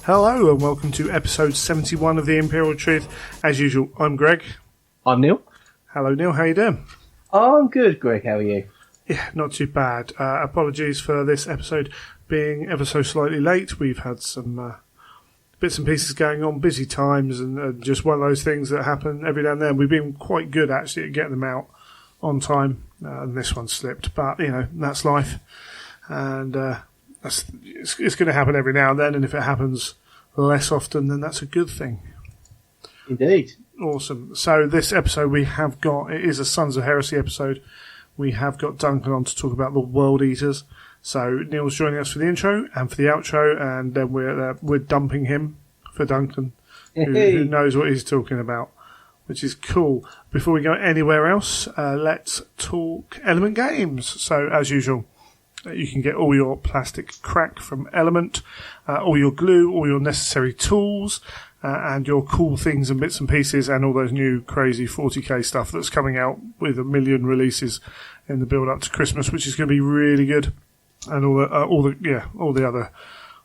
Hello and welcome to episode 71 of The Imperial Truth. As usual, I'm Greg. I'm Neil. Hello Neil, how you doing? I'm good, Greg. How are you? Yeah, not too bad. Apologies for this episode being ever so slightly late. We've had some bits and pieces going on, busy times, and just one of those things that happen every now and then. We've been quite good actually at getting them out on time, and this one slipped. But, you know, that's life. And it's going to happen every now and then, and if it happens less often, then that's a good thing. Indeed. Awesome. So this episode we have got, it is a Sons of Heresy episode. We have got Duncan on to talk about the World Eaters. So Neil's joining us for the intro and for the outro, and then we're dumping him for Duncan, who knows what he's talking about, which is cool. Before we go anywhere else, let's talk Element Games. So as usual, you can get all your plastic crack from Element, all your glue, all your necessary tools, and your cool things and bits and pieces, and all those new crazy 40k stuff that's coming out with 1 million releases in the build up to Christmas, which is going to be really good, and all the other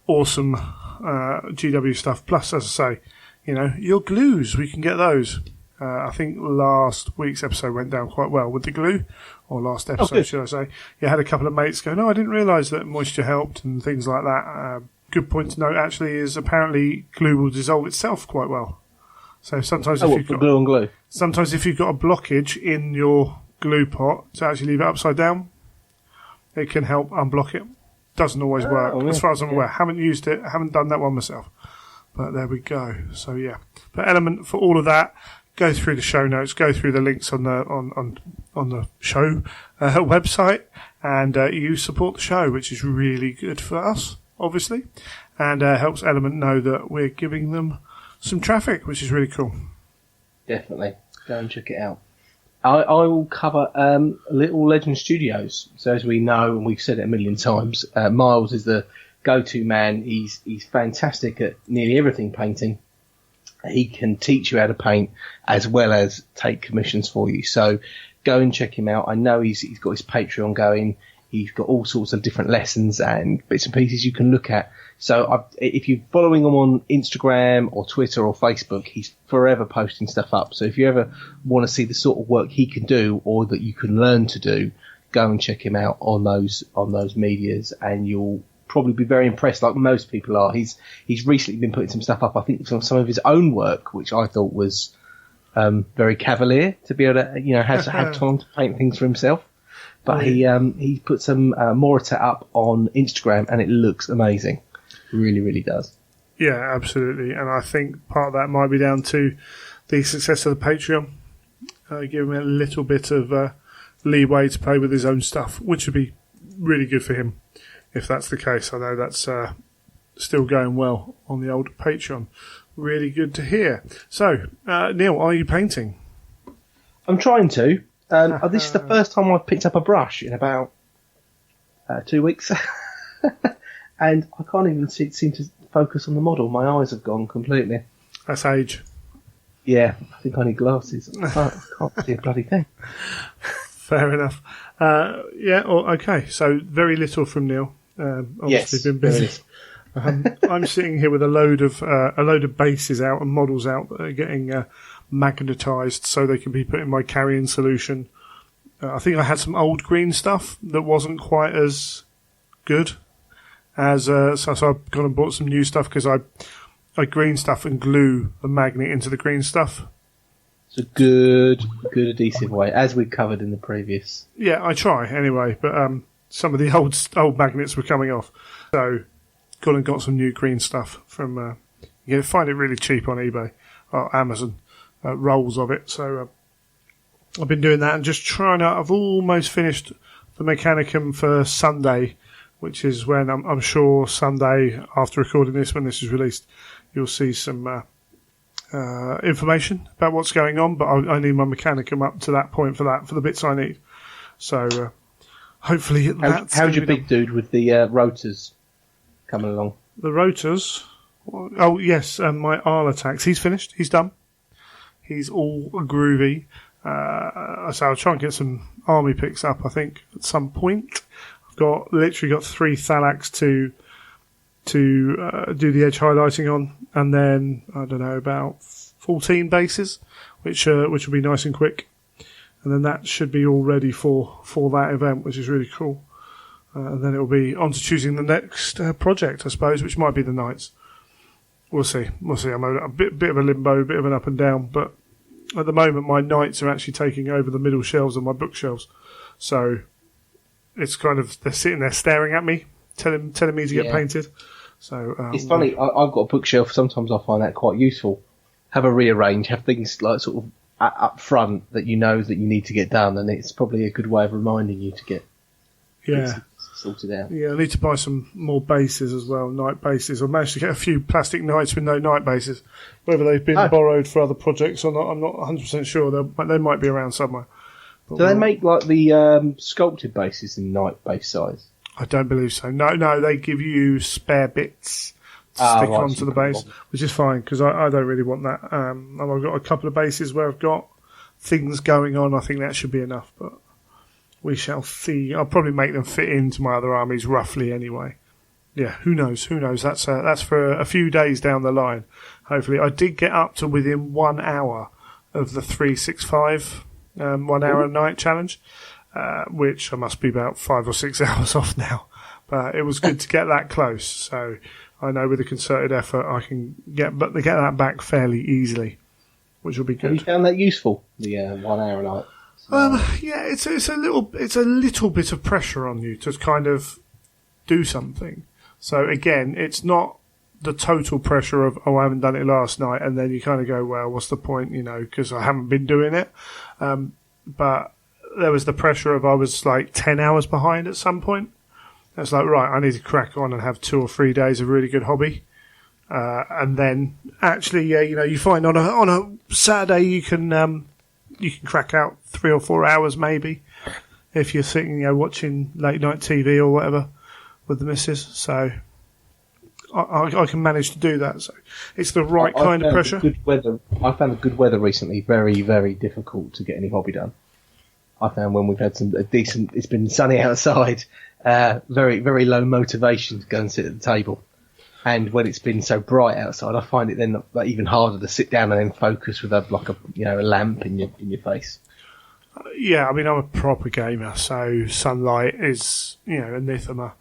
awesome GW stuff. Plus, as I say, you know, your glues, we can get those. I think last week's episode went down quite well with the glue, or last episode, should I say. You had a couple of mates go, no, I didn't realise that moisture helped and things like that. Good point to note, actually, is apparently glue will dissolve itself quite well. So sometimes if you've got glue on glue. Sometimes if you've got a blockage in your glue pot, to actually leave it upside down, it can help unblock it. Doesn't always work, as far as I'm aware. Haven't used it, haven't done that one myself. But there we go. So yeah. But Element, for all of that, go through the show notes, go through the links on the show website, and you support the show, which is really good for us, obviously, and helps Element know that we're giving them some traffic, which is really cool. Definitely. Go and check it out. I will cover Lil Legend Studios. So as we know, and we've said it a million times, Miles is the go-to man. He's fantastic at nearly everything painting. He can teach you how to paint as well as take commissions for you. So go and check him out. I know he's got his Patreon going. He's got all sorts of different lessons and bits and pieces you can look at. So if you're following him on Instagram or Twitter or Facebook, he's forever posting stuff up. So if you ever want to see the sort of work he can do or that you can learn to do, go and check him out on those medias, and you'll probably be very impressed, like most people are. He's recently been putting some stuff up, I think, from some of his own work, which I thought was very cavalier to be able to, you know, have time to paint things for himself. But he put some Morita up on Instagram, and it looks amazing. Really, really does. Yeah, absolutely. And I think part of that might be down to the success of the Patreon, giving him a little bit of leeway to play with his own stuff, which would be really good for him if that's the case. I know that's still going well on the old Patreon. Really good to hear. So, Neil, are you painting? I'm trying to. This is the first time I've picked up a brush in about 2 weeks. And I can't even seem to focus on the model. My eyes have gone completely. That's age. Yeah, I think I need glasses. I can't see a bloody thing. Fair enough. Okay. So very little from Neil. Obviously yes, been busy. I'm sitting here with a load of bases out and models out that are getting magnetised so they can be put in my carrying solution. I think I had some old green stuff that wasn't quite as good as so I've gone and bought some new stuff because I green stuff and glue the magnet into the green stuff. It's a good adhesive way, as we covered in the previous. Yeah, I try anyway, but some of the old magnets were coming off, so gone and got some new green stuff from. You can find it really cheap on eBay or Amazon, rolls of it. So I've been doing that and just trying out. I've almost finished the Mechanicum for Sunday, which is when I'm sure Sunday after recording this, when this is released, you'll see some information about what's going on. But I need my Mechanicum up to that point for the bits I need. So hopefully that's. How's your big dude with the rotors coming along? The rotors. Oh yes, my Arl attacks. He's finished. He's done. He's all groovy. So I'll try and get some army picks up, I think, at some point. I've literally got 3 Thalax to to do the edge highlighting on, and then I don't know, about 14 bases, which will be nice and quick, and then that should be all ready for that event, which is really cool. And then it will be on to choosing the next project, I suppose, which might be the Knights. We'll see. I'm a bit of a limbo, a bit of an up and down, but at the moment my Knights are actually taking over the middle shelves of my bookshelves, so it's kind of, they're sitting there staring at me, telling me to get painted. So it's funny. I've got a bookshelf. Sometimes I find that quite useful. Have a rearrange. Have things like sort of up front that you know that you need to get done, and it's probably a good way of reminding you to get sorted out. Yeah, I need to buy some more bases as well, Knight bases. I've managed to get a few plastic Knights with no Knight bases. Whether they've been borrowed for other projects or not, I'm not 100% sure. They might be around somewhere. But do they make like the sculpted bases in Knight base size? I don't believe so. No, they give you spare bits to stick onto the base, which is fine, because I don't really want that. I've got a couple of bases where I've got things going on. I think that should be enough, but we shall see. I'll probably make them fit into my other armies roughly anyway. Yeah, who knows? That's for a few days down the line. Hopefully. I did get up to within 1 hour of the 365 1 hour a night challenge, which I must be about 5 or 6 hours off now. But it was good to get that close. So I know with a concerted effort I can get that back fairly easily, which will be good. Have you found that useful, the 1 hour a night? Yeah, it's a little bit of pressure on you to kind of do something. So again, it's not the total pressure of, I haven't done it last night, and then you kind of go, well, what's the point, because I haven't been doing it. But there was the pressure of, I was like 10 hours behind at some point. It's like, right, I need to crack on and have 2 or 3 days of really good hobby. And then actually, you find on a Saturday you can crack out 3 or 4 hours maybe if you're sitting, watching late night TV or whatever with the missus. So I can manage to do that. So it's the right kind of pressure. I found the good weather recently very, very difficult to get any hobby done. I found when we've had it's been sunny outside, very, very low motivation to go and sit at the table. And when it's been so bright outside, I find it then even harder to sit down and then focus with a lamp in your face. Yeah, I mean, I'm a proper gamer, so sunlight is, anathema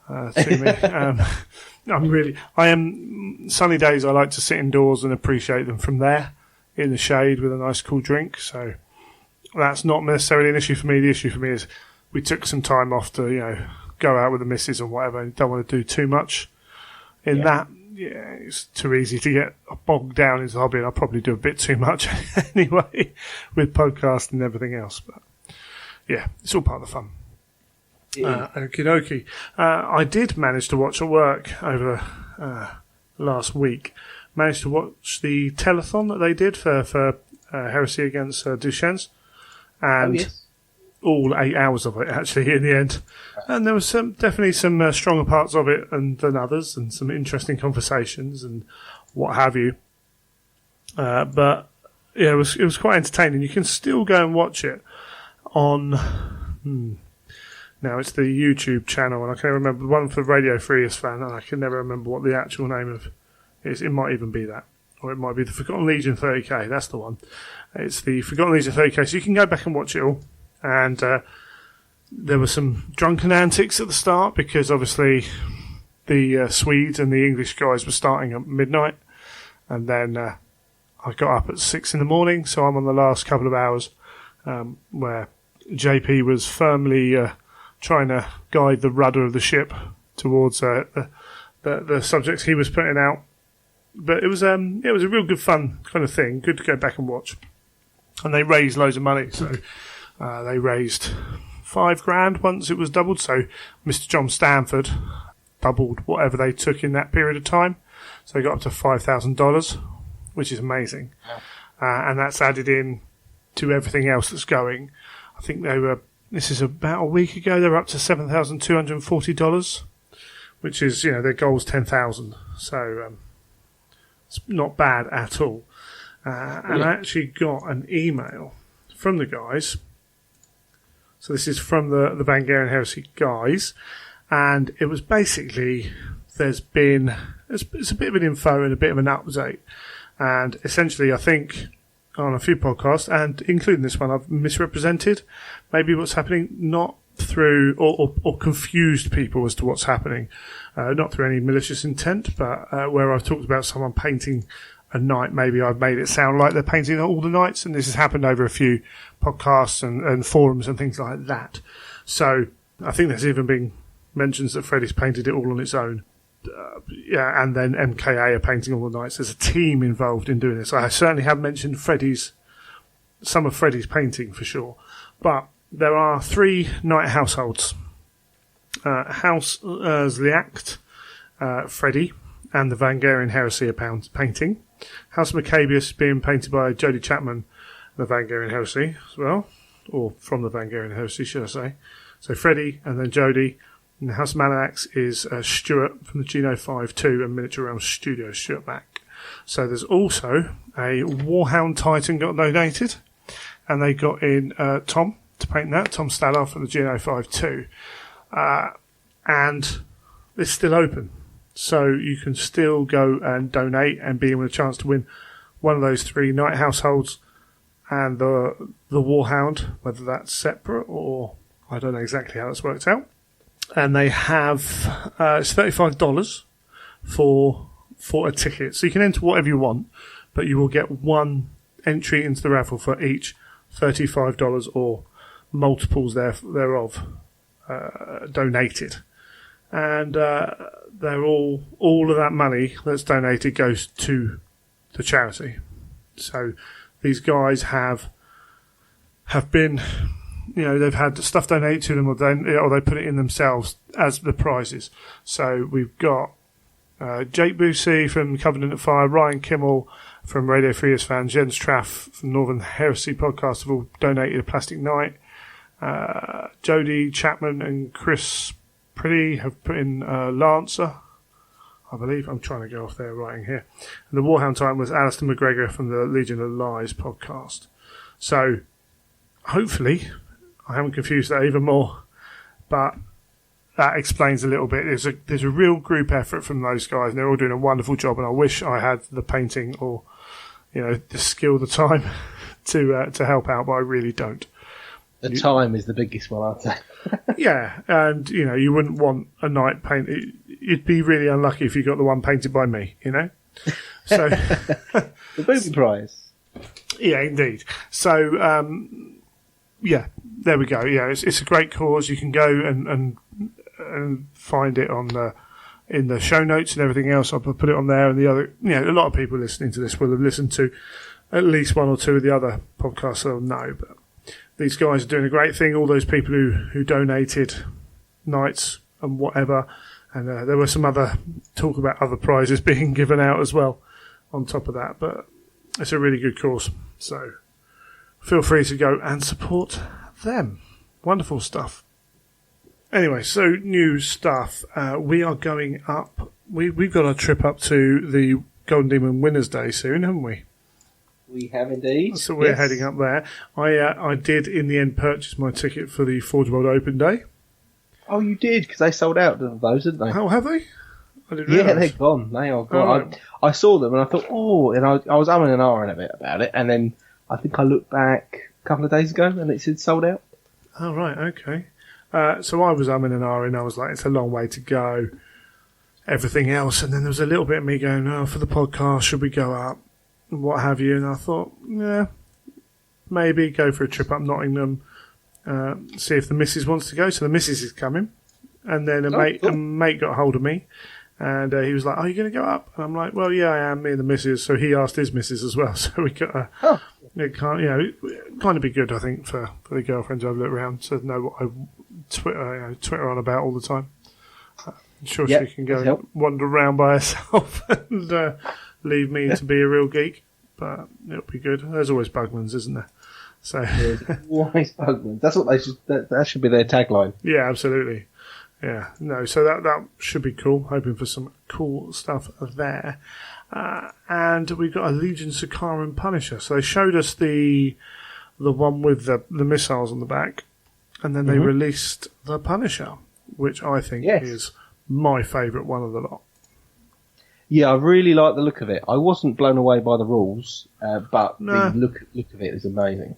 to me. I am, sunny days I like to sit indoors and appreciate them from there, in the shade with a nice cool drink, so that's not necessarily an issue for me. The issue for me is we took some time off to, go out with the missus and whatever, and don't want to do too much in that. Yeah, it's too easy to get bogged down into the hobby, and I'll probably do a bit too much anyway with podcasts and everything else. But yeah, it's all part of the fun. Okie dokie. I did manage to watch at work over last week. Managed to watch the telethon that they did for Heresy against Duchesne's, and all 8 hours of it actually in the end. And there was definitely some stronger parts of it than others, and some interesting conversations and what have you. But yeah, it was quite entertaining. You can still go and watch it on. Now it's the YouTube channel, and I can't remember the one for Radio Freest fan, and I can never remember what the actual name of it is. It might even be that, or it might be the Forgotten Legion 30k. That's the one. It's the Forgotten Legion 30k. So you can go back and watch it all. And there were some drunken antics at the start, because obviously the Swedes and the English guys were starting at midnight, and then I got up at 6 in the morning, so I'm on the last couple of hours where JP was firmly trying to guide the rudder of the ship towards the subjects he was putting out. But it was a real good fun kind of thing. Good to go back and watch. And they raised loads of money, so they raised $5,000 once it was doubled. So Mr. John Stanford doubled whatever they took in that period of time. So they got up to $5,000, which is amazing. And that's added in to everything else that's going. I think this is about a week ago, they were up to $7,240, which is, their goal's $10,000. So it's not bad at all. And I actually got an email from the guys. So this is from the Bangarian Heresy guys, and it was basically it's a bit of an info and a bit of an update. And essentially, I think on a few podcasts, and including this one, I've misrepresented maybe what's happening, not through or confused people as to what's happening, not through any malicious intent, but where I've talked about someone painting a night, maybe I've made it sound like they're painting all the nights, and this has happened over a few podcasts and forums and things like that. So I think there's even been mentions that Freddie's painted it all on its own. And then MKA are painting all the nights. There's a team involved in doing this. I certainly have mentioned some of Freddie's painting for sure. But there are 3 night households. House Zliacht, Freddie, and the Vangarian Heresy are painting. House Maccabeus being painted by Jody Chapman, the Vangarian Heresy as well. Or from the Vangarian Heresy, should I say. So Freddie and then Jody. And the House Manax is Stuart from the Geno 5.2 and Miniature Realms Studios, Stuart Mack. So there's also a Warhound Titan got donated, and they got in Tom to paint that, Tom Stadler from the Geno 5.2. And it's still open. So you can still go and donate and be in with a chance to win one of those 3 night households and the Warhound, whether that's separate or I don't know exactly how that's worked out. And they have it's $35 for a ticket. So you can enter whatever you want, but you will get one entry into the raffle for each $35 or multiples thereof donated. And they're all of that money that's donated goes to the charity. So these guys have been, they've had stuff donated to them, or they put it in themselves as the prizes. So we've got Jake Busey from Covenant of Fire, Ryan Kimmel from Radio Free as Fan, Jens Traff from Northern Heresy Podcast have all donated a Plastic Knight. Jody Chapman and Chris Pretty have put in Lancer, I believe. I'm trying to go off their writing here. And the Warhound Titan was Alistair McGregor from the Legion of Lies podcast. So hopefully I haven't confused that even more, but that explains a little bit. There's a real group effort from those guys, and they're all doing a wonderful job. And I wish I had the painting or the skill, the time to help out, but I really don't. The time is the biggest one, I'd say. Yeah, and you wouldn't want a night paint. You'd be really unlucky if you got the one painted by me. So the booby prize. Yeah, indeed. So yeah, there we go. Yeah, it's a great cause. You can go and find it in the show notes and everything else. I'll put it on there. And the other, a lot of people listening to this will have listened to at least one or two of the other podcasts, so they'll know. But these guys are doing a great thing. All those people who donated nights and whatever, and there were some other talk about other prizes being given out as well on top of that. But it's a really good cause, so feel free to go and support them. Wonderful stuff. Anyway, so new stuff. We are going up. We've got a trip up to the Golden Demon Winners' Day soon, haven't we? We have indeed. So we're heading up there. I did in the end purchase my ticket for the Forge World Open Day. Oh, you did, because they sold out of those, didn't they? Oh, have they? I didn't realise. Yeah, they're gone. They are gone. I saw them and I thought, and I was umming and ahhing a bit about it, and then I think I looked back a couple of days ago and it said sold out. Oh, right, okay. So I was umming and ahhing. I was like, it's a long way to go. Everything else. And then there was a little bit of me going, for the podcast, should we go up? And what have you. And I thought, yeah, maybe go for a trip up Nottingham, see if the missus wants to go. So the missus is coming. And then a mate got hold of me. And he was like, are you going to go up? And I'm like, well, yeah, I am, me and the missus. So he asked his missus as well. So we got it kind of be good, I think, for the girlfriends I've looked around to know what I Twitter on about all the time. I'm sure she can go and wander around by herself and leave me to be a real geek. But it'll be good. There's always Bugmans, isn't there? So there's always Bugmans. That's what they should. That should be their tagline. Yeah, absolutely. Yeah, no, so that should be cool. Hoping for some cool stuff there. And we've got a Legion Sakaran Punisher. So they showed us the one with the missiles on the back, and then they released the Punisher, which I think is my favourite one of the lot. Yeah, I really like the look of it. I wasn't blown away by the rules, but No. the look of it is amazing.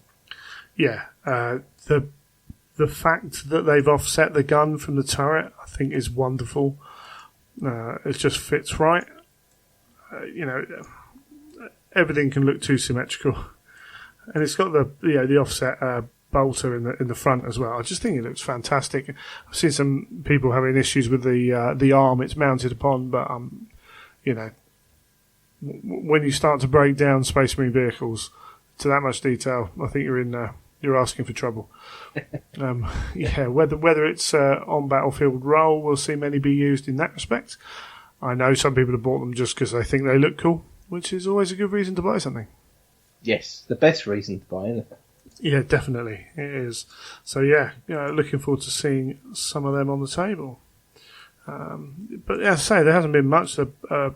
Yeah, the fact that they've offset the gun from the turret, I think, is wonderful. It just fits right. Everything can look too symmetrical, and it's got the offset bolter in the front as well. I just think it looks fantastic. I've seen some people having issues with the arm it's mounted upon, but when you start to break down Space Marine vehicles to that much detail, I think you're asking for trouble. Whether it's on battlefield role, we'll see many be used in that respect. I know some people have bought them just because they think they look cool, which is always a good reason to buy something. Yes, the best reason to buy anything. Yeah, definitely it is. So looking forward to seeing some of them on the table. But as I say, there hasn't been much. We're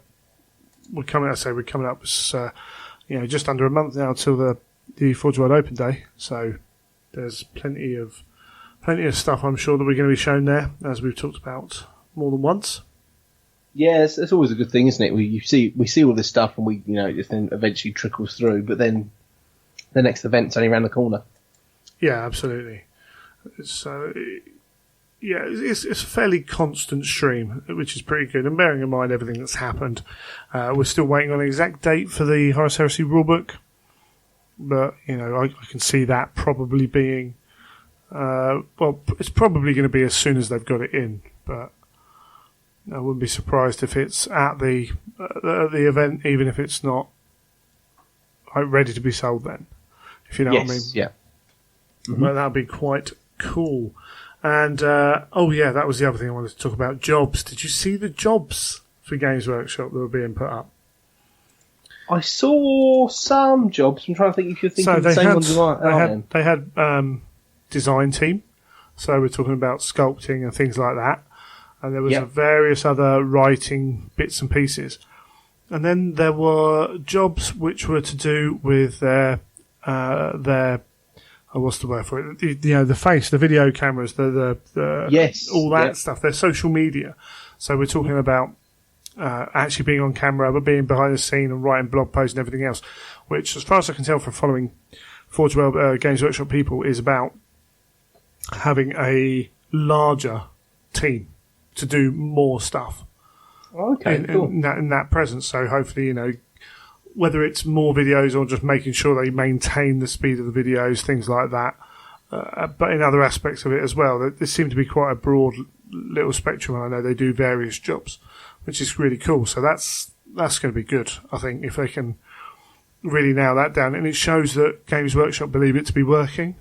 coming up. It's, just under a month now till the Forge World Open Day. So there's plenty of stuff. I'm sure that we're going to be shown there, as we've talked about more than once. Yeah, it's always a good thing, isn't it? We see all this stuff, and it just then eventually trickles through. But then the next event's only around the corner. Yeah, absolutely. So. It's a fairly constant stream, which is pretty good. And bearing in mind everything that's happened, we're still waiting on an exact date for the Horus Heresy rulebook. But, I can see that probably being... it's probably going to be as soon as they've got it in. But I wouldn't be surprised if it's at the event, even if it's not ready to be sold then. If you know what I mean. Yeah. Mm-hmm. Well, that'd be quite cool. And, that was the other thing I wanted to talk about. Jobs. Did you see the jobs for Games Workshop that were being put up? I saw some jobs. I'm trying to think if you're thinking the same ones. They had design team. So we're talking about sculpting and things like that. And there was various other writing bits and pieces. And then there were jobs which were to do with their what's the word for it? The face, the video cameras, all that stuff. Their social media. So we're talking about actually being on camera, but being behind the scene and writing blog posts and everything else. Which, as far as I can tell from following Forge World Games Workshop people, is about having a larger team to do more stuff. Okay, cool. In that presence. So hopefully, whether it's more videos or just making sure they maintain the speed of the videos, things like that. But in other aspects of it as well, there seems to be quite a broad little spectrum. I know they do various jobs, which is really cool. So that's going to be good, I think, if they can really nail that down. And it shows that Games Workshop believe it to be working,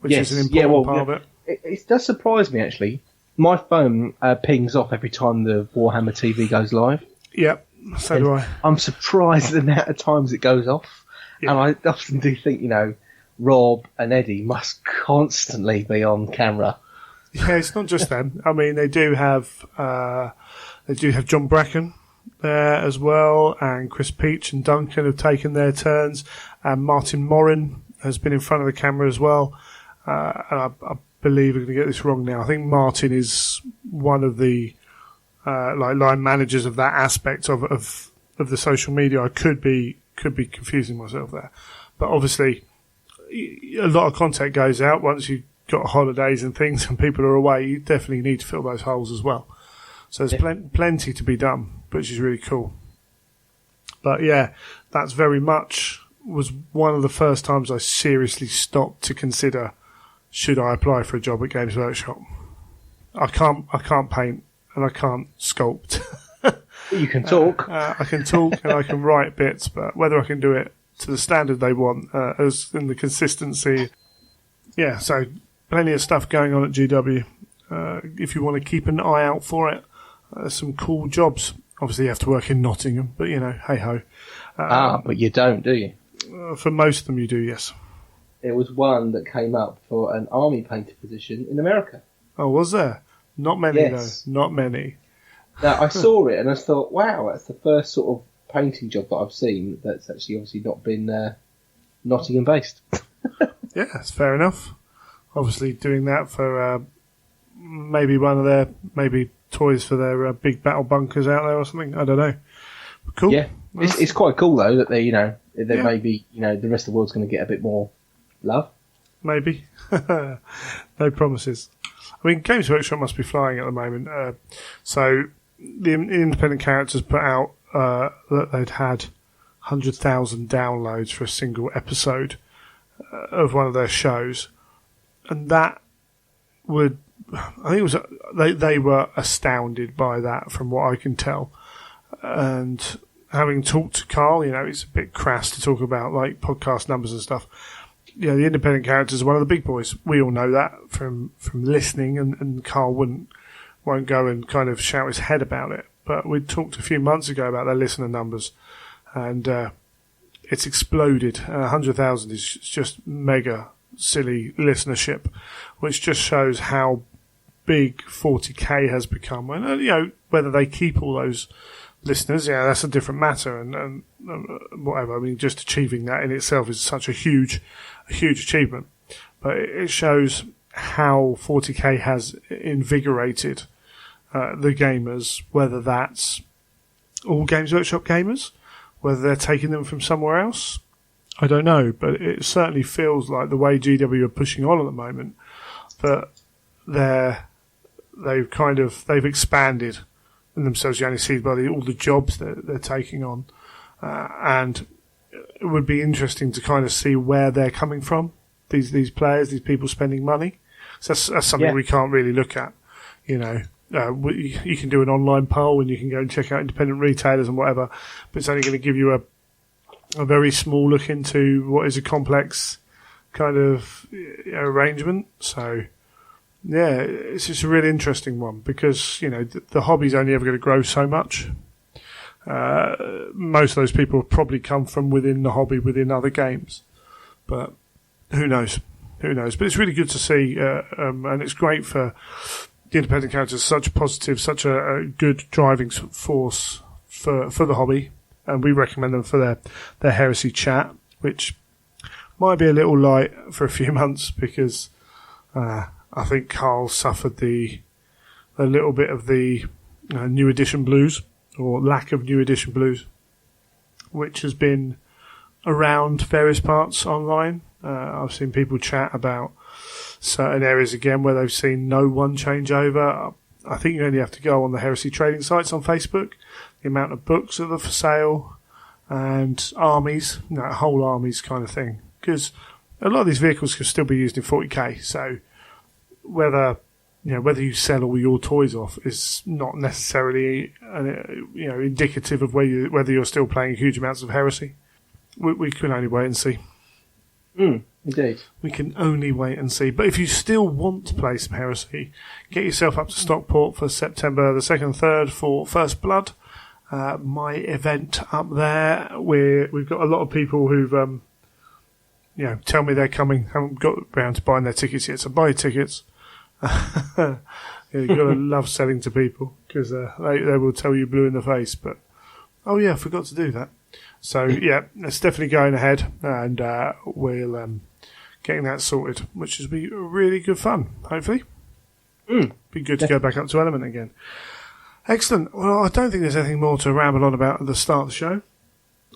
which is an important part of it. It does surprise me, actually. My phone pings off every time the Warhammer TV goes live. Yep. So do I. I'm surprised at the amount of times it goes off. Yeah. And I often do think, Rob and Eddie must constantly be on camera. Yeah, it's not just them. I mean, they do have John Bracken there as well, and Chris Peach and Duncan have taken their turns, and Martin Morin has been in front of the camera as well. And I believe I'm going to get this wrong now. I think Martin is one of the line managers of that aspect of the social media. I could be confusing myself there, but obviously a lot of content goes out once you've got holidays and things and people are away. You definitely need to fill those holes as well. So there's plenty to be done, which is really cool. But yeah, that's very much was one of the first times I seriously stopped to consider, should I apply for a job at Games Workshop? I can't paint and I can't sculpt. You can talk. I can talk and I can write bits, but whether I can do it to the standard they want, as in the consistency. Yeah, so plenty of stuff going on at GW. If you want to keep an eye out for it, there's some cool jobs. Obviously, you have to work in Nottingham, but hey ho. But you don't, do you? For most of them, you do, yes. There was one that came up for an army painter position in America. Oh, was there? Not many, yes. Though. Not many. Now, I saw it and I thought, wow, that's the first sort of painting job that I've seen that's actually obviously not been Nottingham based. Yeah, that's fair enough. Obviously, doing that for maybe one of their toys for their big battle bunkers out there or something. I don't know. Cool. Yeah, it's quite cool though that they maybe the rest of the world's going to get a bit more love. Maybe. No promises. I mean, Games Workshop must be flying at the moment. So the independent characters put out that they'd had 100,000 downloads for a single episode of one of their shows, and that would, I think it was, they were astounded by that from what I can tell. And having talked to Carl, it's a bit crass to talk about like podcast numbers and stuff. The independent characters are one of the big boys. We all know that from listening, and Carl won't go and kind of shout his head about it. But we talked a few months ago about their listener numbers, and it's exploded. 100,000 is just mega silly listenership, which just shows how big 40k has become. And whether they keep all those listeners, that's a different matter, and whatever. I mean, just achieving that in itself is such a huge achievement. But it shows how 40k has invigorated the gamers, whether that's all Games Workshop gamers, whether they're taking them from somewhere else, I don't know. But it certainly feels like the way GW are pushing on at the moment, that they've expanded themselves. You only see by all the jobs that they're taking on, and it would be interesting to kind of see where they're coming from. These players, these people spending money. So that's something we can't really look at. You can do an online poll and you can go and check out independent retailers and whatever, but it's only going to give you a very small look into what is a complex kind of arrangement. So. Yeah, it's just a really interesting one because, the hobby's only ever going to grow so much. Most of those people have probably come from within the hobby, within other games. But who knows? But it's really good to see, and it's great for the independent characters, such a positive, such a good driving force for the hobby. And we recommend them for their Heresy chat, which might be a little light for a few months because... I think Carl suffered a little bit of the new edition blues, or lack of new edition blues, which has been around various parts online. I've seen people chat about certain areas again where they've seen no one change over. I think you only have to go on the Heresy trading sites on Facebook, the amount of books that are for sale, and armies, whole armies kind of thing. Because a lot of these vehicles can still be used in 40k, so whether you sell all your toys off is not necessarily indicative of whether you're still playing huge amounts of Heresy. We can only wait and see. Indeed. We can only wait and see. But if you still want to play some Heresy, get yourself up to Stockport for September the 2nd and 3rd for First Blood. My event up there, we've got a lot of people who've tell me they're coming, haven't got around to buying their tickets yet, so buy your tickets. You've got to love selling to people because they will tell you blue in the face. But I forgot to do that. So it's definitely going ahead, and we'll getting that sorted, which will be really good fun. Hopefully, be good to go back up to Element again. Excellent. Well, I don't think there's anything more to ramble on about at the start of the show.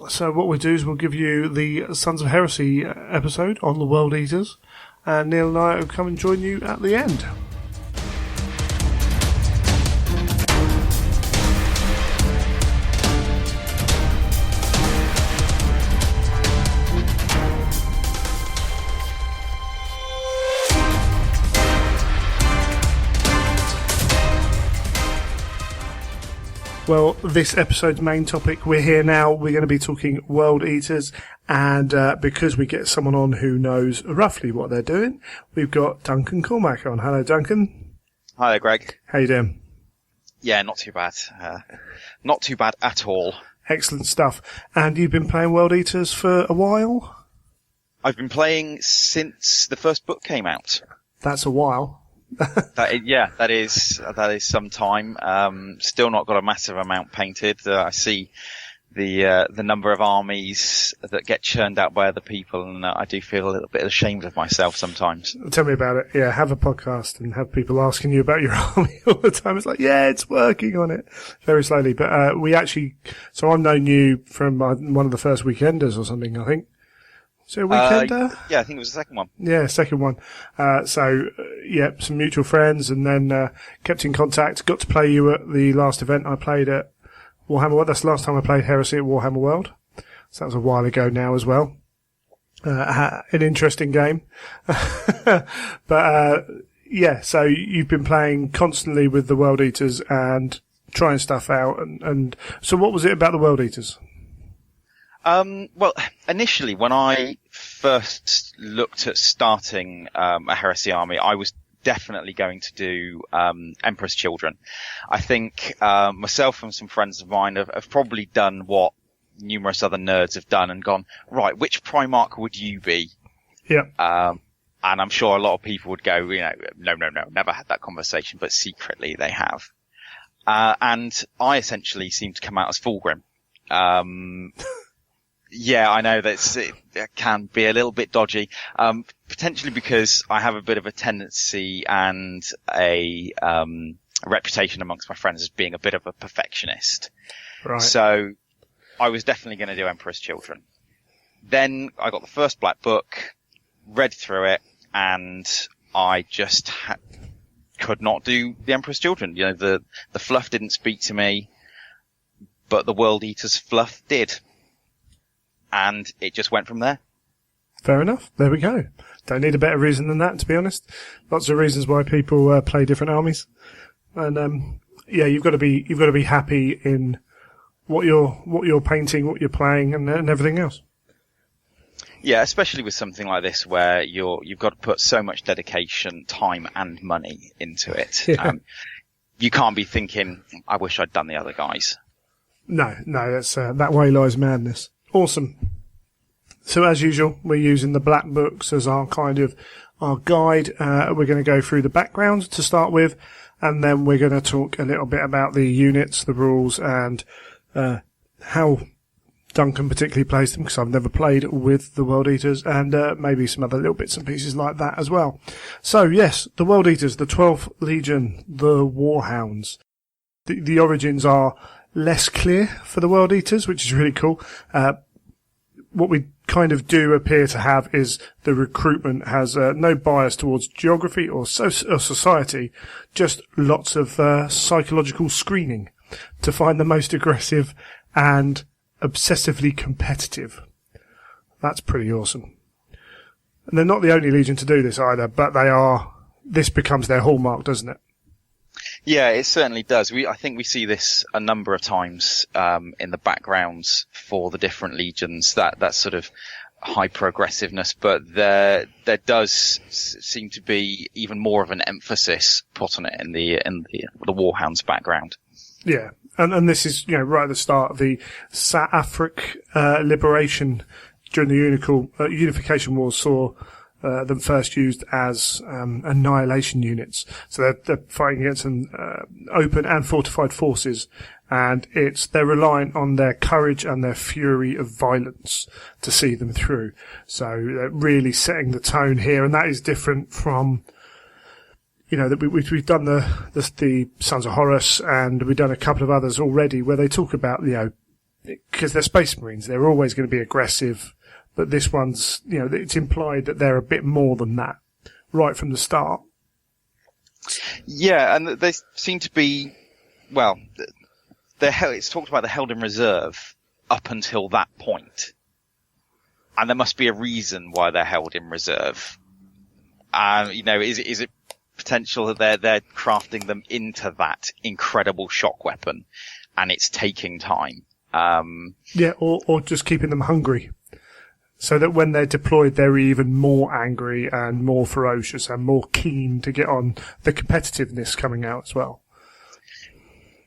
So what we'll do is we'll give you the Sons of Heresy episode on the World Eaters, and Neil and I will come and join you at the end. Well, this episode's main topic, we're here now, we're going to be talking World Eaters, and because we get someone on who knows roughly what they're doing, we've got Duncan Cormack on. Hello, Duncan. Hi there, Greg. How you doing? Yeah, not too bad. Not too bad at all. Excellent stuff. And you've been playing World Eaters for a while? I've been playing since the first book came out. That's a while. That is some time. Still not got a massive amount painted. I see the number of armies that get churned out by other people, and I do feel a little bit ashamed of myself sometimes. Tell me about it. Yeah, have a podcast and have people asking you about your army all the time. It's like, yeah, it's working on it very slowly. But so I've known you from one of the first weekenders or something, I think. Was it a weekender? Yeah, I think it was the second one. Yeah, second one. Some mutual friends, and then kept in contact. Got to play you at the last event I played at Warhammer World. That's the last time I played Heresy at Warhammer World. So that was a while ago now as well. An interesting game. But so you've been playing constantly with the World Eaters and trying stuff out. And so what was it about the World Eaters? Well, initially, when I first looked at starting a Heresy army, I was definitely going to do Emperor's Children. I think myself and some friends of mine have probably done what numerous other nerds have done and gone, right, which Primarch would you be? Yeah. And I'm sure a lot of people would go, no, never had that conversation, but secretly they have. And I essentially seem to come out as Fulgrim. Yeah, I know it can be a little bit dodgy, potentially because I have a bit of a tendency and a reputation amongst my friends as being a bit of a perfectionist. Right. So I was definitely going to do Emperor's Children. Then I got the first Black Book, read through it, and I just could not do the Emperor's Children. The fluff didn't speak to me, but the World Eaters fluff did. And it just went from there. Fair enough. There we go. Don't need a better reason than that, to be honest. Lots of reasons why people play different armies, and you've got to be happy in what you're painting, what you're playing, and everything else. Yeah, especially with something like this where you've got to put so much dedication, time, and money into it. Yeah. You can't be thinking, "I wish I'd done the other guys." No, that's that way lies madness. Awesome. So as usual, we're using the Black Books as our guide. We're going to go through the background to start with, and then we're going to talk a little bit about the units, the rules, and how Duncan particularly plays them, because I've never played with the World Eaters, and maybe some other little bits and pieces like that as well. So yes, the World Eaters, the 12th Legion, the Warhounds. The origins are less clear for the World Eaters, which is really cool. What we kind of do appear to have is the recruitment has no bias towards geography or society, just lots of psychological screening to find the most aggressive and obsessively competitive. That's pretty awesome. And they're not the only Legion to do this either, but this becomes their hallmark, doesn't it? Yeah, it certainly does. I think we see this a number of times in the backgrounds for the different legions, that sort of hyper-aggressiveness, but there does seem to be even more of an emphasis put on it in the Warhounds background. Yeah, and this is right at the start of the South-African liberation during the Unification Wars saw them first used as annihilation units. So they're fighting against an open and fortified forces, and they're reliant on their courage and their fury of violence to see them through. So they're really setting the tone here, and that is different from that we've done the Sons of Horus, and we've done a couple of others already where they talk about because they're Space Marines, they're always going to be aggressive. But this one's, it's implied that they're a bit more than that right from the start. Yeah, and they seem to be, it's talked about they're held in reserve up until that point. And there must be a reason why they're held in reserve. Is it potential that they're crafting them into that incredible shock weapon and it's taking time? Or just keeping them hungry. So that when they're deployed, they're even more angry and more ferocious and more keen to get on, the competitiveness coming out as well.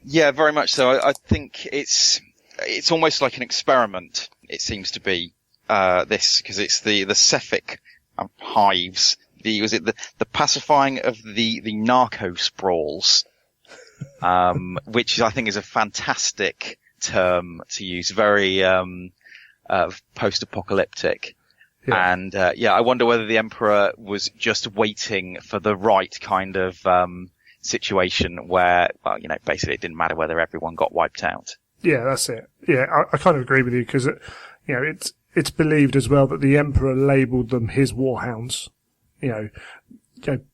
Yeah, very much so. I think it's almost like an experiment, it seems to be, this, because it's the Cephic hives, the pacifying of the narco sprawls, which I think is a fantastic term to use, very post-apocalyptic. Yeah. And I wonder whether the Emperor was just waiting for the right kind of situation where, well, basically it didn't matter whether everyone got wiped out. Yeah, that's it. Yeah, I kind of agree with you because, it's believed as well that the Emperor labelled them his warhounds,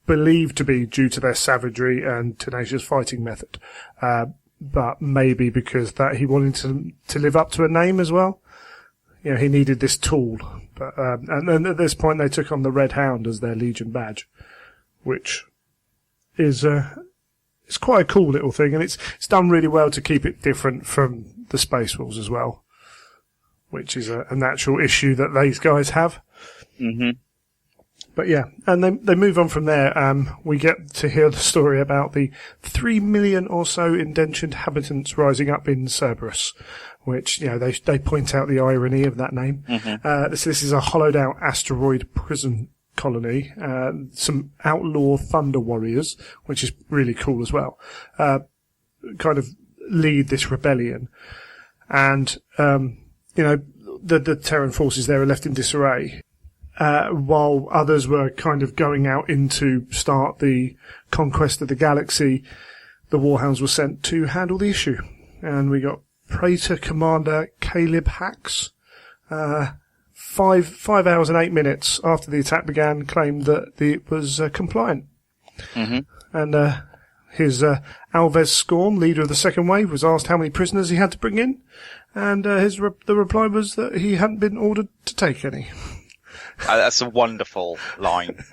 believed to be due to their savagery and tenacious fighting method. But maybe because that he wanted to live up to a name as well. He needed this tool. But, and then at this point they took on the Red Hound as their Legion badge, which is, it's quite a cool little thing, and it's done really well to keep it different from the Space Wolves as well, which is a natural issue that these guys have. Mm-hmm. But yeah, and they move on from there. We get to hear the story about the 3 million or so indentured inhabitants rising up in Cerberus, which, they point out the irony of that name. Mm-hmm. This is a hollowed out asteroid prison colony, some outlaw thunder warriors, which is really cool as well, kind of lead this rebellion. And, the Terran forces there are left in disarray. While others were kind of going out to start the conquest of the galaxy, the Warhounds were sent to handle the issue. And we got Praetor Commander Caleb Hax, 5 hours and 8 minutes after the attack began, claimed that it was compliant. Mm-hmm. And his Alves Scorn, leader of the second wave, was asked how many prisoners he had to bring in, and the reply was that he hadn't been ordered to take any. That's a wonderful line.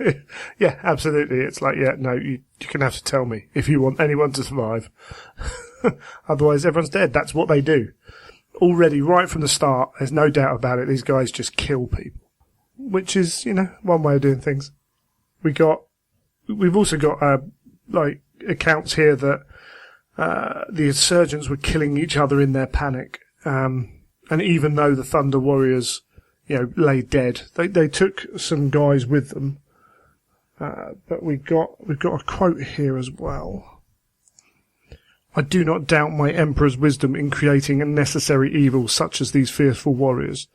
Yeah, absolutely. It's like, no, you can have to tell me if you want anyone to survive. Otherwise, everyone's dead. That's what they do. Already, right from the start, there's no doubt about it, these guys just kill people. Which is, one way of doing things. We've also got, accounts here that the insurgents were killing each other in their panic. And even though the Thunder Warriors lay dead, they took some guys with them. But we've got a quote here as well. I do not doubt my Emperor's wisdom in creating unnecessary evils such as these fearful warriors,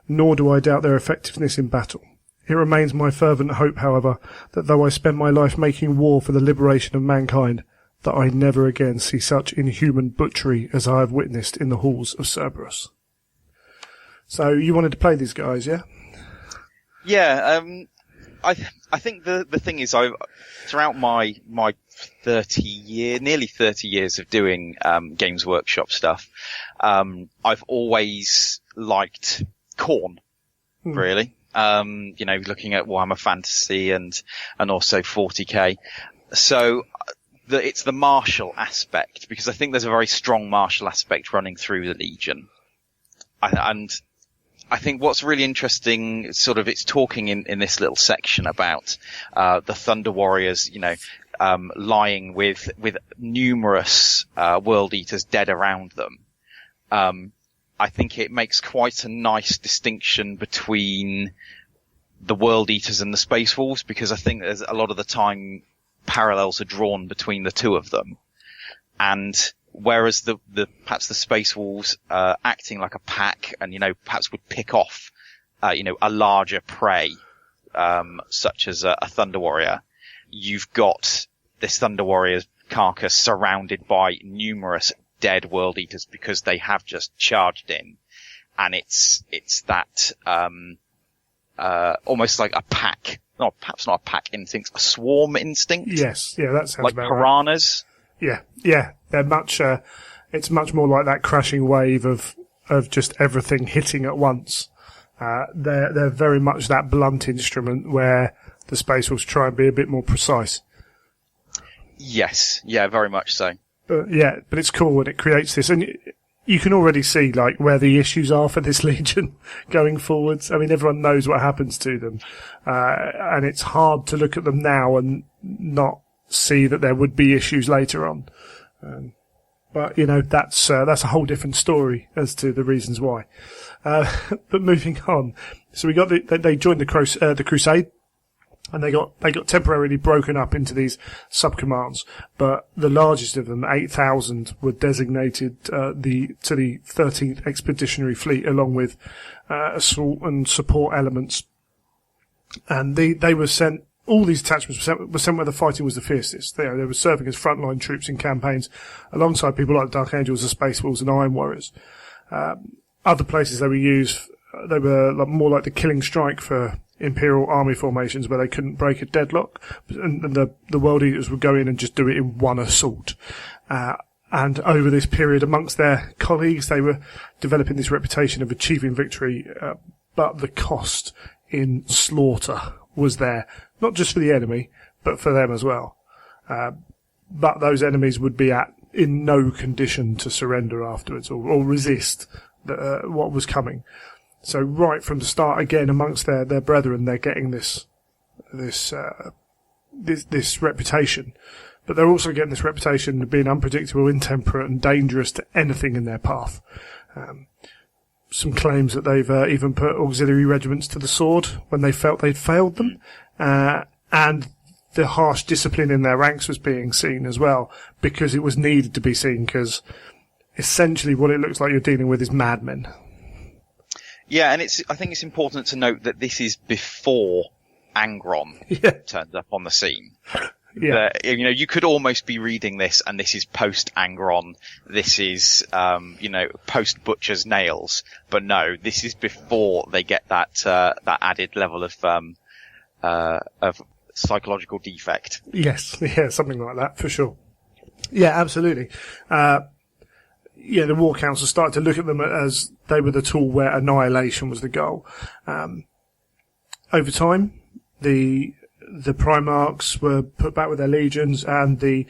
nor do I doubt their effectiveness in battle. It remains my fervent hope, however, that though I spend my life making war for the liberation of mankind, that I never again see such inhuman butchery as I have witnessed in the halls of Cerberus. So you wanted to play these guys, yeah? Yeah, I think the thing is, throughout my nearly 30 years of doing Games Workshop stuff, I've always liked Khorne, really. Looking at Warhammer Fantasy and also 40k. So it's the martial aspect, because I think there's a very strong martial aspect running through the Legion. And I think what's really interesting, sort of, it's talking in this little section about the Thunder Warriors, lying with numerous World Eaters dead around them. I think it makes quite a nice distinction between the World Eaters and the Space Wolves, because I think there's a lot of the time parallels are drawn between the two of them. And whereas perhaps the Space Wolves, acting like a pack and, perhaps would pick off, a larger prey, such as a Thunder Warrior, you've got this Thunder Warrior's carcass surrounded by numerous dead World Eaters because they have just charged in. And it's that, almost like a pack. No, perhaps not a pack instinct, a swarm instinct. Yes, yeah, that sounds like about piranhas. Right. Yeah, they're much. It's much more like that crashing wave of just everything hitting at once. They're very much that blunt instrument where the Space Wolves try and be a bit more precise. Yes, yeah, very much so. But it's cool, and it creates this, and you can already see where the issues are for this Legion going forwards. I mean, everyone knows what happens to them, and it's hard to look at them now and not see that there would be issues later on. But that's a whole different story as to the reasons why. But moving on, so we got they joined the Crusade. And they got temporarily broken up into these sub-commands, but the largest of them, 8,000, were designated to the 13th Expeditionary Fleet, along with assault and support elements. And they were sent. All these attachments were sent where the fighting was the fiercest. They were serving as frontline troops in campaigns, alongside people like the Dark Angels, the Space Wolves, and Iron Warriors. Other places they were used, they were more like the killing strike for Imperial army formations, where they couldn't break a deadlock, and the World Eaters would go in and just do it in one assault. And over this period, amongst their colleagues, they were developing this reputation of achieving victory, but the cost in slaughter was there, not just for the enemy, but for them as well. But those enemies would be in no condition to surrender afterwards or resist what was coming. So right from the start, again, amongst their brethren, they're getting this reputation. But they're also getting this reputation of being unpredictable, intemperate, and dangerous to anything in their path. Some claims that they've even put auxiliary regiments to the sword when they felt they'd failed them. And the harsh discipline in their ranks was being seen as well, because it was needed to be seen, because essentially what it looks like you're dealing with is madmen. Yeah, and I think it's important to note that this is before Angron turned up on the scene. Yeah. You could almost be reading this, and this is post Angron. This is, post Butcher's Nails. But no, this is before they get that added level of psychological defect. Yes, yeah, something like that for sure. Yeah, absolutely. The War Council started to look at them as they were the tool where annihilation was the goal. Over time, the Primarchs were put back with their legions, and the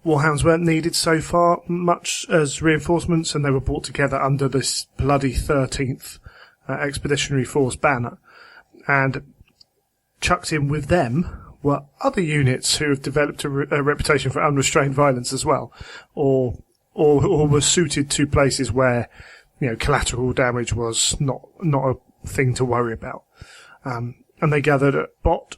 Warhounds weren't needed so far much as reinforcements, and they were brought together under this bloody 13th Expeditionary Force banner. And chucked in with them were other units who have developed a reputation for unrestrained violence as well, or were suited to places where, collateral damage was not a thing to worry about. And they gathered at Bot,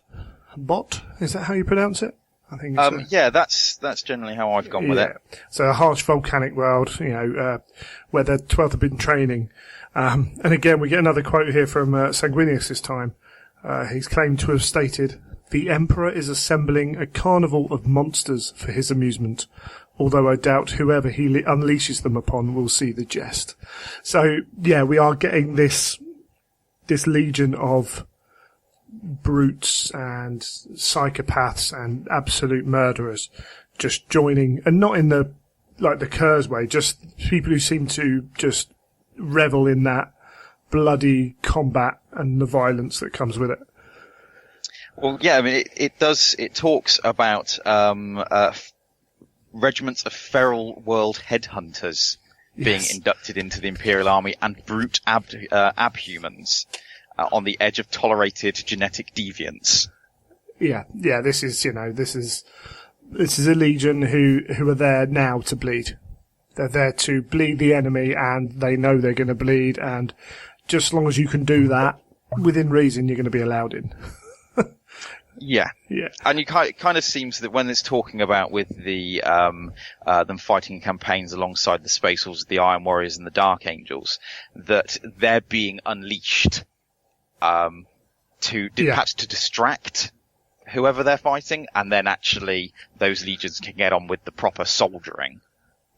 is that how you pronounce it? I think it's that's generally how I've gone with it. So a harsh volcanic world, where the 12th have been training. And again, we get another quote here from Sanguinius this time. He's claimed to have stated, "The Emperor is assembling a carnival of monsters for his amusement, although I doubt whoever he unleashes them upon will see the jest." So, yeah, we are getting this legion of brutes and psychopaths and absolute murderers just joining, and not in the Kurz way, just people who seem to just revel in that bloody combat and the violence that comes with it. Well, yeah, I mean, it talks about regiments of feral world headhunters being inducted into the Imperial Army, and brute abhumans on the edge of tolerated genetic deviance. Yeah, this is a legion who are there now to bleed. They're there to bleed the enemy, and they know they're going to bleed, and just as long as you can do that, within reason, you're going to be allowed in. Yeah. And it kind of seems that when it's talking about with the them fighting campaigns alongside the Space Wolves, the Iron Warriors, and the Dark Angels, that they're being unleashed perhaps to distract whoever they're fighting, and then actually those legions can get on with the proper soldiering.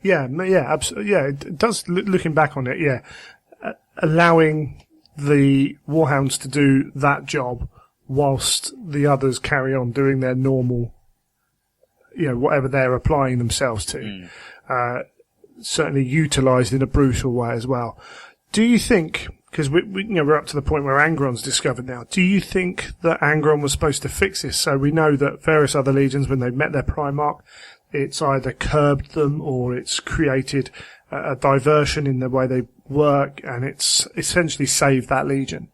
Yeah, absolutely. Yeah, it does. Looking back on it, allowing the Warhounds to do that job whilst the others carry on doing their normal, whatever they're applying themselves to. Certainly utilised in a brutal way as well. Do you think, because we're up to the point where Angron's discovered now, do you think that Angron was supposed to fix this? So we know that various other legions, when they met their Primarch, it's either curbed them or it's created a diversion in the way they work, and it's essentially saved that legion.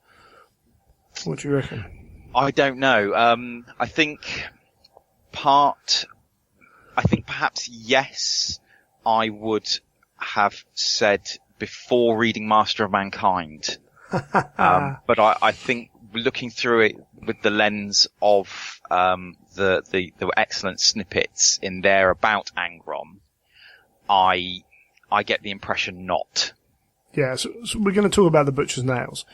What do you reckon? I don't know. I think perhaps yes, I would have said before reading Master of Mankind. But I think looking through it with the lens of the excellent snippets in there about Angron, I get the impression not. Yeah, so we're going to talk about the Butcher's Nails.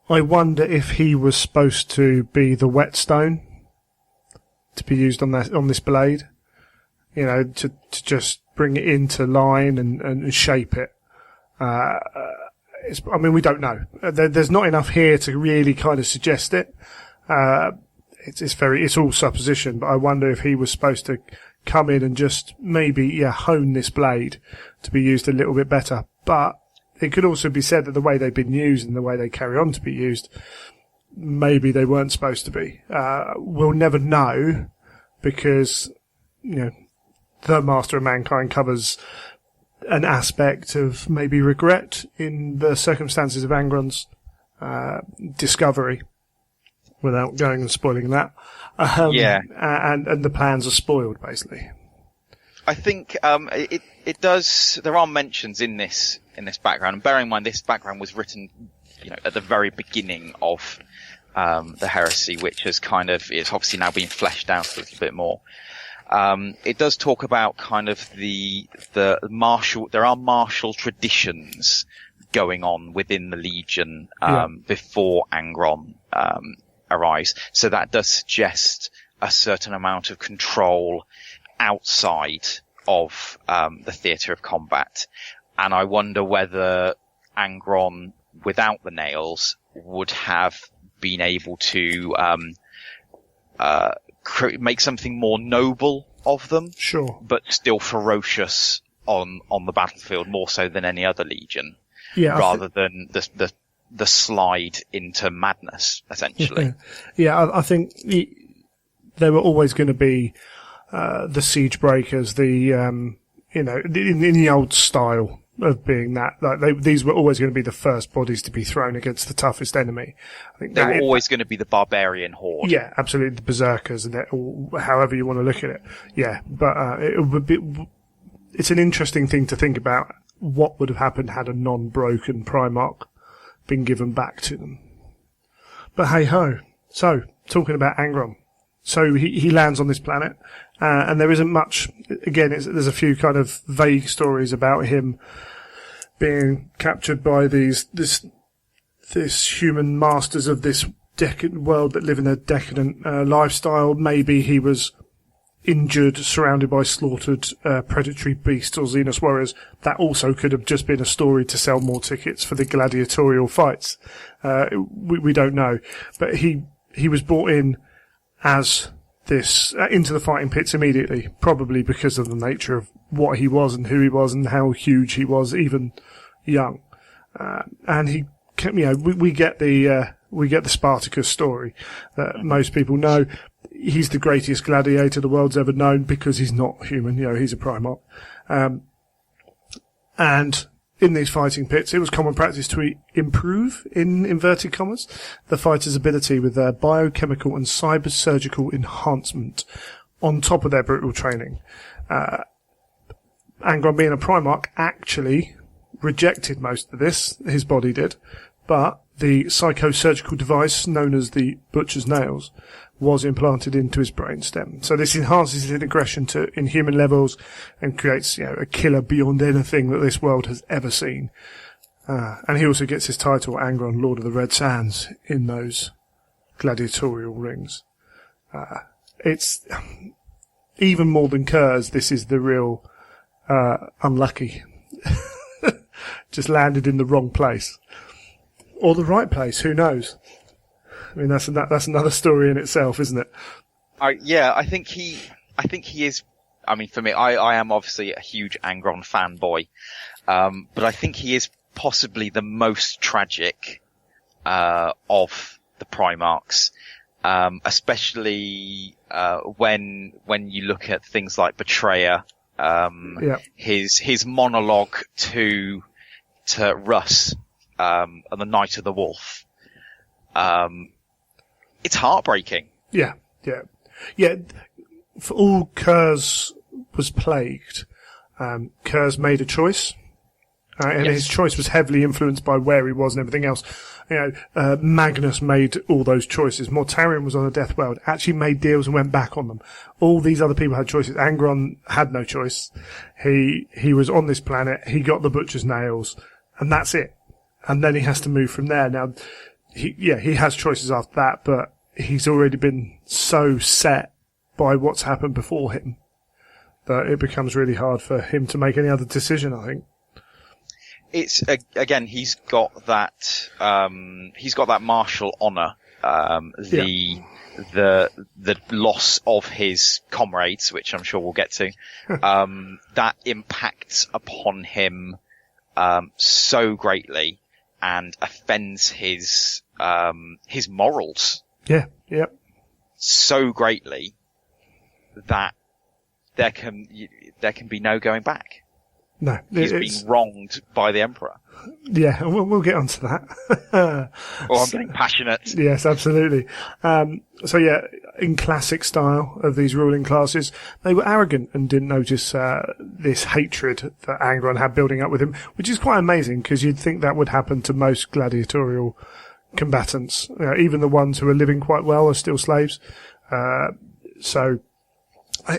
I wonder if he was supposed to be the whetstone to be used on this blade, to just bring it into line and shape it. We don't know. There's not enough here to really kind of suggest it. It's all supposition, but I wonder if he was supposed to come in and just maybe hone this blade to be used a little bit better. But it could also be said that the way they've been used and the way they carry on to be used, maybe they weren't supposed to be. We'll never know, because the Master of Mankind covers an aspect of maybe regret in the circumstances of Angron's discovery, without going and spoiling that. And the plans are spoiled, basically. I think it does. There are mentions in this background, and bearing in mind this background was written, at the very beginning of the heresy, which has it's obviously now been fleshed out a little bit more. It does talk about kind of the martial. There are martial traditions going on within the Legion before Angron arrives, so that does suggest a certain amount of control outside of the theatre of combat. And I wonder whether Angron, without the nails, would have been able to make something more noble of them. Sure. But still ferocious on the battlefield, more so than any other Legion. Yeah. Rather than the slide into madness, essentially. I think there were always going to be the siege breakers, in the old style of being that. These were always going to be the first bodies to be thrown against the toughest enemy. I think they were always going to be the barbarian horde. Yeah, absolutely, the berserkers, or however you want to look at it. Yeah, but it's an interesting thing to think about. What would have happened had a non-broken Primarch been given back to them? But hey ho. So, talking about Angron. So he lands on this planet, and there isn't much. Again, there's a few kind of vague stories about him being captured by this human masters of this decadent world that live in a decadent lifestyle. Maybe he was injured, surrounded by slaughtered predatory beasts or Xenos warriors. That also could have just been a story to sell more tickets for the gladiatorial fights. We don't know, but he was brought in as this into the fighting pits immediately, probably because of the nature of what he was and who he was and how huge he was, even young. And he, we get the Spartacus story that most people know. He's the greatest gladiator the world's ever known because he's not human. He's a Primarch. And in these fighting pits, it was common practice to improve, in inverted commas, the fighter's ability with their biochemical and cyber-surgical enhancement on top of their brutal training. Angron, being a Primarch, actually rejected most of this. His body did. But the psychosurgical device, known as the Butcher's Nails, was implanted into his brainstem. So this enhances his aggression to inhuman levels and creates, a killer beyond anything that this world has ever seen. And he also gets his title, Angron, Lord of the Red Sands, in those gladiatorial rings. It's even more than Kurz. This is the real unlucky. Just landed in the wrong place. Or the right place, who knows? I mean, that's another story in itself, isn't it? I think he is. I mean, for me, I am obviously a huge Angron fanboy, but I think he is possibly the most tragic of the Primarchs, especially when you look at things like Betrayer, his monologue to Russ on the Night of the Wolf. It's heartbreaking. Yeah. For all Kurz was plagued, Kurz made a choice, And his choice was heavily influenced by where he was and everything else. Magnus made all those choices. Mortarion was on a death world, actually made deals and went back on them. All these other people had choices. Angron had no choice. He was on this planet. He got the butcher's nails, and that's it. And then he has to move from there. Now, he has choices after that, but he's already been so set by what's happened before him that it becomes really hard for him to make any other decision, I think. It's again, he's got that martial honor, the loss of his comrades, which I'm sure we'll get to, that impacts upon him, so greatly and offends his morals. Yeah. Yep. So greatly that there can be no going back. No, he's been wronged by the Emperor. Yeah, we'll get onto that. I'm getting passionate. Yes, absolutely. In classic style of these ruling classes, they were arrogant and didn't notice this hatred that Angron had building up with him, which is quite amazing because you'd think that would happen to most gladiatorial combatants. Even the ones who are living quite well are still slaves.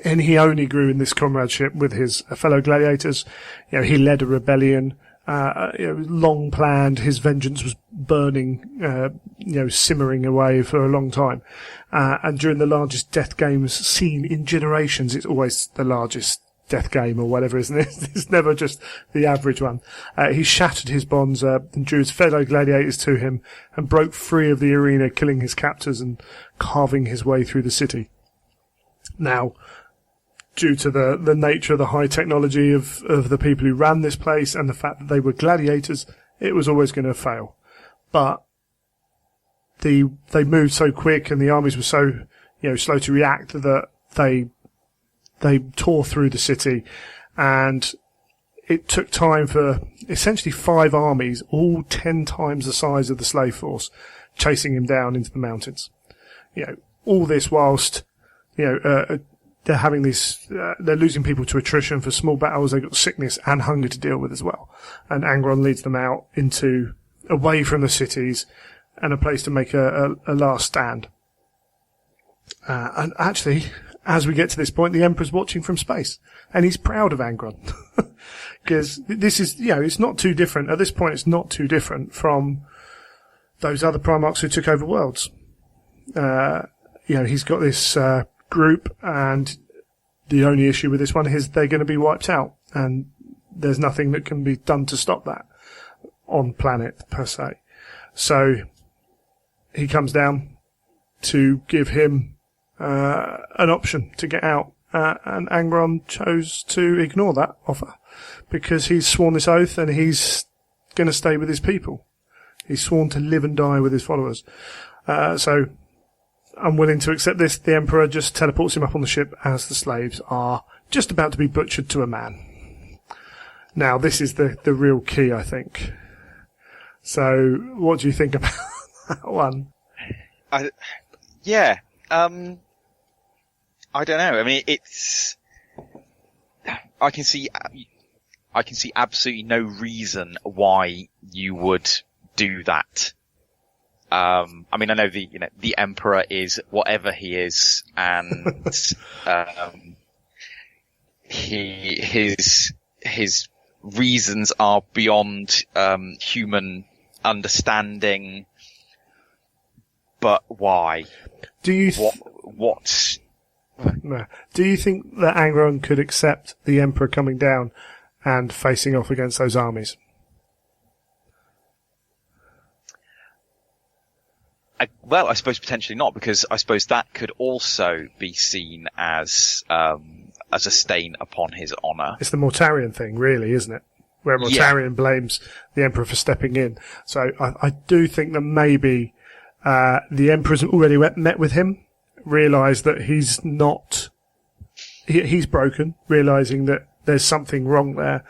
And he only grew in this comradeship with his fellow gladiators. He led a rebellion, long planned. His vengeance was burning, simmering away for a long time. And during the largest death games seen in generations, it's always the largest death game or whatever, isn't it? It's never just the average one. He shattered his bonds, and drew his fellow gladiators to him and broke free of the arena, killing his captors and carving his way through the city. Now, due to the nature of the high technology of the people who ran this place and the fact that they were gladiators, it was always going to fail. But they moved so quick and the armies were so, slow to react that they tore through the city, and it took time for essentially 5 armies, all 10 times the size of the slave force, chasing him down into the mountains. All this whilst, they're having they're losing people to attrition for small battles. They've got sickness and hunger to deal with as well. And Angron leads them out away from the cities and a place to make a last stand. And actually, as we get to this point, the Emperor's watching from space and he's proud of Angron. Because this is, it's not too different. At this point, it's not too different from those other Primarchs who took over worlds. He's got this, group, and the only issue with this one is they're going to be wiped out, and there's nothing that can be done to stop that on planet per se. So he comes down to give him an option to get out, and Angron chose to ignore that offer because he's sworn this oath and he's going to stay with his people. He's sworn to live and die with his followers. So unwilling to accept this, the Emperor just teleports him up on the ship as the slaves are just about to be butchered to a man. Now, this is the real key, I think. So, what do you think about that one? I don't know. I mean, I can see absolutely no reason why you would do that. I know the Emperor is whatever he is, and, his reasons are beyond, human understanding. But why? Do you, what? Do you think that Angron could accept the Emperor coming down and facing off against those armies? I suppose potentially not, because I suppose that could also be seen as a stain upon his honour. It's the Mortarion thing, really, isn't it? Where Mortarion blames the Emperor for stepping in. So I do think that maybe the Emperor's already met with him, realised that he's not... He's broken, realising that there's something wrong there,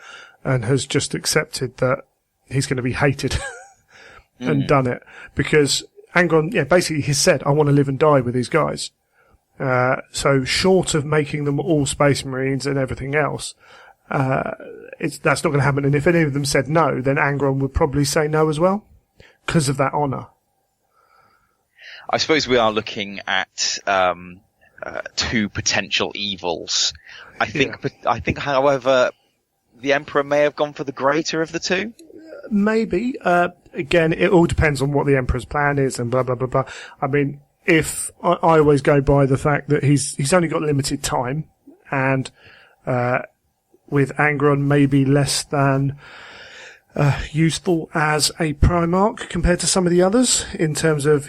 and has just accepted that he's going to be hated and done it. Because Angron, basically he said, I want to live and die with these guys. So short of making them all Space Marines and everything else, that's not going to happen. And if any of them said no, then Angron would probably say no as well, because of that honour. I suppose we are looking at two potential evils. I think, however, the Emperor may have gone for the greater of the two. Maybe. Again, it all depends on what the Emperor's plan is and blah, blah, blah, blah. I mean, if I always go by the fact that he's only got limited time, and with Angron maybe less than useful as a Primarch compared to some of the others in terms of,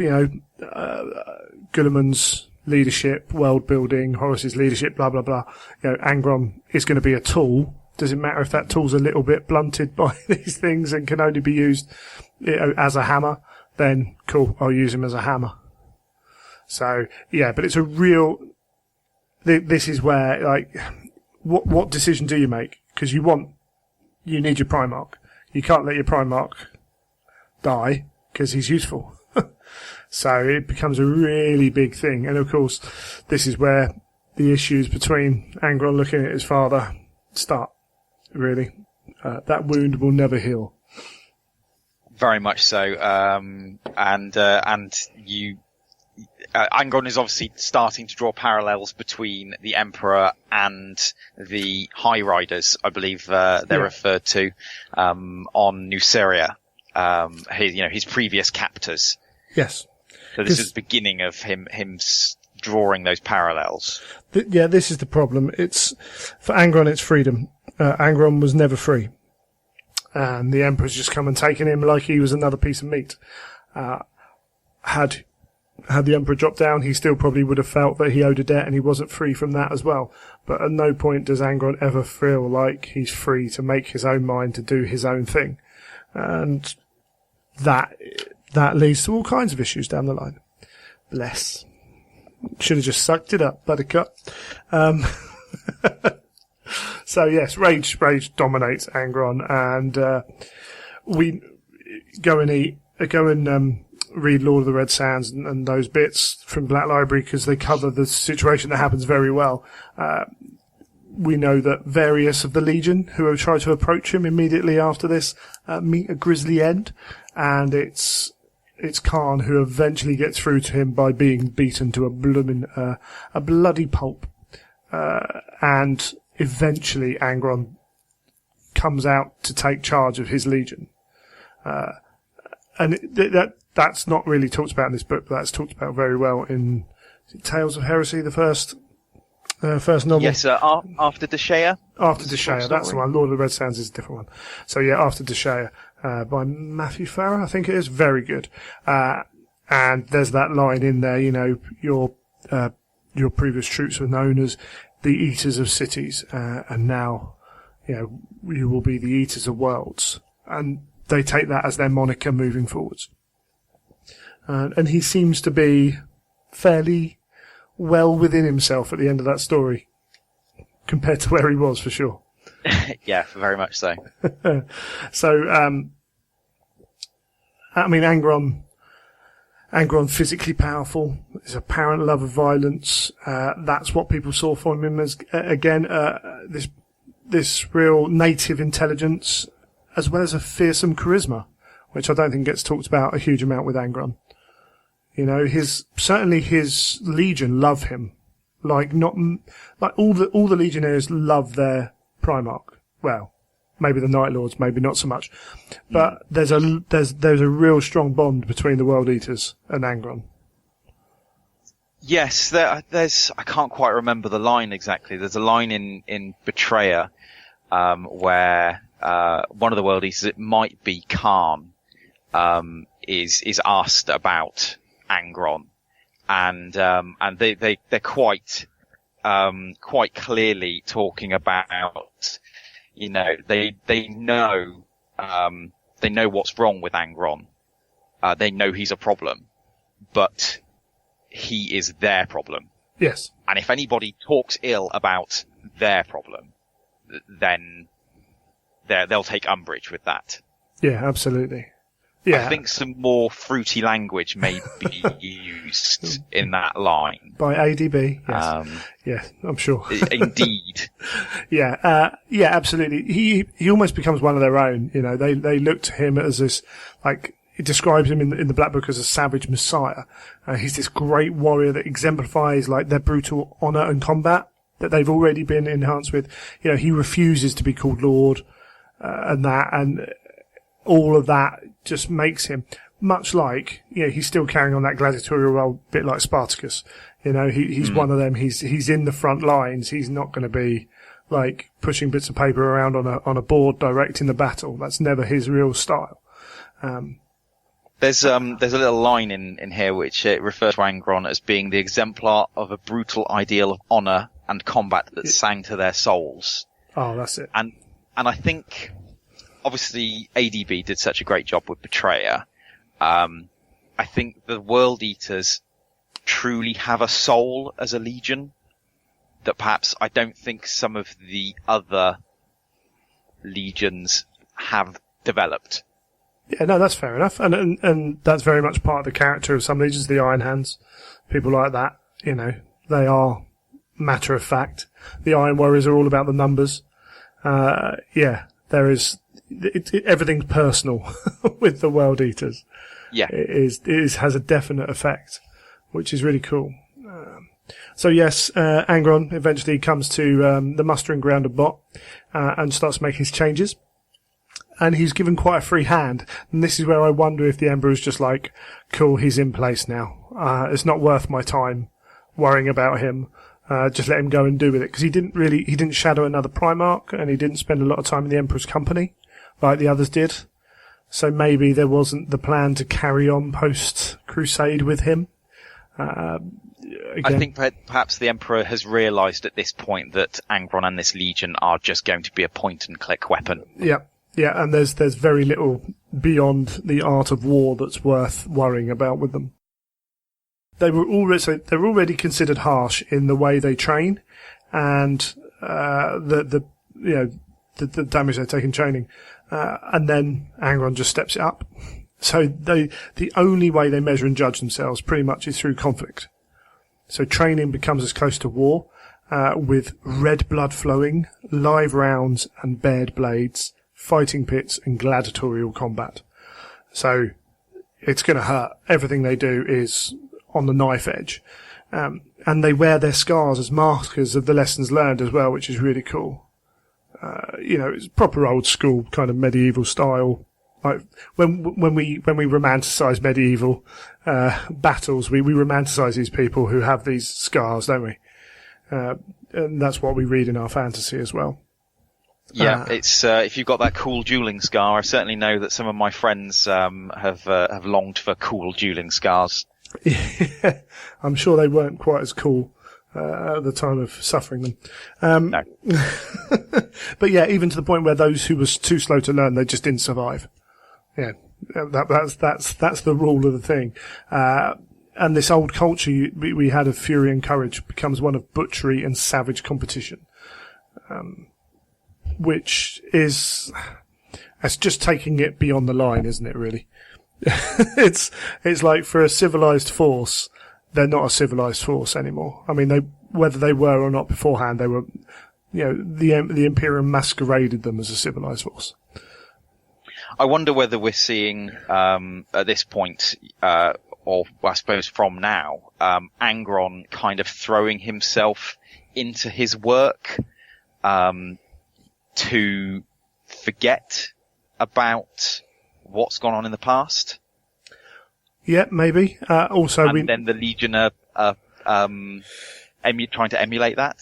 Guilliman's leadership, world building, Horus's leadership, blah, blah, blah. Angron is going to be a tool. Does it matter if that tool's a little bit blunted by these things and can only be used as a hammer? Then cool, I'll use him as a hammer. So, yeah, but it's a real... This is where, what decision do you make? Because you need your Primarch. You can't let your Primarch die because he's useful. So it becomes a really big thing. And of course, this is where the issues between Angron looking at his father start, really. That wound will never heal. Very much so. Angron is obviously starting to draw parallels between the Emperor and the High Riders, I believe they're referred to on Nuceria, his previous captors. Yes. So this is the beginning of him drawing those parallels. This is the problem. For Angron, it's freedom. Angron was never free. And the Emperor's just come and taken him like he was another piece of meat. Had the Emperor dropped down, he still probably would have felt that he owed a debt and he wasn't free from that as well. But at no point does Angron ever feel like he's free to make his own mind, to do his own thing. And that leads to all kinds of issues down the line. Bless. Should have just sucked it up, buttercup. So yes, rage dominates Angron, and we go and read Lord of the Red Sands and those bits from Black Library because they cover the situation that happens very well. We know that various of the Legion who have tried to approach him immediately after this meet a grisly end, and it's Khan who eventually gets through to him by being beaten to a bloody pulp, and eventually Angron comes out to take charge of his Legion, and that's not really talked about in this book, but that's talked about very well in Tales of Heresy, the first novel. Yes, after Deshaya. After Deshaya, that's the one. Lord of the Red Sands is a different one. So yeah, After Deshaya, by Matthew Farrer, I think it is. Very good. And there's that line in there, your previous troops were known as the Eaters of Cities, and now, you will be the Eaters of Worlds. And they take that as their moniker moving forwards. And he seems to be fairly well within himself at the end of that story, compared to where he was, for sure. Yeah, very much so. So, Angron physically powerful, his apparent love of violence, that's what people saw from him as, again, this real native intelligence, as well as a fearsome charisma, which I don't think gets talked about a huge amount with Angron. Certainly his Legion love him. All the Legionnaires love their Primarch. Well, maybe the Night Lords, maybe not so much. But there's a real strong bond between the World Eaters and Angron. Yes, there's, I can't quite remember the line exactly. There's a line in Betrayer, where, one of the World Eaters, it might be Khan, is asked about Angron, and they're quite clearly talking about, they know what's wrong with Angron. They know he's a problem, but he is their problem. Yes. And if anybody talks ill about their problem, then they'll take umbrage with that. Yeah, absolutely. Yeah. I think some more fruity language may be used in that line. By ADB, yes. Yeah, I'm sure. Indeed. Yeah, absolutely. He almost becomes one of their own. You know, they look to him as this, like, it describes him in the Black Book as a savage messiah. He's this great warrior that exemplifies, like, their brutal honor and combat that they've already been enhanced with. You know, he refuses to be called Lord, and all of that just makes him much like, you know, he's still carrying on that gladiatorial role, a bit like Spartacus. You know, he's one of them. He's in the front lines. He's not going to be like pushing bits of paper around on a board directing the battle. That's never his real style. There's a little line in here which refers to Angron as being the exemplar of a brutal ideal of honor and combat that sang to their souls. Oh, that's it. And I think, obviously, ADB did such a great job with Betrayer. I think the World Eaters truly have a soul as a legion that perhaps I don't think some of the other legions have developed. Yeah, no, that's fair enough. And that's very much part of the character of some legions, the Iron Hands, people like that. You know, they are matter of fact. The Iron Warriors are all about the numbers. Yeah, there is, everything's personal with the World Eaters. Yeah. It has a definite effect, which is really cool. So yes, Angron eventually comes to the mustering ground of Bot and starts making his changes. And he's given quite a free hand. And this is where I wonder if the Emperor's just like, cool, he's in place now. It's not worth my time worrying about him. Just let him go and do with it. Because he didn't shadow another Primarch, and he didn't spend a lot of time in the Emperor's company like the others did. So maybe there wasn't the plan to carry on post-Crusade with him. Again, I think perhaps the Emperor has realised at this point that Angron and this Legion are just going to be a point-and-click weapon. Yeah. Yeah, and there's very little beyond the art of war that's worth worrying about with them. They're already considered harsh in the way they train, and the damage they take in training, and then Angron just steps it up. So the only way they measure and judge themselves pretty much is through conflict. So training becomes as close to war, with red blood flowing, live rounds and bared blades, fighting pits and gladiatorial combat. So it's going to hurt. Everything they do is on the knife edge. And they wear their scars as markers of the lessons learned as well, which is really cool. It's proper old school kind of medieval style. Like when we romanticize medieval battles, we romanticize these people who have these scars, don't we? And that's what we read in our fantasy as well. Yeah, it's if you've got that cool dueling scar, I certainly know that some of my friends have longed for cool dueling scars. Yeah, I'm sure they weren't quite as cool at the time of suffering them. No. But yeah, even to the point where those who were too slow to learn, they just didn't survive. Yeah, that's the rule of the thing. And this old culture we had of fury and courage becomes one of butchery and savage competition. Which is, that's just taking it beyond the line, isn't it, really? It's like for a civilized force, they're not a civilized force anymore. I mean, whether they were or not beforehand, they were, the Imperium masqueraded them as a civilized force. I wonder whether we're seeing, at this point, or I suppose from now, Angron kind of throwing himself into his work, to forget about what's gone on in the past. Yeah, maybe. Then the Legion are trying to emulate that.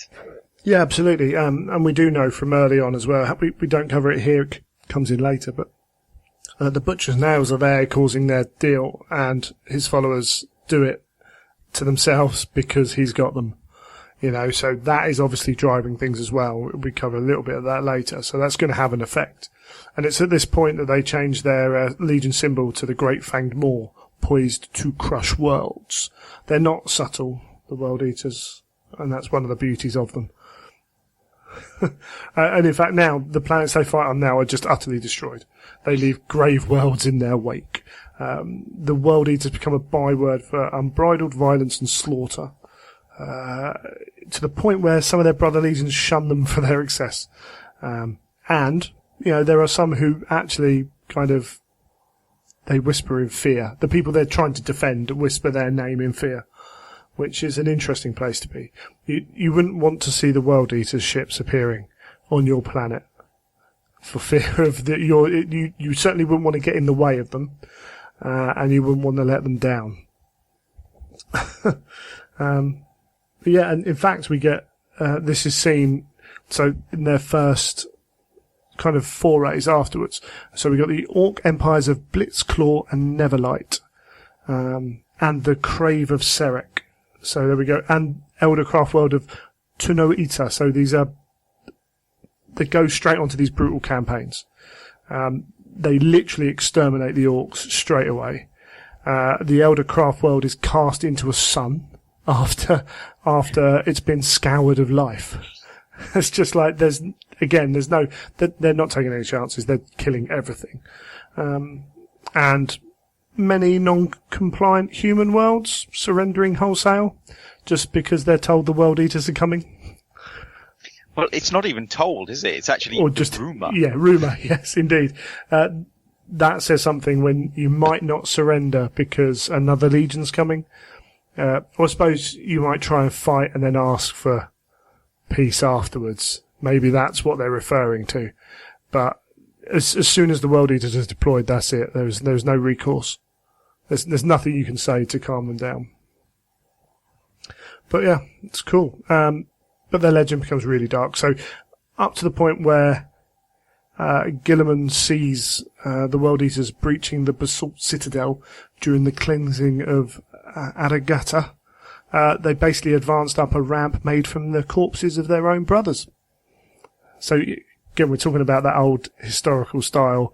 Yeah, absolutely. And we do know from early on as well. We don't cover it here; it comes in later. But the Butcher's Nails are there causing their deal, and his followers do it to themselves because he's got them. So that is obviously driving things as well. We cover a little bit of that later. So that's going to have an effect. And it's at this point that they change their Legion symbol to the Great Fanged Maw, poised to crush worlds. They're not subtle, the World Eaters, and that's one of the beauties of them. And in fact, now the planets they fight on now are just utterly destroyed. They leave grave worlds in their wake. The World Eaters become a byword for unbridled violence and slaughter, to the point where some of their brother legions shun them for their excess. And there are some who actually they whisper in fear. The people they're trying to defend whisper their name in fear, which is an interesting place to be. You wouldn't want to see the World Eaters ships appearing on your planet for fear of you certainly wouldn't want to get in the way of them, and you wouldn't want to let them down. But yeah, and in fact we get, this is seen, so in their first kind of forays afterwards. So we got the Orc empires of Blitzclaw and Neverlight, and the Crave of Serek. So there we go. And Eldercraft world of Tunoita. So they go straight onto these brutal campaigns. They literally exterminate the Orcs straight away. The Eldercraft world is cast into a sun after it's been scoured of life. It's just like there's no, they're not taking any chances. They're killing everything. And many non-compliant human worlds surrendering wholesale just because they're told the World Eaters are coming. Well, it's not even told, is it? It's actually just rumour. Yeah, rumour, yes, indeed. That says something when you might not surrender because another legion's coming. Or I suppose you might try and fight and then ask for peace afterwards. Maybe that's what they're referring to. But as soon as the World Eaters is deployed, that's it. There's no recourse. There's nothing you can say to calm them down. But yeah, it's cool. But their legend becomes really dark. So up to the point where Gilliman sees the World Eaters breaching the Basalt Citadel during the cleansing of Adagata. They basically advanced up a ramp made from the corpses of their own brothers. So again, we're talking about that old historical style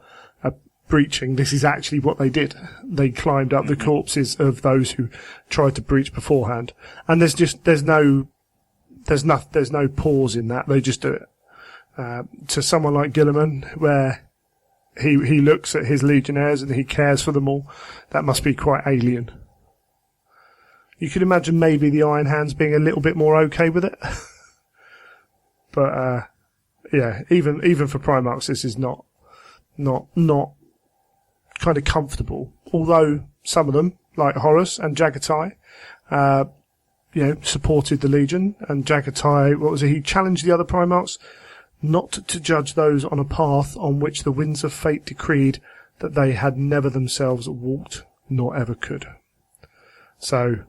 breaching. This is actually what they did. They climbed up the corpses of those who tried to breach beforehand. And there's no pause in that. They just do it. To someone like Gilliman, where he looks at his legionnaires and he cares for them all, that must be quite alien. You could imagine maybe the Iron Hands being a little bit more okay with it. But, yeah, even for Primarchs, this is not kind of comfortable. Although some of them, like Horus and Jagatai, supported the Legion, and Jagatai, he challenged the other Primarchs not to judge those on a path on which the winds of fate decreed that they had never themselves walked, nor ever could. So,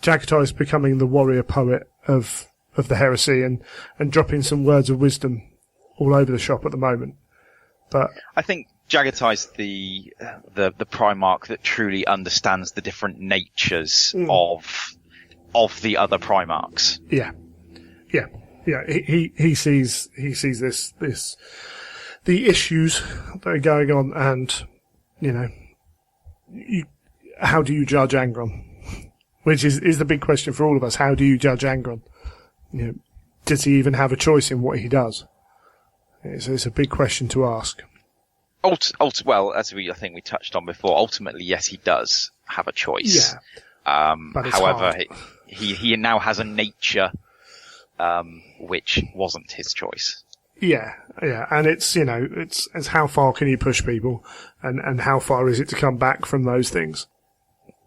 Jagatai is becoming the warrior poet of the heresy and dropping some words of wisdom all over the shop at the moment. But I think Jagatai's the Primarch that truly understands the different natures of the other Primarchs. Yeah. He sees this the issues that are going on, and how do you judge Angron? Which is the big question for all of us. How do you judge Angron? Does he even have a choice in what he does? It's a big question to ask. Well, as I think we touched on before, ultimately, yes, he does have a choice. Yeah. But however, he now has a nature which wasn't his choice. Yeah, and it's how far can you push people, and how far is it to come back from those things?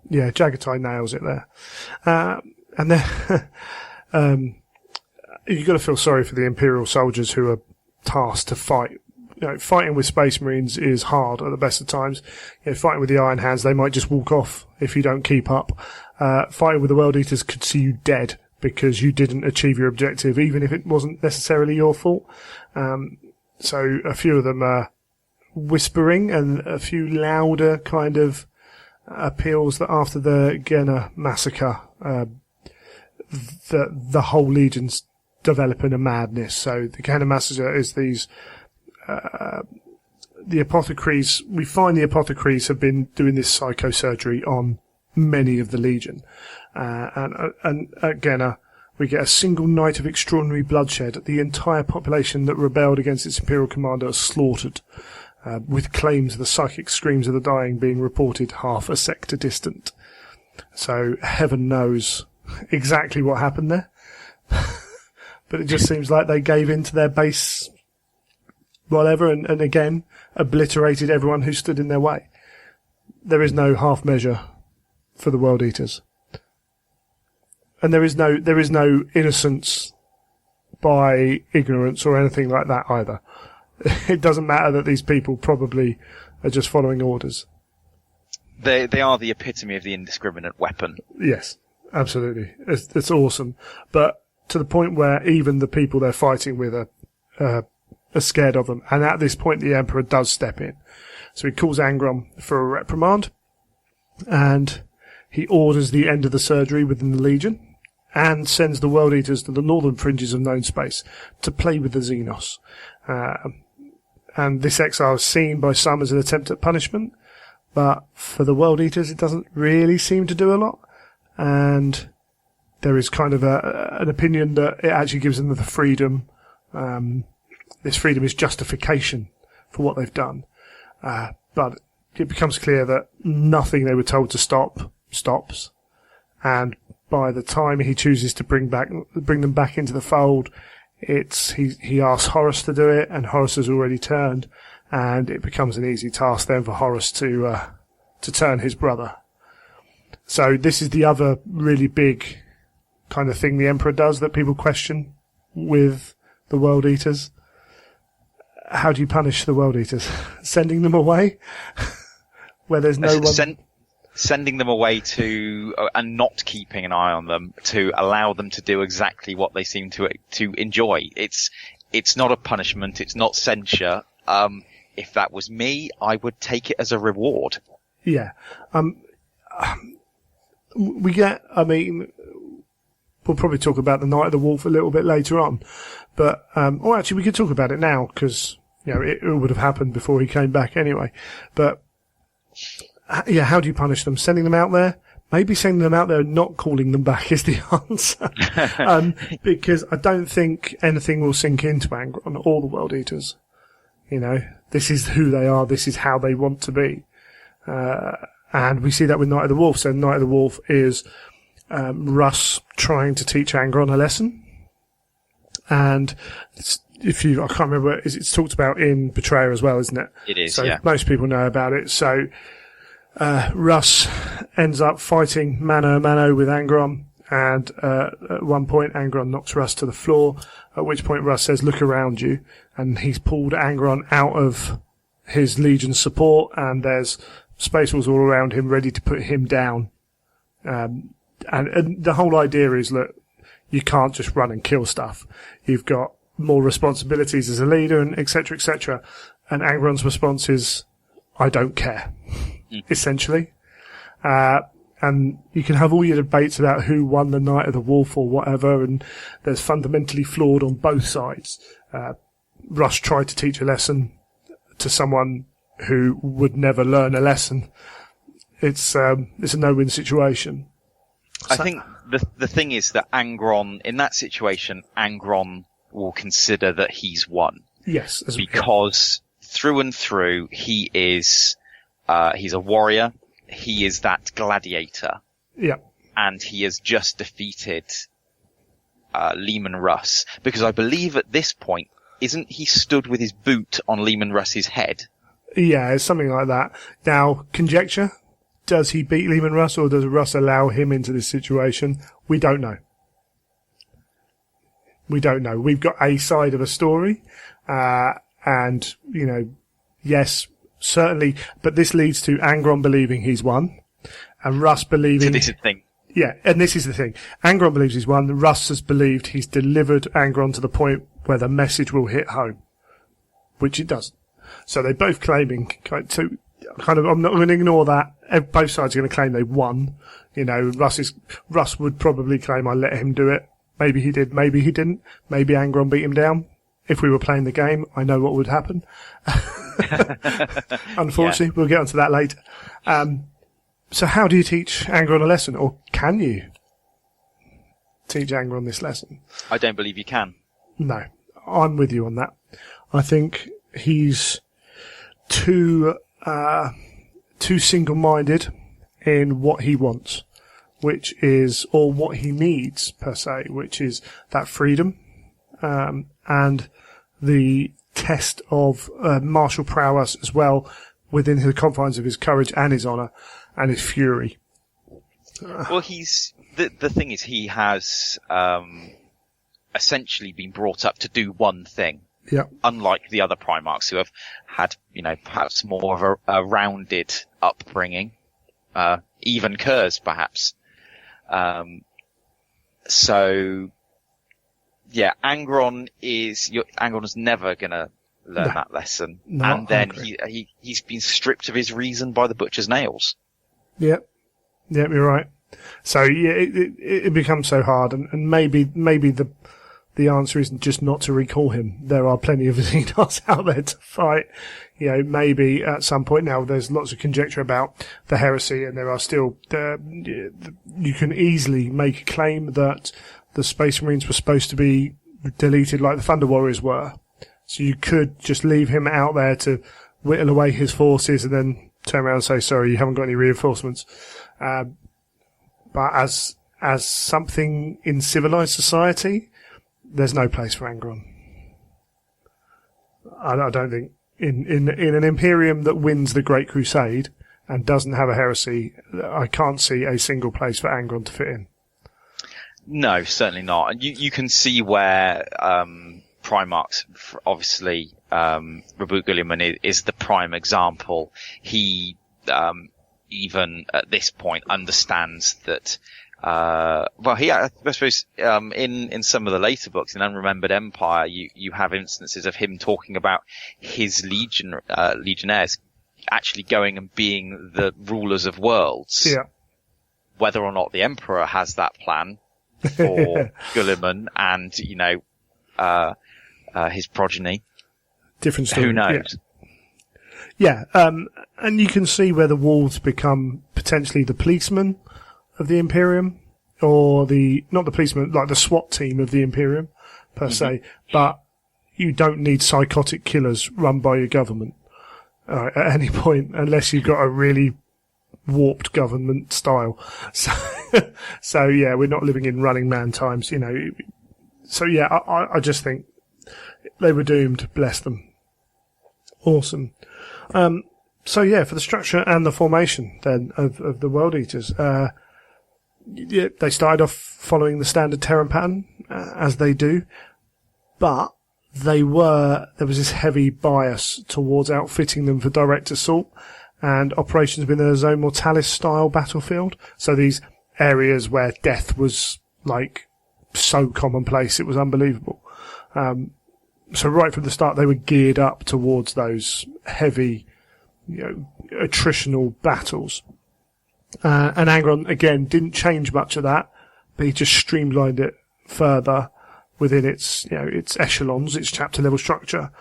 Yeah, Jagatai nails it there. And then, you've got to feel sorry for the Imperial soldiers who are tasked to fight. Fighting with Space Marines is hard at the best of times. Fighting with the Iron Hands, they might just walk off if you don't keep up. Fighting with the World Eaters could see you dead because you didn't achieve your objective, even if it wasn't necessarily your fault. So a few of them are whispering, and a few louder kind of appeals that after the Genna massacre, the whole legion's developing a madness. So the Genna massacre is these, the apothecaries, we find the apothecaries have been doing this psychosurgery on many of the legion. And at Genna, We get a single night of extraordinary bloodshed. The entire population that rebelled against its imperial commander is slaughtered, with claims of the psychic screams of the dying being reported half a sector distant. So heaven knows exactly what happened there. But it just seems like they gave in to their base whatever, and again obliterated everyone who stood in their way. There is no half measure for the World Eaters. And there is no innocence by ignorance or anything like that either. It doesn't matter that these people probably are just following orders. They are the epitome of the indiscriminate weapon. Yes, absolutely. It's awesome. But to the point where even the people they're fighting with are scared of them. And at this point, the Emperor does step in. So he calls Angron for a reprimand, and he orders the end of the surgery within the Legion, and sends the World Eaters to the northern fringes of known space to play with the Xenos. And this exile is seen by some as an attempt at punishment, but for the World Eaters it doesn't really seem to do a lot. And there is kind of an opinion that it actually gives them the freedom. This freedom is justification for what they've done. But it becomes clear that nothing they were told to stop stops. And by the time he chooses to bring them back into the fold, he asks Horus to do it, and Horus has already turned, and it becomes an easy task then for Horus to turn his brother. So this is the other really big kind of thing the Emperor does that people question with the World Eaters. How do you punish the World Eaters? Sending them away? Where there's no one... Sending them away and not keeping an eye on them to allow them to do exactly what they seem to enjoy. It's not a punishment. It's not censure. If that was me, I would take it as a reward. Yeah. We'll probably talk about the Night of the Wolf a little bit later on, but, or actually we could talk about it now, because, it would have happened before he came back anyway. But, yeah, how do you punish them? Sending them out there? Maybe sending them out there and not calling them back is the answer. Because I don't think anything will sink into Angron or the World Eaters. This is who they are. This is how they want to be. And we see that with Night of the Wolf. So Night of the Wolf is Russ trying to teach Angron a lesson. And I can't remember, it's talked about in Betrayer as well, isn't it? It is, so yeah. Most people know about it. So Russ ends up fighting mano a mano with Angron, and at one point Angron knocks Russ to the floor, at which point Russ says, "Look around you," and he's pulled Angron out of his Legion support, and there's Space Wolves all around him ready to put him down. And the whole idea is that you can't just run and kill stuff. You've got more responsibilities as a leader, and et cetera, and Angron's response is, "I don't care." Essentially. And you can have all your debates about who won the Night of the Wolf or whatever, and there's fundamentally flawed on both sides. Russ tried to teach a lesson to someone who would never learn a lesson. It's a no-win situation. I think the thing is that Angron, in that situation, Angron will consider that he's won. Yes. Because through and through, he is... he's a warrior. He is that gladiator. Yeah. And he has just defeated Leman Russ. Because I believe at this point, isn't he stood with his boot on Leman Russ's head? Yeah, it's something like that. Now, conjecture, does he beat Leman Russ, or does Russ allow him into this situation? We don't know. We've got a side of a story, and, yes, certainly, but this leads to Angron believing he's won, and Russ believing... So this is the thing. Yeah, and this is the thing. Angron believes he's won, Russ has believed he's delivered Angron to the point where the message will hit home, which it doesn't. So they're both claiming, I'm not going to ignore that. Both sides are going to claim they won. Russ would probably claim I let him do it. Maybe he did, maybe he didn't. Maybe Angron beat him down. If we were playing the game, I know what would happen. Unfortunately, We'll get onto that later. So how do you teach Angron a lesson, or can you? teach Angron this lesson. I don't believe you can. No, I'm with you on that. I think he's too single-minded in what he wants, or what he needs per se, which is that freedom, and the test of martial prowess as well within the confines of his courage and his honour and his fury. Well, the thing is, he has essentially been brought up to do one thing. Yeah. Unlike the other Primarchs who have had, perhaps more of a rounded upbringing, even Kurz perhaps. So, yeah, Angron is never gonna learn that lesson. No, and then he's been stripped of his reason by the butcher's nails. Yep. Yep, you're right. So yeah, it becomes so hard, and maybe the answer isn't just not to recall him. There are plenty of Xenos out there to fight. Maybe at some point now there's lots of conjecture about the heresy, and there are still, you can easily make a claim that the Space Marines were supposed to be deleted like the Thunder Warriors were. So you could just leave him out there to whittle away his forces and then turn around and say, sorry, you haven't got any reinforcements. But as something in civilized society, there's no place for Angron. I don't think in an Imperium that wins the Great Crusade and doesn't have a heresy, I can't see a single place for Angron to fit in. No, certainly not. And you can see where Primarchs, obviously, Rabut Guilliman is the prime example. He even at this point understands that. I suppose in some of the later books in Unremembered Empire, you have instances of him talking about his legionnaires actually going and being the rulers of worlds. Yeah. Whether or not the Emperor has that plan for Guilliman and his progeny, different story. Who knows? Yeah, and you can see where the wolves become potentially the policemen of the Imperium, or not the policemen, like the SWAT team of the Imperium, per se, but you don't need psychotic killers run by your government at any point, unless you've got a really warped government style. So yeah, we're not living in Running Man times, So yeah, I just think they were doomed, bless them. Awesome. So yeah, for the structure and the formation then of the World Eaters, yeah, they started off following the standard Terran pattern, as they do, but there was this heavy bias towards outfitting them for direct assault and operations within a Zone Mortalis style battlefield. So these areas where death was like so commonplace, it was unbelievable. So right from the start, they were geared up towards those heavy, attritional battles. And Angron, again, didn't change much of that, but he just streamlined it further within its echelons, its chapter level structure,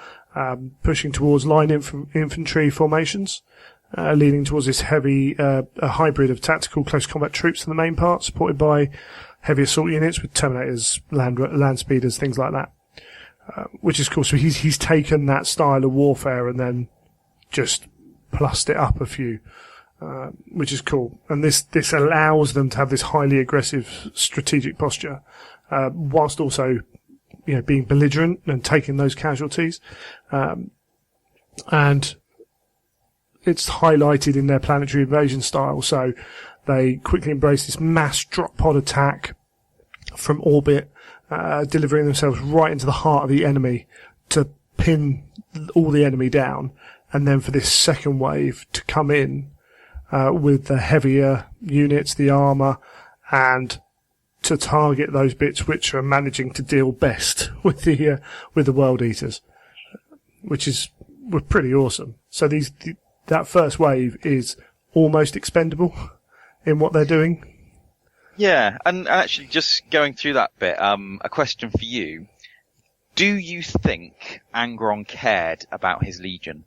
pushing towards line infantry formations, leading towards this heavy, a hybrid of tactical close combat troops for the main part, supported by heavy assault units with Terminators, land speeders, things like that. Which is cool. So he's taken that style of warfare and then just plussed it up a few, which is cool. And this allows them to have this highly aggressive strategic posture, whilst also, being belligerent and taking those casualties. And it's highlighted in their planetary invasion style. So they quickly embrace this mass drop pod attack from orbit, delivering themselves right into the heart of the enemy to pin all the enemy down, and then for this second wave to come in with the heavier units, the armour, and to target those bits which are managing to deal best with the World Eaters, were pretty awesome. So that first wave is almost expendable in what they're doing. Yeah, and actually just going through that bit, a question for you. Do you think Angron cared about his Legion?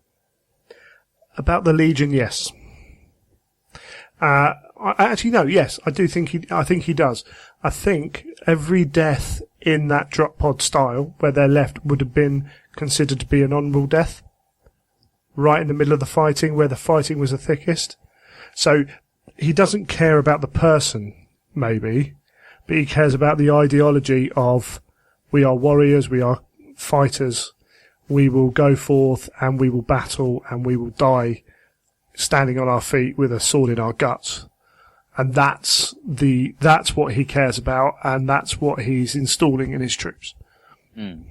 About the Legion, yes. Actually, no, yes, I think he does. I think every death in that drop pod style where they're left would have been considered to be an honourable death. Right in the middle of the fighting, where the fighting was the thickest. So, he doesn't care about the person, maybe, but he cares about the ideology of, we are warriors, we are fighters, we will go forth and we will battle and we will die standing on our feet with a sword in our guts. And that's what he cares about, and that's what he's installing in his troops. Mm.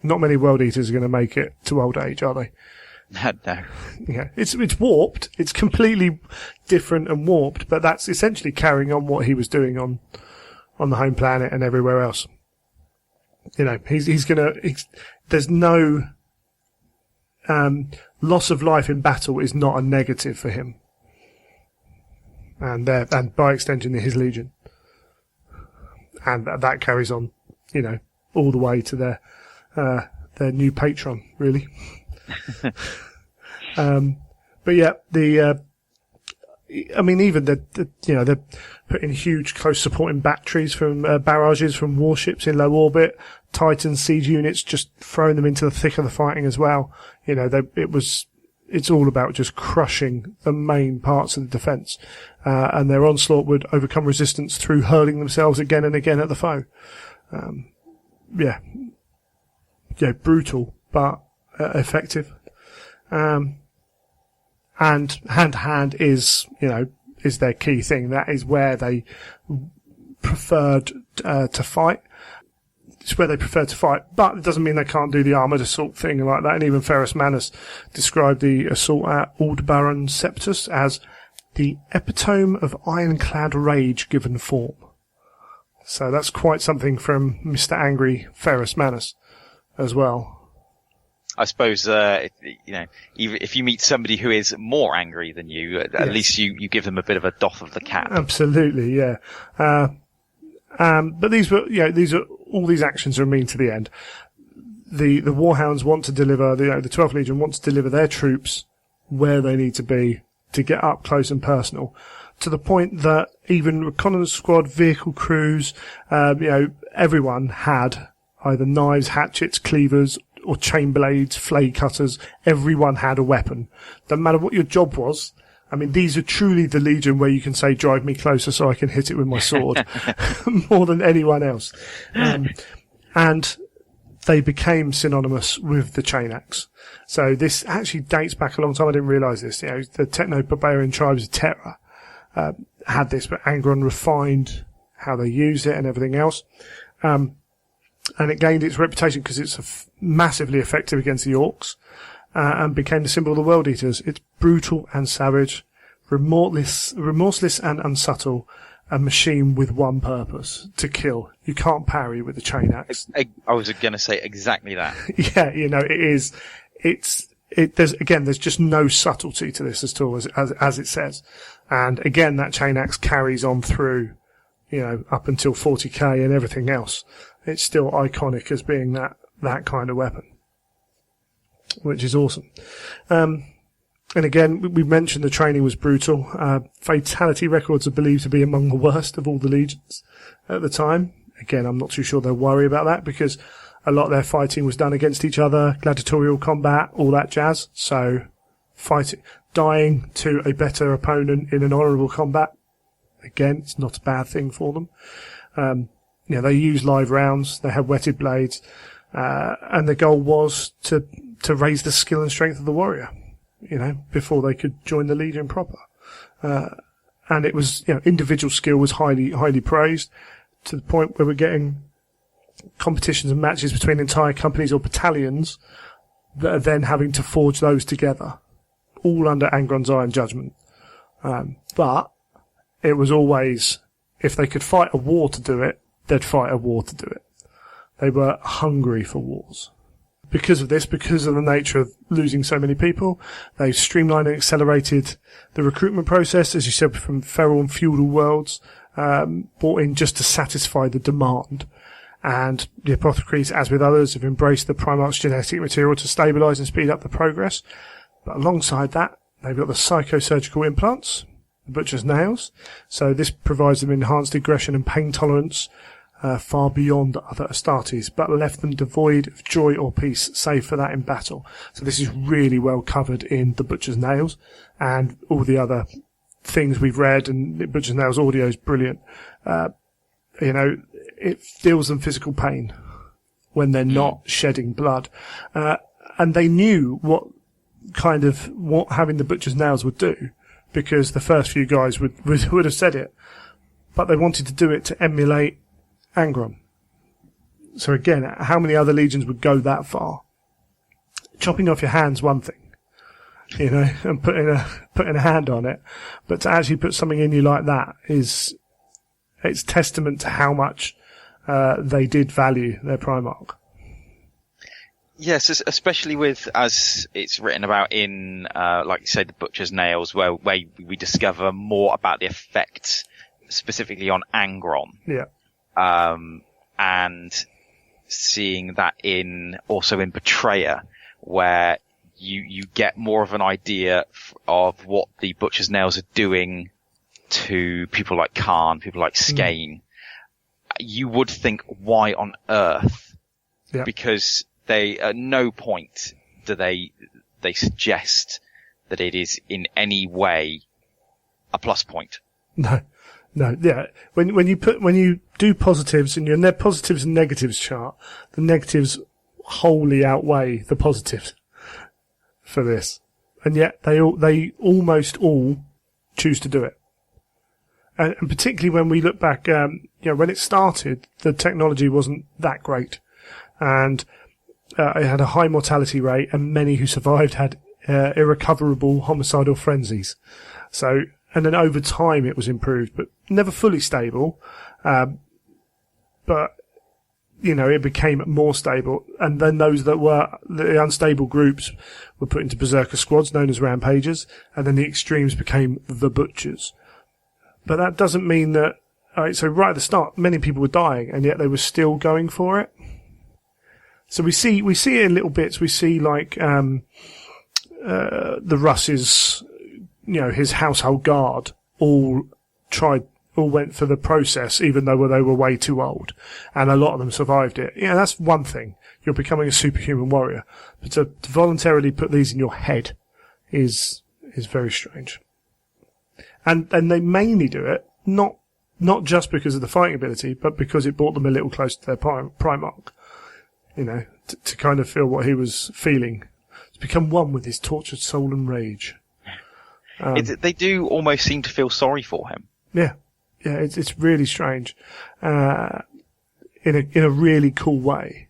Not many World Eaters are going to make it to old age, are they? No. Yeah, it's warped. It's completely different and warped, but that's essentially carrying on what he was doing on the home planet and everywhere else. You know, there's no, loss of life in battle is not a negative for him. And by extension, his Legion. And that carries on, you know, all the way to their new patron, really. But yeah, even they're putting huge close supporting batteries from barrages from warships in low orbit, Titan siege units, just throwing them into the thick of the fighting as well. You know, it's all about just crushing the main parts of the defence, and their onslaught would overcome resistance through hurling themselves again and again at the foe. Brutal but effective. And hand to hand is their key thing. That is where they preferred to fight. It's where they prefer to fight, but it doesn't mean they can't do the armoured assault thing like that. And even Ferrus Manus described the assault at Aldebaran Septus as the epitome of ironclad rage given form. So that's quite something from Mr. Angry Ferrus Manus as well. I suppose, even if you meet somebody who is more angry than you, at least you give them a bit of a doff of the cap. Absolutely, yeah. But these are all these actions are a mean to the end. The Warhounds want to deliver, the 12th Legion want to deliver their troops where they need to be to get up close and personal, to the point that even reconnaissance squad, vehicle crews, everyone had either knives, hatchets, cleavers, or chain blades, flay cutters. Everyone had a weapon. Doesn't matter what your job was. I mean, these are truly the Legion where you can say, drive me closer so I can hit it with my sword, more than anyone else. And they became synonymous with the chain axe. So this actually dates back a long time. I didn't realise this. The techno-barbarian tribes of Terra had this, but Angron refined how they used it and everything else. And it gained its reputation because it's massively effective against the orcs, and became the symbol of the World Eaters. It's brutal and savage, remorseless and unsubtle, a machine with one purpose: to kill. You can't parry with the chain axe. I was going to say exactly that. Yeah, it is. There's just no subtlety to this at all, as it says. And again, that chain axe carries on through, up until 40k and everything else. It's still iconic as being that kind of weapon, which is awesome. And again, we mentioned the training was brutal. Fatality records are believed to be among the worst of all the legions at the time. Again, I'm not too sure they'll worry about that because a lot of their fighting was done against each other, gladiatorial combat, all that jazz. So dying to a better opponent in an honourable combat, again, it's not a bad thing for them. They used live rounds, they had whetted blades, and the goal was to raise the skill and strength of the warrior, before they could join the Legion proper. And it was, individual skill was highly, highly praised, to the point where we're getting competitions and matches between entire companies or battalions that are then having to forge those together, all under Angron's iron judgment. But it was always, if they could fight a war to do it, they'd fight a war to do it. They were hungry for wars. Because of this, because of the nature of losing so many people, they've streamlined and accelerated the recruitment process, as you said, from feral and feudal worlds, brought in just to satisfy the demand. And the apothecaries, as with others, have embraced the Primarch's genetic material to stabilise and speed up the progress. But alongside that, they've got the psychosurgical implants, the Butcher's Nails. So this provides them enhanced aggression and pain tolerance, far beyond other Astartes, but left them devoid of joy or peace, save for that in battle. So this is really well covered in the Butcher's Nails, and all the other things we've read, and the Butcher's Nails audio is brilliant. It deals them physical pain when they're not shedding blood. And they knew what having the Butcher's Nails would do, because the first few guys would have said it, but they wanted to do it to emulate Angron. So again, how many other legions would go that far? Chopping off your hand's one thing, and putting a hand on it, but to actually put something in you like that it's testament to how much they did value their Primarch. Yes, especially with, as it's written about in, like you say, the Butcher's Nails, where we discover more about the effect specifically on Angron. Yeah. And seeing that also in Betrayer, where you get more of an idea of what the Butcher's Nails are doing to people like Khan, people like Skane. You would think, why on earth? Yeah. Because they, at no point do they suggest that it is in any way a plus point. No, yeah. When you do positives in your positives and negatives chart, the negatives wholly outweigh the positives for this, and yet they almost all choose to do it. And particularly when we look back, when it started, the technology wasn't that great, and it had a high mortality rate, and many who survived had irrecoverable homicidal frenzies. So, and then over time it was improved, but never fully stable. But it became more stable, and then those that were the unstable groups were put into berserker squads known as rampagers, and then the extremes became the butchers. But that doesn't mean that. So right at the start, many people were dying, and yet they were still going for it. So we see it in little bits. We see like the Russ's, his household guard all went for the process, even though they were way too old, and a lot of them survived it. That's one thing. You're becoming a superhuman warrior, but to voluntarily put these in your head is very strange. And they mainly do it not just because of the fighting ability, but because it brought them a little closer to their Primarch. To kind of feel what he was feeling, to become one with his tortured soul and rage. They do almost seem to feel sorry for him. Yeah, it's really strange, in a really cool way.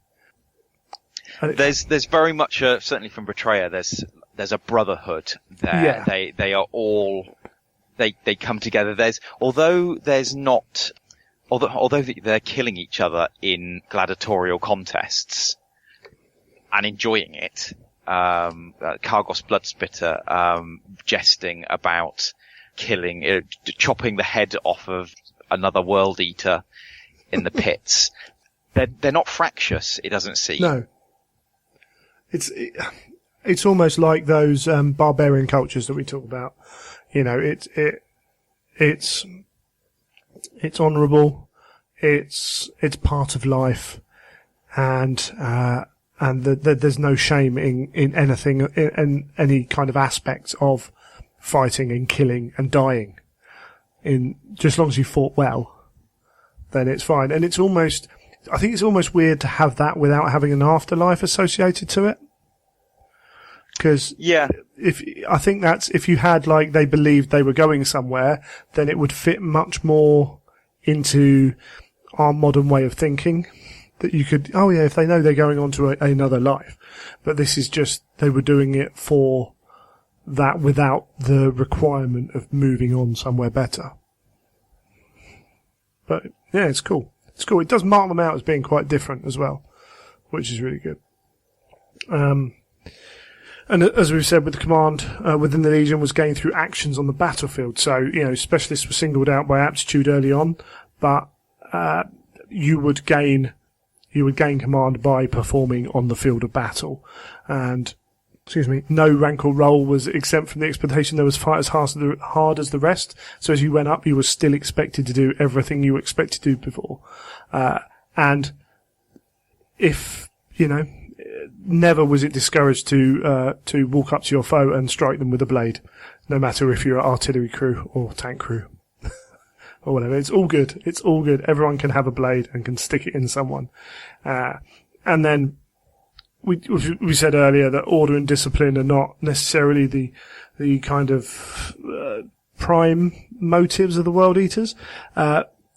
There's very much certainly from Betrayer. There's a brotherhood there. Yeah. They are all they come together. Although they're killing each other in gladiatorial contests and enjoying it. Kargos Bloodspitter, jesting about chopping the head off of another World Eater in the pits. They're not fractious, it doesn't seem. No. It's almost like those, barbarian cultures that we talk about. It's honourable. It's part of life, and there's no shame in anything, in any kind of aspects of fighting and killing and dying. Just as long as you fought well, then it's fine. And I think it's almost weird to have that without having an afterlife associated to it. Because I think that's if you had they believed they were going somewhere, then it would fit much more into our modern way of thinking. That you could, if they know they're going on to another life. But this is just, they were doing it for that without the requirement of moving on somewhere better. But yeah, it's cool. It's cool. It does mark them out as being quite different as well, which is really good. And as we've said, with the command within the Legion was gained through actions on the battlefield. So, specialists were singled out by aptitude early on, but you would gain command by performing on the field of battle. And no rank or role was exempt from the expectation. There was fight as hard as the rest. So as you went up, you were still expected to do everything you were expected to do before. And if, never was it discouraged to walk up to your foe and strike them with a blade, no matter if you're an artillery crew or tank crew or whatever. It's all good. It's all good. Everyone can have a blade and can stick it in someone. And then we said earlier that order and discipline are not necessarily the kind of prime motives of the World Eaters.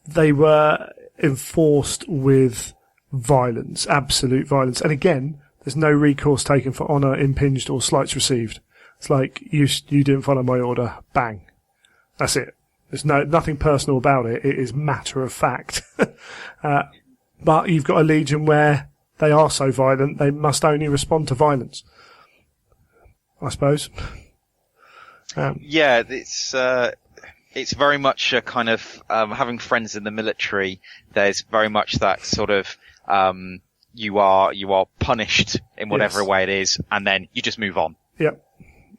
They were enforced with violence, absolute violence. And again, there's no recourse taken for honour impinged or slights received. It's like, you didn't follow my order, bang. That's it. There's nothing personal about it. It is matter of fact. But you've got a legion where they are so violent, they must only respond to violence, I suppose. Yeah, it's very much a kind of having friends in the military. There's very much that sort of you are punished in whatever way it is, and then you just move on. Yep.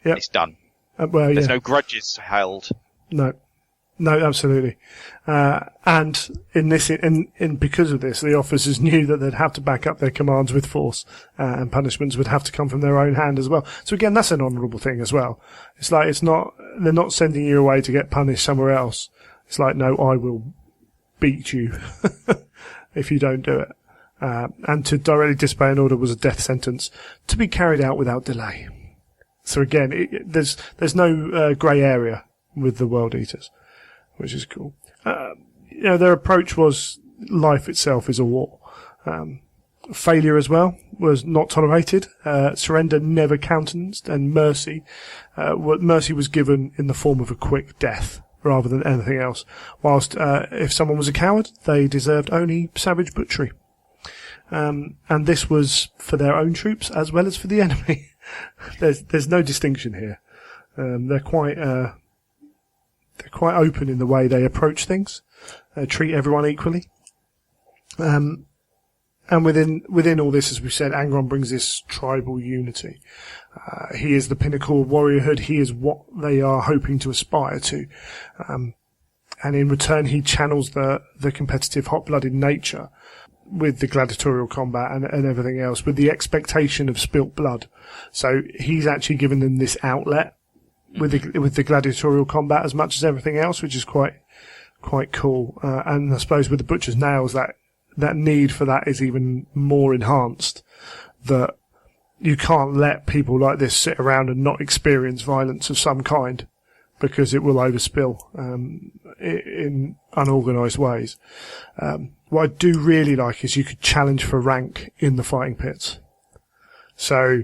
It's done. There's no grudges held. No, absolutely. And because of this, the officers knew that they'd have to back up their commands with force, and punishments would have to come from their own hand as well. So again, that's an honourable thing as well. It's like, they're not sending you away to get punished somewhere else. It's like, no, I will beat you if you don't do it. And to directly disobey an order was a death sentence to be carried out without delay. So again, there's no grey area with the World Eaters, which is cool. Their approach was life itself is a war. Failure as well was not tolerated. Surrender never countenanced, and mercy was given in the form of a quick death rather than anything else. Whilst if someone was a coward, they deserved only savage butchery. And this was for their own troops as well as for the enemy. There's no distinction here. They're quite open in the way they approach things, treat everyone equally. And within all this, as we said, Angron brings this tribal unity. He is the pinnacle of warriorhood. He is what they are hoping to aspire to. And in return, he channels the competitive hot-blooded nature with the gladiatorial combat and everything else, with the expectation of spilt blood. So he's actually given them this outlet with the gladiatorial combat as much as everything else, which is quite cool. And I suppose with the butcher's nails, that need for that is even more enhanced. That you can't let people like this sit around and not experience violence of some kind, because it will overspill in unorganised ways. What I do really like is you could challenge for rank in the fighting pits. So,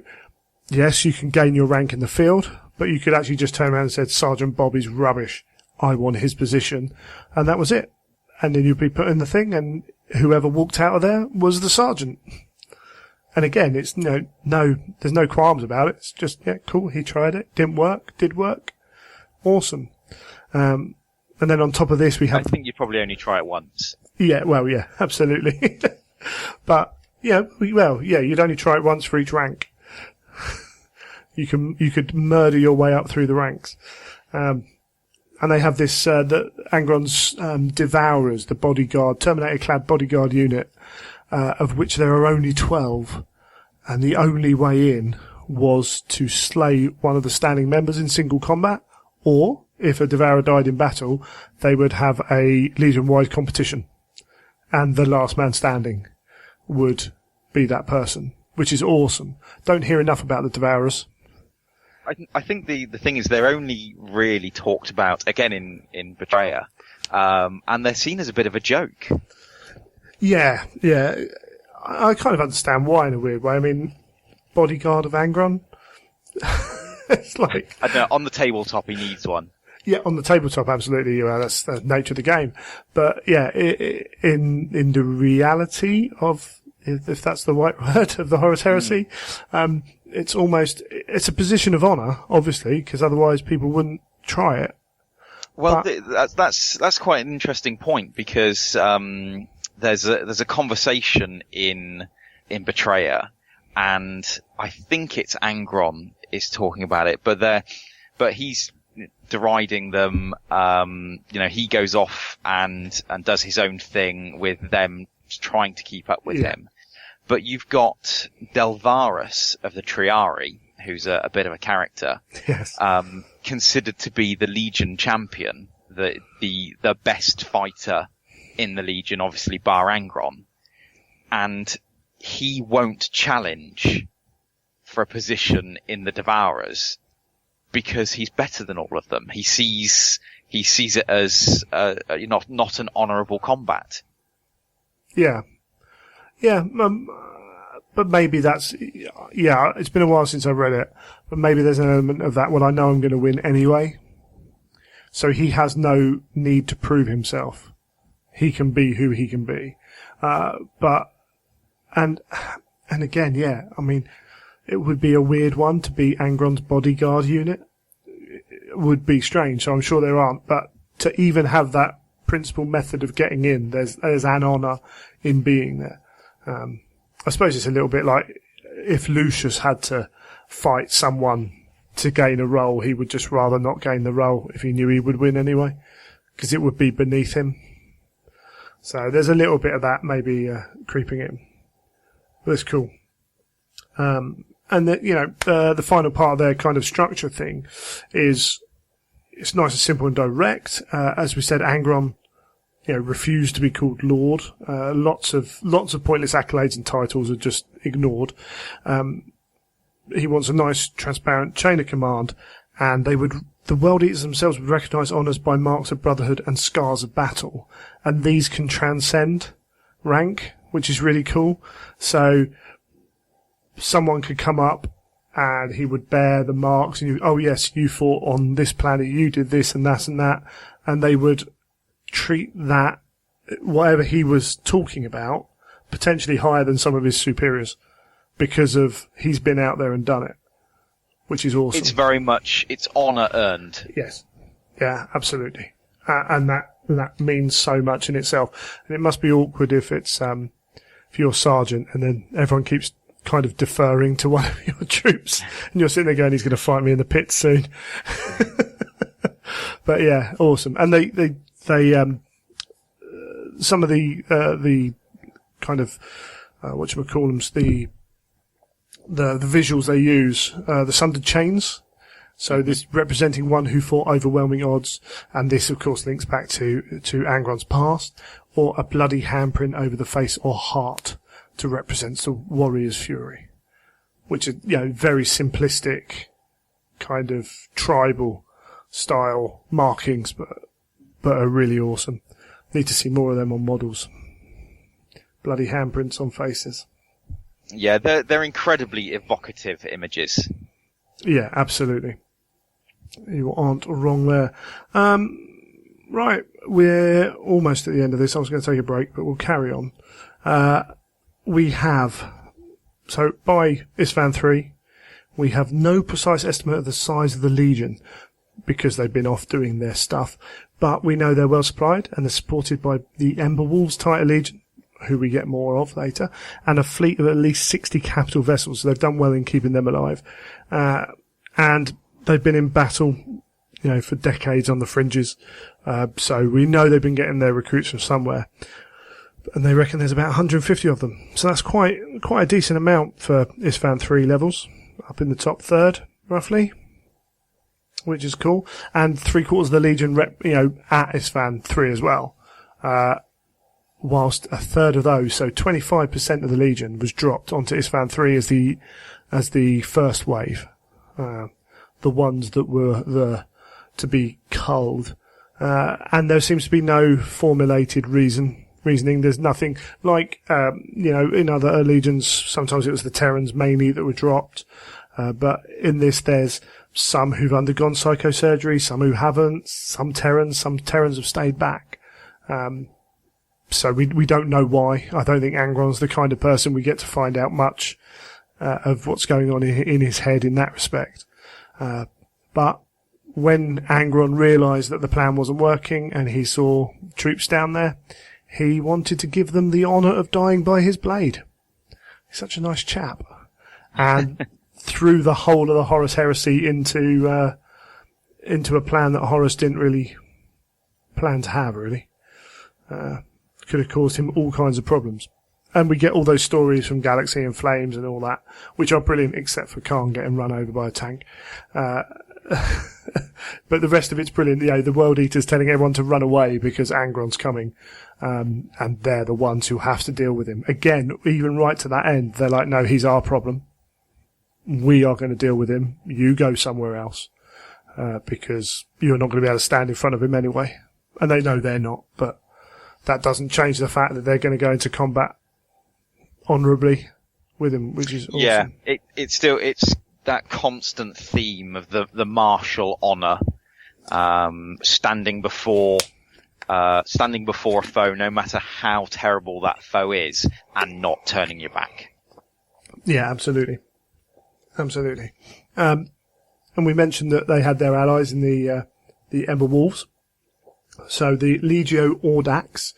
yes, you can gain your rank in the field, but you could actually just turn around and say, Sergeant Bob is rubbish, I want his position, and that was it. And then you'd be put in the thing, and whoever walked out of there was the sergeant. And again, it's no, there's no qualms about it. It's just, yeah, cool, he tried it, did work. Awesome. And then on top of this, we have... I think you probably only try it once. Yeah, well, yeah, absolutely. But, you'd only try it once for each rank. You could murder your way up through the ranks. And they have this, Angron's, Devourers, the bodyguard, Terminator-clad bodyguard unit, of which there are only 12. And the only way in was to slay one of the standing members in single combat, or, if a Devourer died in battle, they would have a Legion-wide competition. And the last man standing would be that person, which is awesome. Don't hear enough about the Devourers. I think the thing is they're only really talked about, again, in Betrayer, and they're seen as a bit of a joke. Yeah. I kind of understand why in a weird way. I mean, bodyguard of Angron? It's like... I don't know, on the tabletop he needs one. Yeah, on the tabletop, absolutely. That's the nature of the game. But yeah, in the reality of, if that's the right word, of the Horus Heresy, it's a position of honour, obviously, because otherwise people wouldn't try it. Well, that's quite an interesting point, because there's a conversation in Betrayer and I think it's Angron is talking about it, but he's deriding them. He goes off and does his own thing with them trying to keep up with him. But you've got Delvarus of the Triari, who's a bit of a character, yes, considered to be the Legion champion, the best fighter in the Legion, obviously bar Angron, and he won't challenge for a position in the Devourers because he's better than all of them. He sees it as not an honourable combat. Yeah. But maybe that's, it's been a while since I've read it, but maybe there's an element of that. Well, I know I'm going to win anyway. So he has no need to prove himself. He can be who he can be. And again, I mean, it would be a weird one to be Angron's bodyguard unit. It would be strange, so I'm sure there aren't, but to even have that principal method of getting in, there's an honour in being there. I suppose it's a little bit like if Lucius had to fight someone to gain a role, he would just rather not gain the role if he knew he would win anyway, because it would be beneath him. So there's a little bit of that maybe creeping in. But it's cool. And the final part of their kind of structure thing is it's nice and simple and direct. As we said, Angron refused to be called Lord. Lots of pointless accolades and titles are just ignored. He wants a nice, transparent chain of command, and the World Eaters themselves would recognise honours by marks of brotherhood and scars of battle, and these can transcend rank, which is really cool. So someone could come up and he would bear the marks, and you fought on this planet, you did this and that, and they would treat that, whatever he was talking about, potentially higher than some of his superiors because of he's been out there and done it, which is awesome. It's very much, it's honour earned. Yes. Yeah, absolutely. And that means so much in itself. And it must be awkward if it's, if you're sergeant and then everyone keeps kind of deferring to one of your troops and you're sitting there going, he's going to fight me in the pit soon. But yeah, awesome. And they some of the kind of, whatchamacallums, the visuals they use, the sundered chains. So this representing one who fought overwhelming odds, and this of course links back to Angron's past, or a bloody handprint over the face or heart to represent the warrior's fury, which are, very simplistic kind of tribal style markings, but are really awesome. Need to see more of them on models. Bloody handprints on faces. Yeah, they're incredibly evocative images. Yeah, absolutely. You aren't wrong there. Right, we're almost at the end of this. I was going to take a break, but we'll carry on. We have, so by Isfahan 3, we have no precise estimate of the size of the Legion because they've been off doing their stuff, but we know they're well supplied and they're supported by the Ember Wolves Titan Legion, who we get more of later, and a fleet of at least 60 capital vessels. So they've done well in keeping them alive. And they've been in battle, for decades on the fringes. So we know they've been getting their recruits from somewhere. And they reckon there's about 150 of them. So that's quite a decent amount for Isfahan 3 levels. Up in the top third, roughly. Which is cool. And 3/4 of the Legion at Isfahan 3 as well. Whilst a third of those, so 25% of the Legion was dropped onto Isfahan 3 as the first wave. The ones that were to be culled. And there seems to be no formulated reasoning. There's nothing like, in other legions, sometimes it was the Terrans mainly that were dropped. But in this, there's some who've undergone psychosurgery, some who haven't, some Terrans have stayed back. So we don't know why. I don't think Angron's the kind of person we get to find out much of what's going on in his head in that respect. But when Angron realised that the plan wasn't working and he saw troops down there, he wanted to give them the honour of dying by his blade. He's such a nice chap. and threw the whole of the Horus Heresy into a plan that Horus didn't really plan to have, really. Could have caused him all kinds of problems. And we get all those stories from Galaxy in Flames and all that, which are brilliant, except for Khan getting run over by a tank. But the rest of it's brilliant. You know, the World Eaters telling everyone to run away because Angron's coming, and they're the ones who have to deal with him. Again, even right to that end, they're like, no, he's our problem. We are going to deal with him. You go somewhere else, because you're not going to be able to stand in front of him anyway. And they know they're not, but that doesn't change the fact that they're going to go into combat honourably with him, which is awesome. Yeah, it's that constant theme of the martial honour, standing before a foe, no matter how terrible that foe is, and not turning your back. Yeah, absolutely. And we mentioned that they had their allies in the Ember Wolves. So the Legio Audax,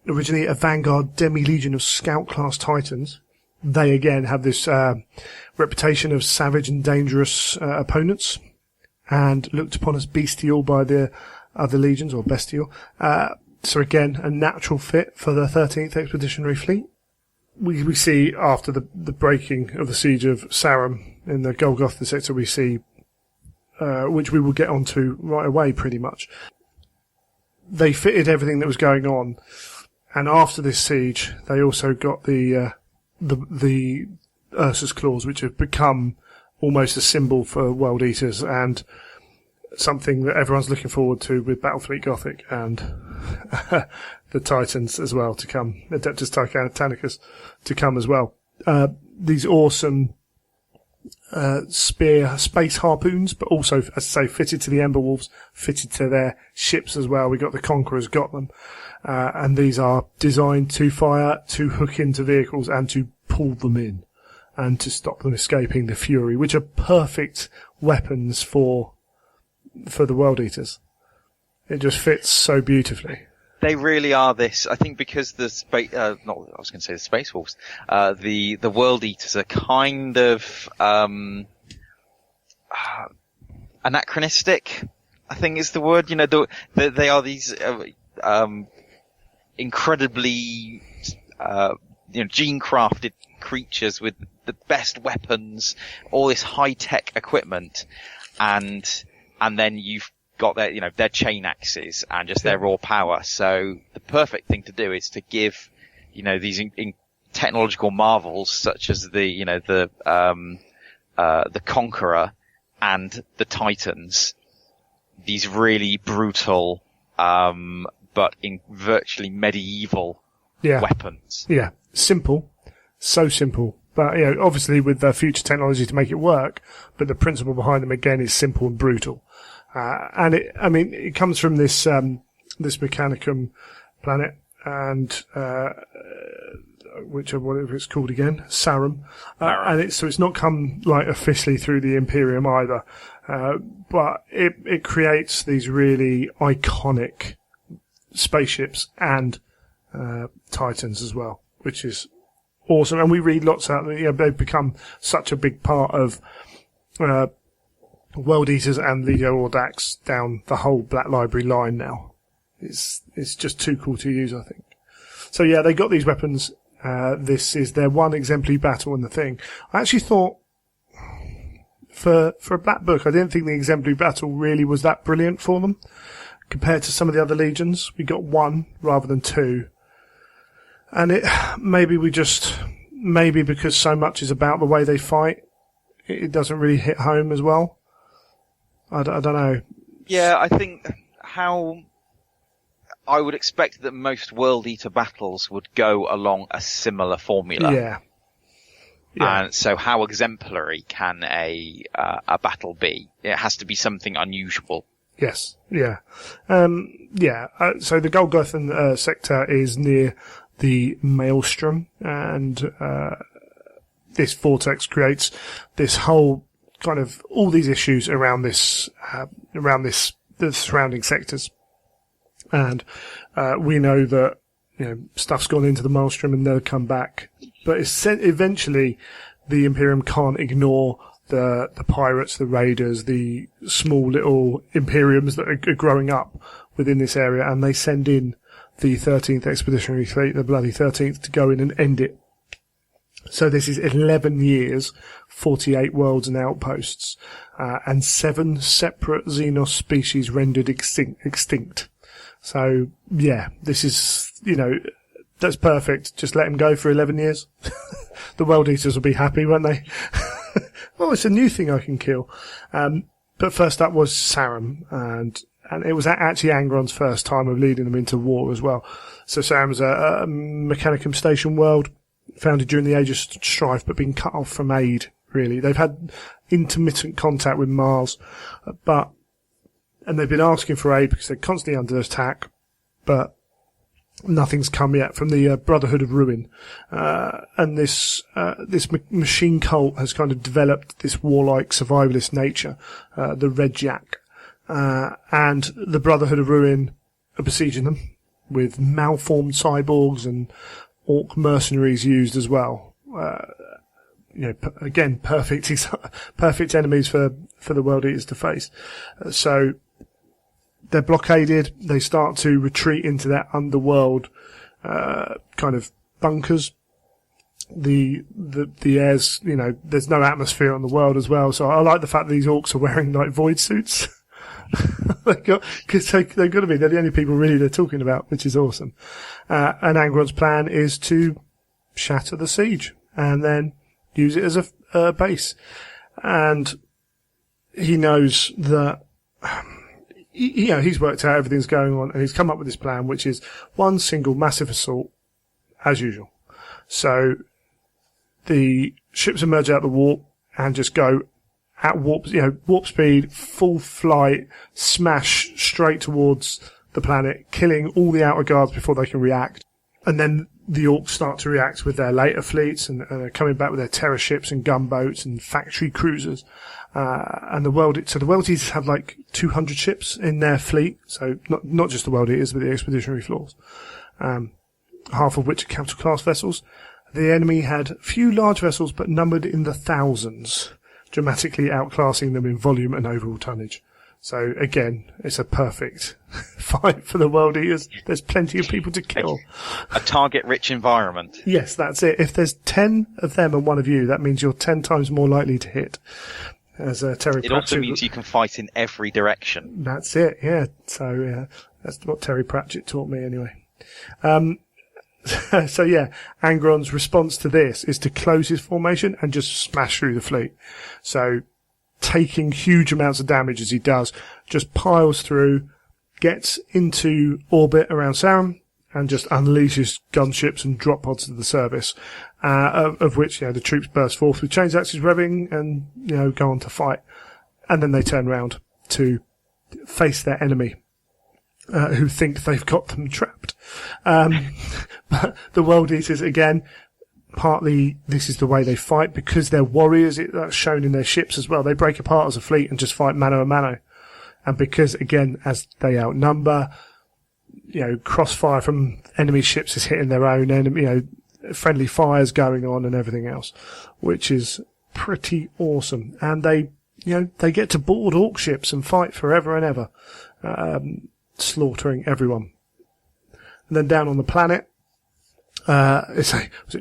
originally a Vanguard demi-legion of Scout-class Titans. They again have this reputation of savage and dangerous opponents, and looked upon as bestial by the other legions, or bestial. So again, a natural fit for the 13th Expeditionary Fleet. We see after the breaking of the siege of Sarum in the Golgotha sector, we see, which we will get onto right away pretty much. They fitted everything that was going on, and after this siege, they also got the Ursus Claws, which have become almost a symbol for World Eaters and something that everyone's looking forward to with Battlefleet Gothic and the Titans as well to come, Adeptus Titanicus to come as well. These awesome spear space harpoons, but also, as I say, fitted to the Ember Wolves, fitted to their ships as well. We got the Conquerors, got them. And these are designed to fire, to hook into vehicles, and to pull them in, and to stop them escaping the Fury, which are perfect weapons for the World Eaters. It just fits so beautifully. They really are this. I think because the space, I was going to say the Space Wolves, the World Eaters are kind of, anachronistic, I think is the word. You know, they are these, incredibly, gene-crafted creatures with the best weapons, all this high-tech equipment, and then you've got their chain axes and just their raw power. So the perfect thing to do is to give, these technological marvels such as the Conqueror and the Titans, these really brutal, but in virtually medieval weapons. Yeah. Simple. So simple. But, obviously with the future technology to make it work, but the principle behind them again is simple and brutal. And it comes from this Mechanicum planet and, whatever it's called again, Sarum. And it's not come like officially through the Imperium either. But it creates these really iconic spaceships and, Titans as well, which is awesome. And we read lots out there. They've become such a big part of, World Eaters and Legio Audax down the whole Black Library line now. It's just too cool to use, I think. So yeah, they got these weapons. This is their one exemplary battle in the thing. I actually thought, for a Black Book, I didn't think the exemplary battle really was that brilliant for them. Compared to some of the other legions, we got one rather than two. And maybe because so much is about the way they fight, it doesn't really hit home as well. I don't know. Yeah, I think how I would expect that most World Eater battles would go along a similar formula. Yeah. And so how exemplary can a battle be? It has to be something unusual. Yes. Yeah. So the Golgothan sector is near the Maelstrom, and this vortex creates this whole kind of all these issues around the surrounding sectors. And we know that stuff's gone into the Maelstrom and they'll come back. But eventually the Imperium can't ignore the pirates, the raiders, the small little Imperiums that are growing up within this area, and they send in the 13th Expeditionary Fleet, the bloody 13th, to go in and end it. So this is 11 years, 48 worlds and outposts, and 7 separate Xenos species rendered extinct. So, yeah, this is, that's perfect. Just let them go for 11 years. The World Eaters will be happy, won't they? Well, it's a new thing I can kill. But first up was Sarum, and it was actually Angron's first time of leading them into war as well. So Sarum's a Mechanicum Station world, founded during the Age of Strife, but been cut off from aid, really. They've had intermittent contact with Mars, and they've been asking for aid because they're constantly under attack, but nothing's come yet from the Brotherhood of Ruin. And this machine cult has kind of developed this warlike survivalist nature, the Red Jack. And the Brotherhood of Ruin are besieging them with malformed cyborgs and orc mercenaries used as well. Again, perfect enemies for the World Eaters to face. So they're blockaded. They start to retreat into their underworld kind of bunkers. The airs, there's no atmosphere on the world as well. So I like the fact that these orcs are wearing like void suits. Because they've got to be. They're the only people really they're talking about, which is awesome. And Angron's plan is to shatter the siege and then use it as a base. And he knows that, he's worked out everything's going on, and he's come up with this plan, which is one single massive assault, as usual. So the ships emerge out of the warp and just go at warp speed, full flight, smash straight towards the planet, killing all the outer guards before they can react. And then the orcs start to react with their later fleets, and they're coming back with their terror ships and gunboats and factory cruisers. And the World Eaters have like 200 ships in their fleet, so not just the World Eaters, but the Expeditionary Force, half of which are capital class vessels. The enemy had few large vessels, but numbered in the thousands, dramatically outclassing them in volume and overall tonnage. So again, it's a perfect fight for the World Eaters. There's plenty of people to kill. A target-rich environment. Yes, that's it. If there's 10 of them and 1 of you, that means you're 10 times more likely to hit. As Terry Pratchett, also means you can fight in every direction. That's it, yeah. So that's what Terry Pratchett taught me anyway. So yeah, Angron's response to this is to close his formation and just smash through the fleet. So taking huge amounts of damage as he does, just piles through, gets into orbit around Sarum, and just unleashes gunships and drop pods to the service, of which the troops burst forth with chains, axes revving, and go on to fight. And then they turn round to face their enemy, who think they've got them trapped. But the World Eaters, again, partly this is the way they fight because they're warriors. That's shown in their ships as well. They break apart as a fleet and just fight mano a mano. And because, again, as they outnumber, crossfire from enemy ships is hitting their own enemy, friendly fires going on and everything else, which is pretty awesome. And they get to board orc ships and fight forever and ever, slaughtering everyone. And then down on the planet,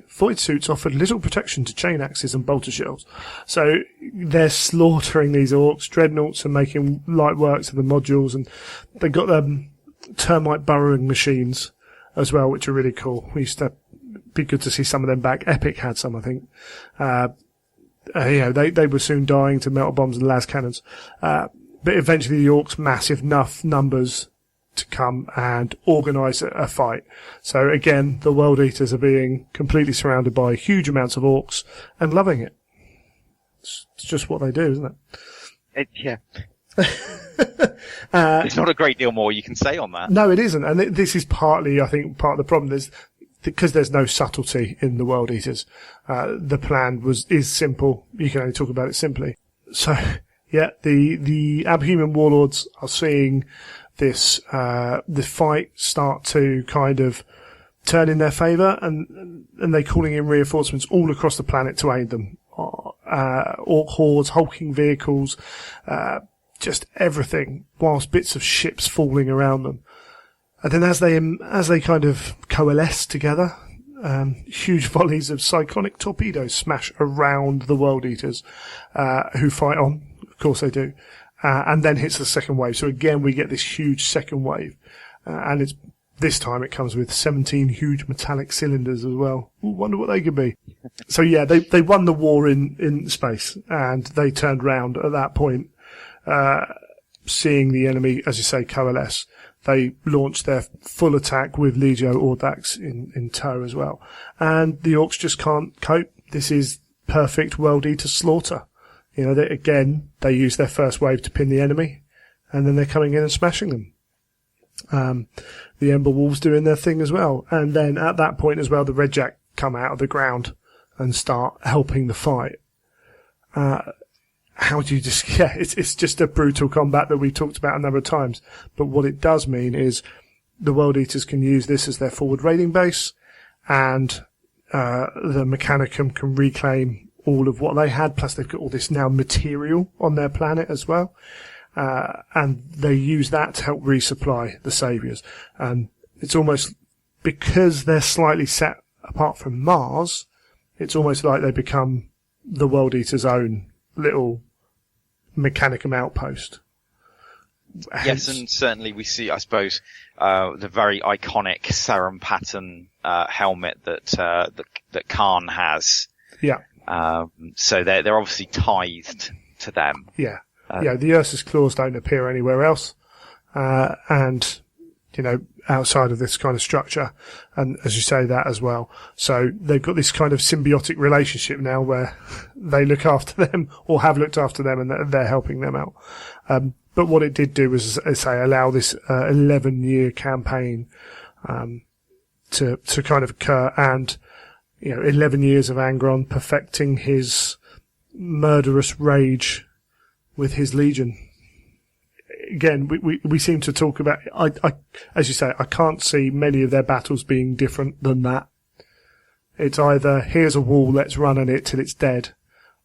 void suits offered little protection to chain axes and bolter shells. So they're slaughtering these orcs. Dreadnoughts are making light works of the modules, and they've got termite burrowing machines as well, which are really cool. We used to be good to see some of them back. Epic had some, I think. They were soon dying to melter bombs and las cannons. But eventually the orcs mass enough numbers to come and organise a fight. So again, the World Eaters are being completely surrounded by huge amounts of orcs and loving it. It's just what they do, isn't it? Yeah. There's not a great deal more you can say on that. No, it isn't. And this is partly, I think, part of the problem. Because there's no subtlety in the World Eaters. The plan is simple. You can only talk about it simply. So, yeah, the Abhuman warlords are seeing this fight start to kind of turn in their favour, and they're calling in reinforcements all across the planet to aid them orc hordes, hulking vehicles, just everything, whilst bits of ships falling around them. And then as they kind of coalesce together, huge volleys of cyclonic torpedoes smash around the World Eaters, who fight on. Of course they do. And then hits the second wave. So again, we get this huge second wave. And this time it comes with 17 huge metallic cylinders as well. Ooh, wonder what they could be. So yeah, they won the war in space, and they turned round at that point, seeing the enemy, as you say, coalesce. They launched their full attack with Legio Audax in tow as well. And the Orcs just can't cope. This is perfect World Eater slaughter. You know, they use their first wave to pin the enemy, and then they're coming in and smashing them. The Ember Wolves doing their thing as well. And then at that point as well, the Redjack come out of the ground and start helping the fight. How do you just, yeah, it's just a brutal combat that we've talked about a number of times. But what it does mean is the World Eaters can use this as their forward raiding base, and the Mechanicum can reclaim all of what they had, plus they've got all this now material on their planet as well. And they use that to help resupply the Saviours. And it's almost, because they're slightly set apart from Mars, it's almost like they become the World Eater's own little Mechanicum outpost. Yes, and certainly we see, I suppose, the very iconic Sarum pattern helmet that Khan has. Yeah. So they're obviously tithed to them. Yeah. The Ursus claws don't appear anywhere else. And, you know, outside of this kind of structure. And as you say, that as well. So they've got this kind of symbiotic relationship now where they look after them, or have looked after them, and they're helping them out. But what it did do was, as I say, allow this 11-year campaign to kind of occur, and, you know, 11 years of Angron perfecting his murderous rage with his Legion. Again, we seem to talk about, I as you say, I can't see many of their battles being different than that. It's either, here's a wall, let's run on it till it's dead,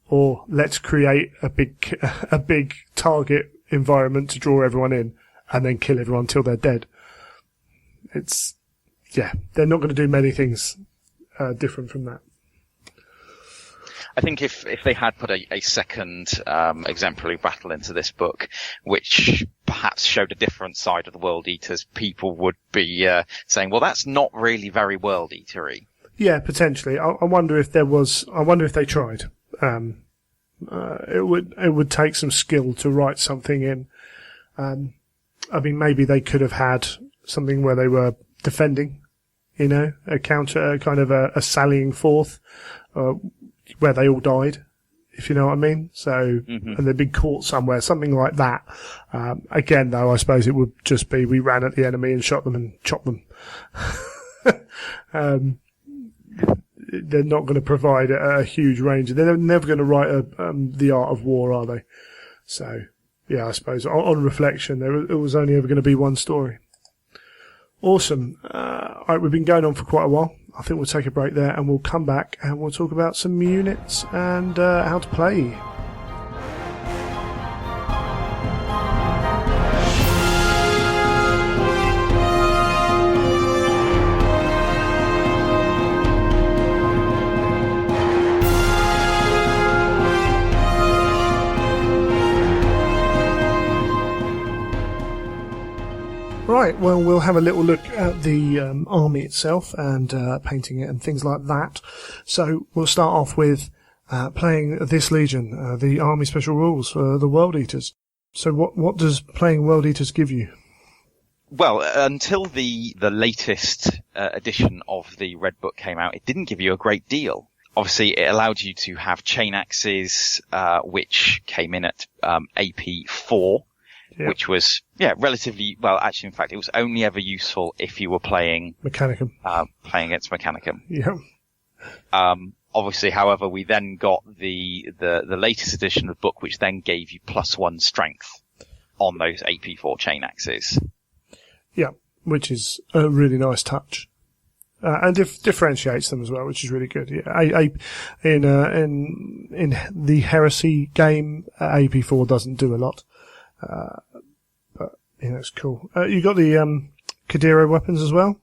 or let's create a big target environment to draw everyone in, and then kill everyone till they're dead. They're not going to do many things different from that. I think if they had put a second exemplary battle into this book, which perhaps showed a different side of the World Eaters, people would be saying, well, that's not really very World Eatery. Yeah, potentially. I wonder if they tried. It would take some skill to write something in. I mean, maybe they could have had something where they were defending, you know, a counter, kind of a sallying forth, where they all died, if you know what I mean. So, and they'd been caught somewhere, something like that. Again, though, I suppose it would just be, we ran at the enemy and shot them and chopped them. They're not going to provide a huge range. They're never going to write The Art of War, are they? So, yeah, I suppose on reflection, it was only ever going to be one story. Awesome. Alright, we've been going on for quite a while. I think we'll take a break there, and we'll come back and we'll talk about some units and how to play. Right, well, we'll have a little look at the army itself and painting it and things like that. So we'll start off with playing this Legion, the Army Special Rules for the World Eaters. So what does playing World Eaters give you? Well, until the latest edition of the Red Book came out, it didn't give you a great deal. Obviously, it allowed you to have chain axes, which came in at AP 4. Yep. Which was, relatively, well, actually, in fact, it was only ever useful if you were playing Mechanicum. Playing against Mechanicum. Yeah. Obviously, however, we then got the latest edition of the book, which then gave you +1 strength on those AP4 chain axes. Yeah, which is a really nice touch. and differentiates them as well, which is really good. Yeah, in the Heresy game, AP4 doesn't do a lot, but it's cool. You got the Kadiro weapons as well,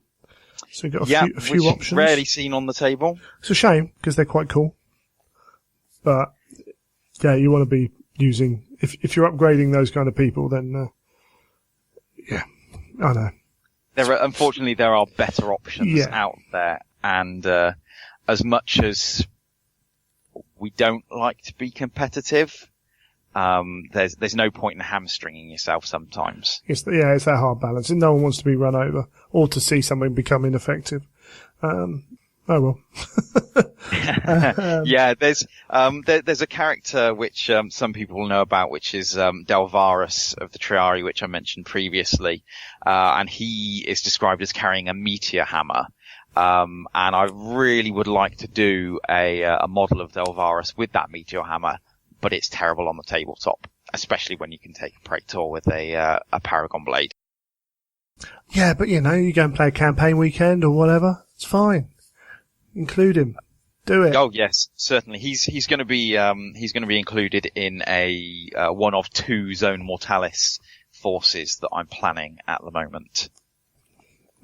so you got a few options. Rarely seen on the table. It's a shame because they're quite cool, but yeah, you want to be using if you're upgrading those kind of people, then yeah, I know. Unfortunately, there are better options out there, and as much as we don't like to be competitive, there's no point in hamstringing yourself sometimes. It's that hard balance. And no one wants to be run over or to see something become ineffective. Oh well. Yeah, there's a character which some people will know about, which is Delvarus of the Triari, which I mentioned previously, and he is described as carrying a meteor hammer. And I really would like to do a model of Delvarus with that meteor hammer, but it's terrible on the tabletop, especially when you can take a Praetor with a Paragon blade. Yeah, but you go and play a campaign weekend or whatever, it's fine. Include him. Do it. Oh yes, certainly. He's going to be included in a one of 2 Zone Mortalis forces that I'm planning at the moment.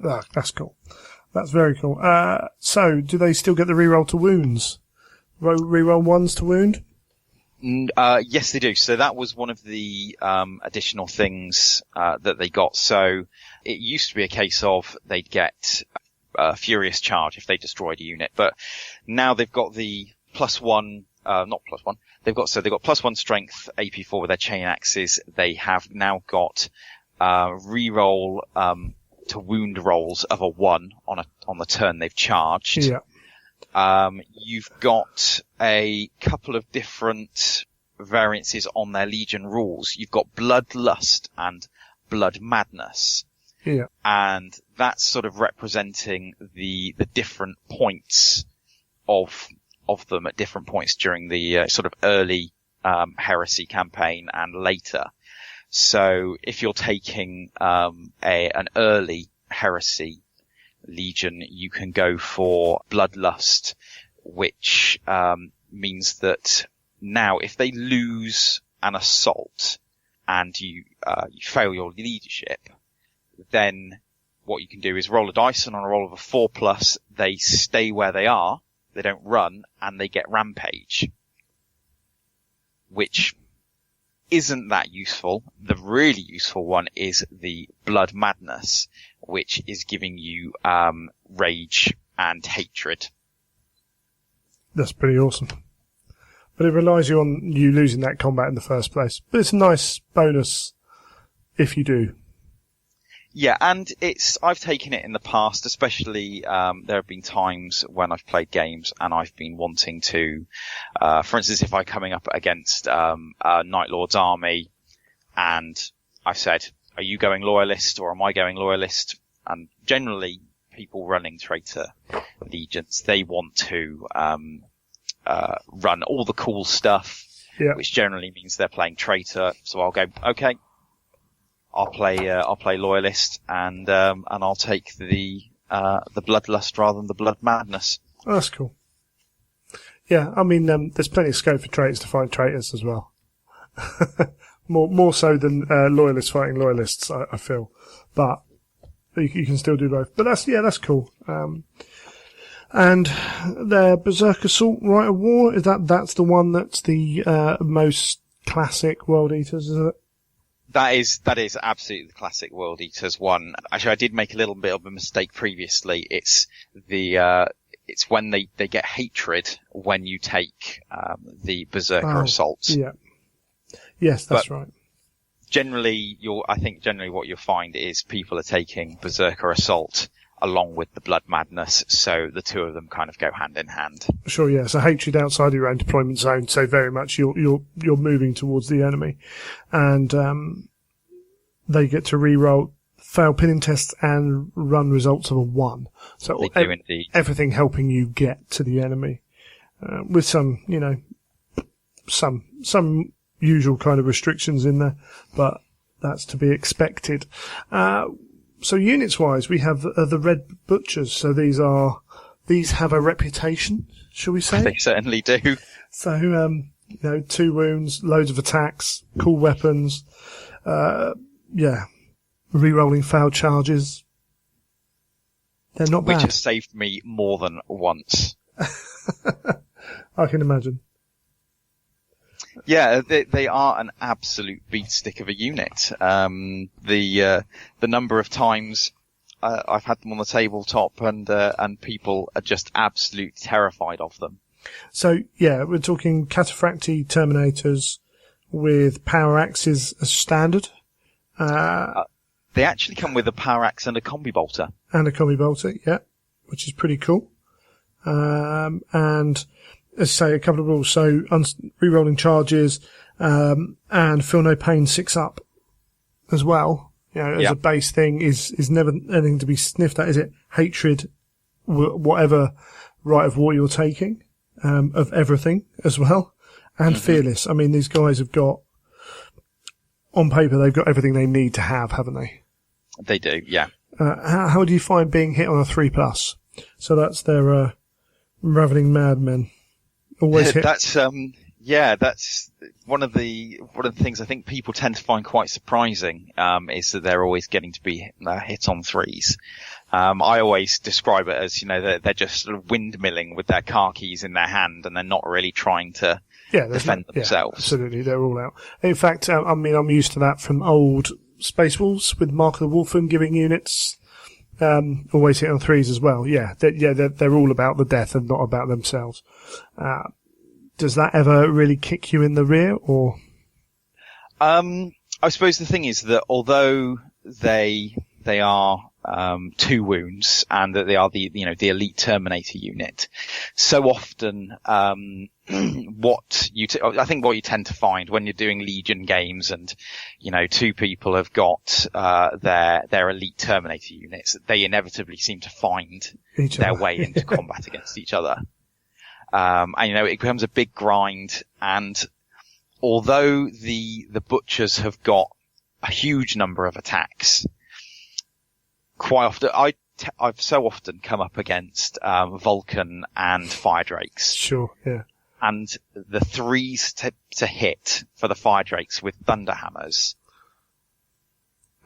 Ah, that's cool. That's very cool. So do they still get the reroll to wounds? Reroll 1s to wound? Yes, they do. So that was one of the additional things that they got. So it used to be a case of they'd get Furious Charge if they destroyed a unit, but now they've got the +1, not +1. They've got +1 strength AP4 with their chain axes. They have now got reroll to wound rolls of a 1 on the turn they've charged. Yeah. You've got a couple of different variances on their Legion rules. You've got Bloodlust and Blood Madness. Yeah. And that's sort of representing the different points of them at different points during the sort of early Heresy campaign and later. So if you're taking an early Heresy Legion, you can go for Bloodlust, which means that now if they lose an assault and you fail your leadership, then what you can do is roll a dice, and on a roll of a 4+, they stay where they are, they don't run, and they get Rampage, which isn't that useful. The really useful one is the Blood Madness, which is giving you Rage and Hatred. That's pretty awesome. But it relies on you losing that combat in the first place. But it's a nice bonus if you do. Yeah, and I've taken it in the past, especially, there have been times when I've played games and I've been wanting to, for instance, if I'm coming up against, a Night Lord's army and I've said, are you going loyalist or am I going loyalist? And generally people running traitor legions, they want to, run all the cool stuff, which generally means they're playing traitor. So I'll go, okay, I'll play loyalist and I'll take the Bloodlust rather than the Blood Madness. Oh, that's cool. Yeah, I mean, there's plenty of scope for traitors to fight traitors as well. more so than loyalists fighting loyalists, I feel. But you can still do both. But that's cool. And the Berserk Assault Rite of War, that's the one that's the most classic World Eaters, is it? That is absolutely the classic World Eaters one. Actually, I did make a little bit of a mistake previously. It's when they get hatred when you take, the Berserker Assault. Yeah. Yes, that's right. I think generally what you'll find is people are taking Berserker Assault along with the Blood Madness, so the two of them kind of go hand in hand. Sure, yeah. So hatred outside your own deployment zone, so very much you're moving towards the enemy, and they get to re-roll, fail pinning tests, and run results of a 1. So they do indeed. Everything helping you get to the enemy, with some some usual kind of restrictions in there, but that's to be expected. So units-wise, we have the Red Butchers. So these have a reputation, shall we say? They certainly do. So, 2 wounds, loads of attacks, cool weapons, re-rolling failed charges. They're not bad. Which has saved me more than once. I can imagine. Yeah, they are an absolute beatstick of a unit. The number of times I've had them on the tabletop and people are just absolutely terrified of them. So, yeah, we're talking Cataphracti Terminators with power axes as standard. They actually come with a power axe and a combi bolter. And a combi bolter, yeah, which is pretty cool. And as I say, a couple of rules. So, re-rolling charges, and feel no pain 6 up as well. As a base thing is never anything to be sniffed at, is it? Hatred, whatever right of war you're taking, of everything as well. And fearless. I mean, these guys have got, on paper, they've got everything they need to have, haven't they? They do, yeah. How do you find being hit on a 3+? So that's their, ravening madmen. Always hit. That's one of the things I think people tend to find quite surprising, is that they're always getting to be hit on 3s. I always describe it as, they're just sort of windmilling with their car keys in their hand and they're not really trying to defend themselves. Yeah, absolutely, they're all out. In fact, I'm used to that from old Space Wolves with Mark of the Wolfen giving units, always hit on 3s as well. Yeah, they're all about the death and not about themselves. Does that ever really kick you in the rear, or? I suppose the thing is that although they are 2 wounds and that they are the elite Terminator unit, so often what you tend to find when you're doing Legion games and 2 people have got their elite Terminator units, they inevitably seem to find their way into combat against each other. And it becomes a big grind, and although the butchers have got a huge number of attacks, quite often I've so often come up against Vulcan and Fire Drakes. Sure, yeah. And the 3s to hit for the Fire Drakes with Thunderhammers,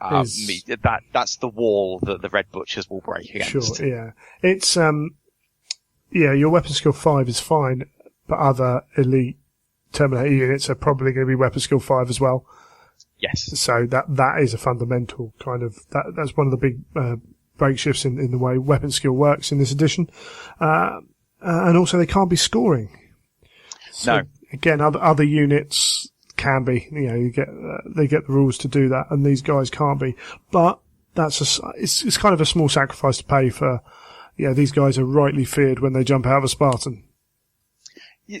that's the wall that the Red Butchers will break against. Sure, yeah. It's your weapon skill 5 is fine, but other elite Terminator units are probably going to be weapon skill 5 as well. Yes. So that is a fundamental kind of, that's one of the big break shifts in the way weapon skill works in this edition. And also they can't be scoring. So, no. Again, other units can be, they get the rules to do that, and these guys can't be. But it's kind of a small sacrifice to pay for. These guys are rightly feared when they jump out of a Spartan.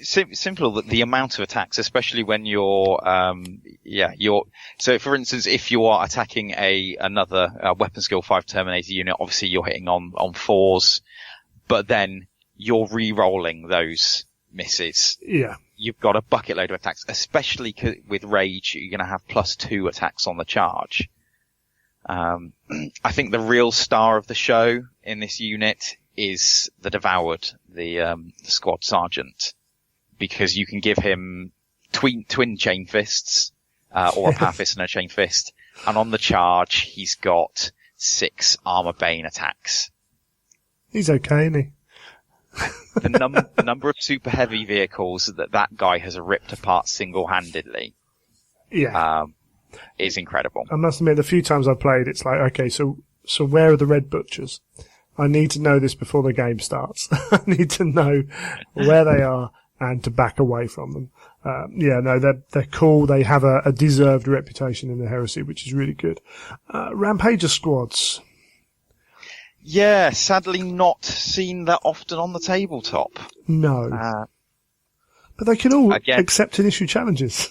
Simple, the amount of attacks, especially when you're, so for instance, if you are attacking another weapon skill 5 Terminator unit, obviously you're hitting on 4s, but then you're re-rolling those misses. Yeah. You've got a bucket load of attacks, especially with Rage, you're going to have +2 attacks on the charge. I think the real star of the show in this unit is the Devoured, the squad sergeant, because you can give him twin chain fists, or a power fist and a chain fist, and on the charge he's got 6 armor bane attacks. He's okay, isn't he? The number of super heavy vehicles that guy has ripped apart single-handedly. Yeah. Is incredible. I must admit, the few times I've played, it's like, okay, so where are the Red Butchers? I need to know this before the game starts. I need to know where they are and to back away from them. They're cool. They have a deserved reputation in the Heresy, which is really good. Rampager squads. Yeah, sadly not seen that often on the tabletop. No. But they can all accept and issue challenges.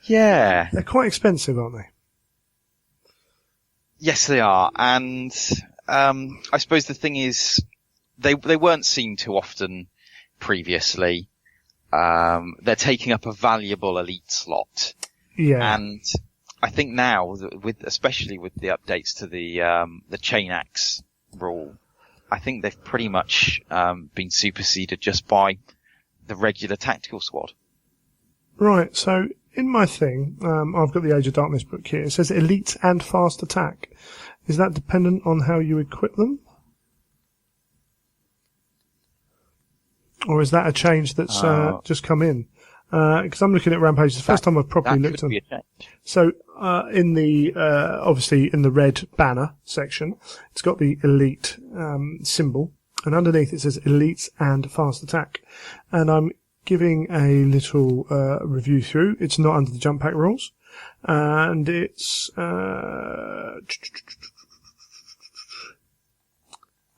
Yeah. They're quite expensive, aren't they? Yes, they are. And I suppose the thing is, they weren't seen too often previously. They're taking up a valuable elite slot. Yeah. And I think now, especially with the updates to the chain axe rule, I think they've pretty much been superseded just by the regular tactical squad. Right, so in my thing, I've got the Age of Darkness book here. It says elite and fast attack. Is that dependent on how you equip them? Or is that a change that's just come in? Because I'm looking at Rampage. It's the first time I've properly looked at it. So in the obviously in the red banner section, it's got the elite symbol, and underneath it says elites and fast attack. And I'm giving a little review through. It's not under the jump pack rules, and it's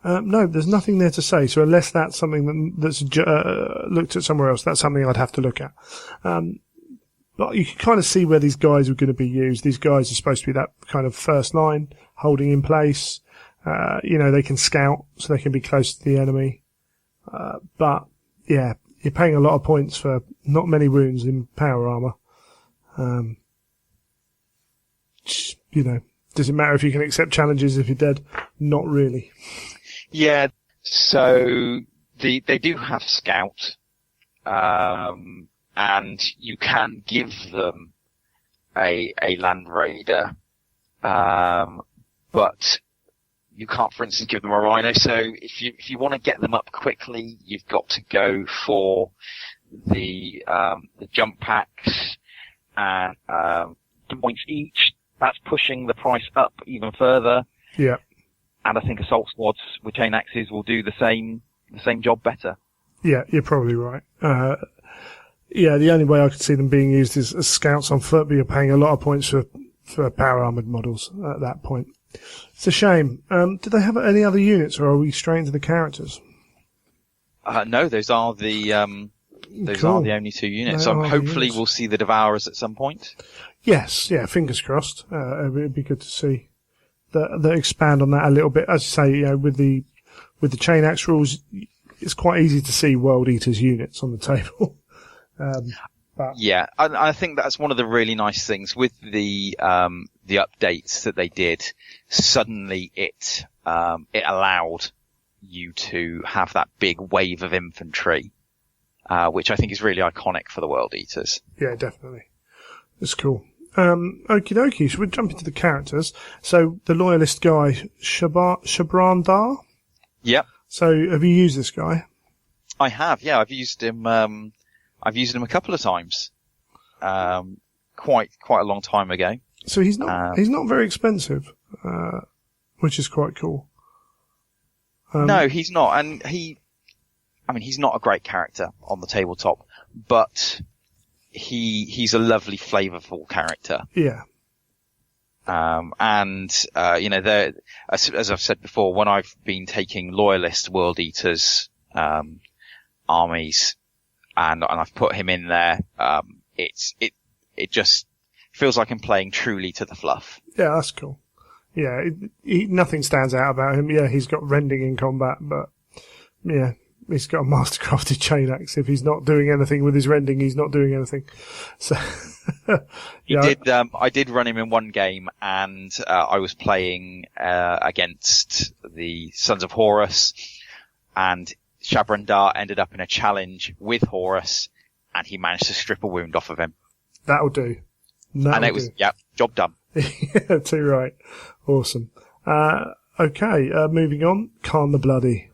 no, there's nothing there to say. So unless that's something that's looked at somewhere else, that's something I'd have to look at. But you can kind of see where these guys are going to be used. These guys are supposed to be that kind of first line, holding in place. They can scout, so they can be close to the enemy. But yeah, you're paying a lot of points for not many wounds in power armor. Does it matter if you can accept challenges if you're dead? Not really. Yeah, so they do have scout, and you can give them a Land Raider, but you can't, for instance, give them a Rhino. So if you want to get them up quickly, you've got to go for the jump packs and 2 points each. That's pushing the price up even further. Yeah. And I think assault squads with chain axes will do the same job better. Yeah, you're probably right. The only way I could see them being used is as scouts on foot, but you're paying a lot of points for power armored models at that point. It's a shame. Do they have any other units, or are we straight into the characters? No, those are the only two units. So hopefully we'll see the Devourers at some point. Yes, yeah, fingers crossed. It'd be good to see that expand on that a little bit. As you say, with the chain axe rules, it's quite easy to see World Eaters units on the table. Yeah, I think that's one of the really nice things with the updates that they did. Suddenly it allowed you to have that big wave of infantry, which I think is really iconic for the World Eaters. Yeah, definitely. It's cool. Okie dokie, should we jump into the characters? So, the loyalist guy, Shabrandar? Yep. So, have you used this guy? I have, yeah. I've used him a couple of times. Quite a long time ago. So he's not very expensive, which is quite cool. No, he's not. And he's not a great character on the tabletop, but he's a lovely, flavorful character. Yeah. As I've said before, when I've been taking loyalist World Eaters, armies, and I've put him in there, it just feels like I'm playing truly to the fluff. Yeah, that's cool. Yeah, nothing stands out about him. Yeah, he's got rending in combat, but yeah, he's got a mastercrafted chain axe. If he's not doing anything with his rending, he's not doing anything. So, yeah. I did run him in one game, and I was playing against the Sons of Horus, and Shabrandar ended up in a challenge with Horus, and he managed to strip a wound off of him. That'll do. Job done. Yeah, too right. Awesome. Okay, moving on. Khan the Bloody.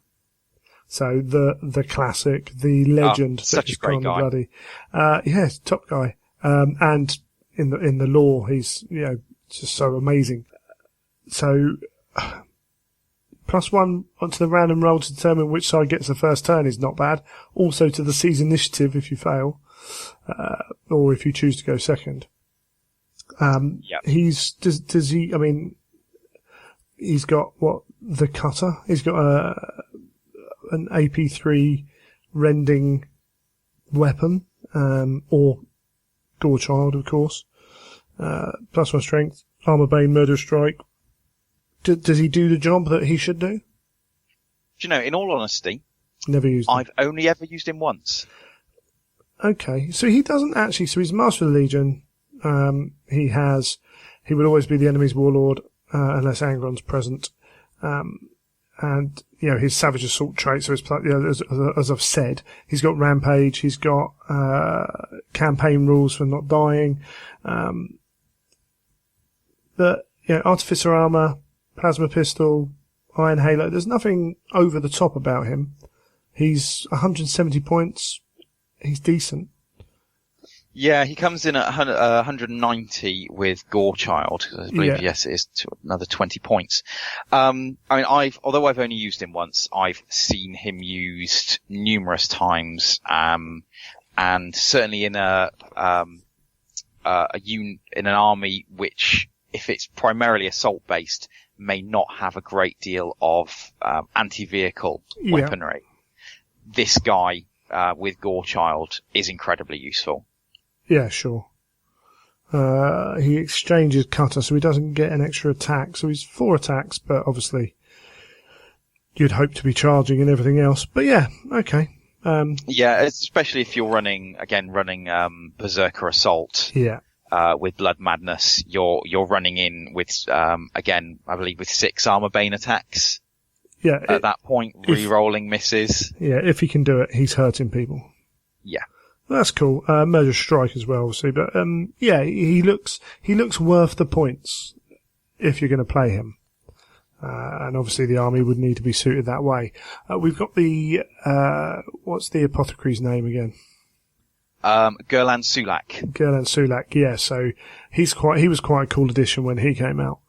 So the classic, the legend. Such a great Khan guy. The Bloody. Yes, top guy. And in the lore, he's, just so amazing. So, +1 onto the random roll to determine which side gets the first turn is not bad. Also to the seize initiative if you fail, or if you choose to go second. He's got the cutter. He's got an AP3 rending weapon, or Gorechild, of course. +1 strength, armor bane, murder strike. Does he do the job that he should do? Do you know, in all honesty, Never used him. I've only ever used him once. Okay, so he doesn't actually. So he's Master of the Legion. He has He will always be the enemy's warlord unless Angron's present. And, his savage assault trait, so as I've said, he's got rampage, he's got campaign rules for not dying. Artificer armor, plasma pistol, iron halo, there's nothing over the top about him. He's 170 points. He's decent. Yeah, he comes in at 190 with Gorechild. I believe, yes, it is another 20 points. Although I've only used him once, I've seen him used numerous times, and certainly in in an army which, if it's primarily assault based, may not have a great deal of anti-vehicle weaponry. This guy with Gorechild is incredibly useful. Yeah, sure. He exchanges cutter, so he doesn't get an extra attack. So he's 4 attacks, but obviously you'd hope to be charging and everything else. But yeah, okay. Especially if you're running Berserker Assault. Yeah. With Blood Madness, you're running in with again, I believe with 6 Armor Bane attacks. Yeah. At that point, re-rolling misses. Yeah, if he can do it, he's hurting people. Yeah. That's cool. Murder Strike as well, obviously, but he looks worth the points if you're going to play him. And obviously the army would need to be suited that way. We've got the what's the apothecary's name again? Gerland Sulak. Gerland Sulak, yeah. So he was quite a cool addition when he came out.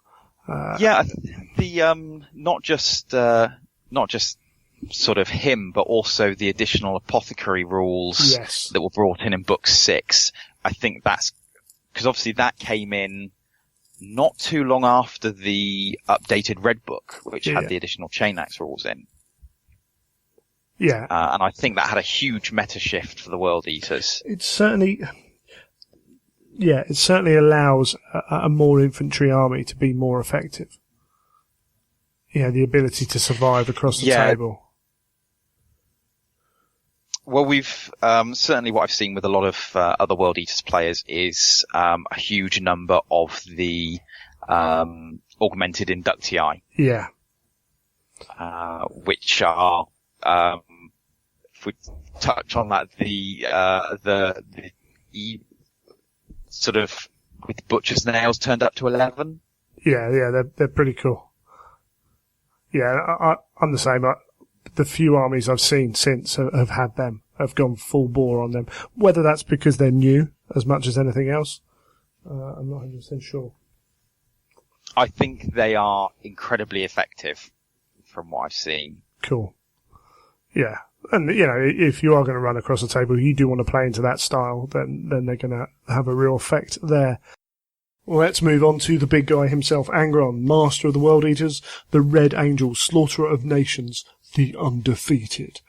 Not just sort of him, but also the additional apothecary rules that were brought in book 6. I think that's because obviously that came in not too long after the updated Red Book, which had the additional chain axe rules in. Yeah. And I think that had a huge meta shift for the World Eaters. It certainly allows a more infantry army to be more effective. Yeah, the ability to survive across the table. Well, we've certainly what I've seen with a lot of other World Eaters players is a huge number of the augmented inductii. Yeah. Which are if we touch on that, the sort of with butcher's nails turned up to 11. Yeah, they're pretty cool. Yeah, I'm the same. The few armies I've seen since have had them, have gone full bore on them. Whether that's because they're new as much as anything else, I'm not 100% sure. I think they are incredibly effective from what I've seen. Cool. Yeah. And, if you are going to run across the table, you do want to play into that style, then they're going to have a real effect there. Let's move on to the big guy himself, Angron, Master of the World Eaters, the Red Angel, Slaughterer of Nations, the Undefeated.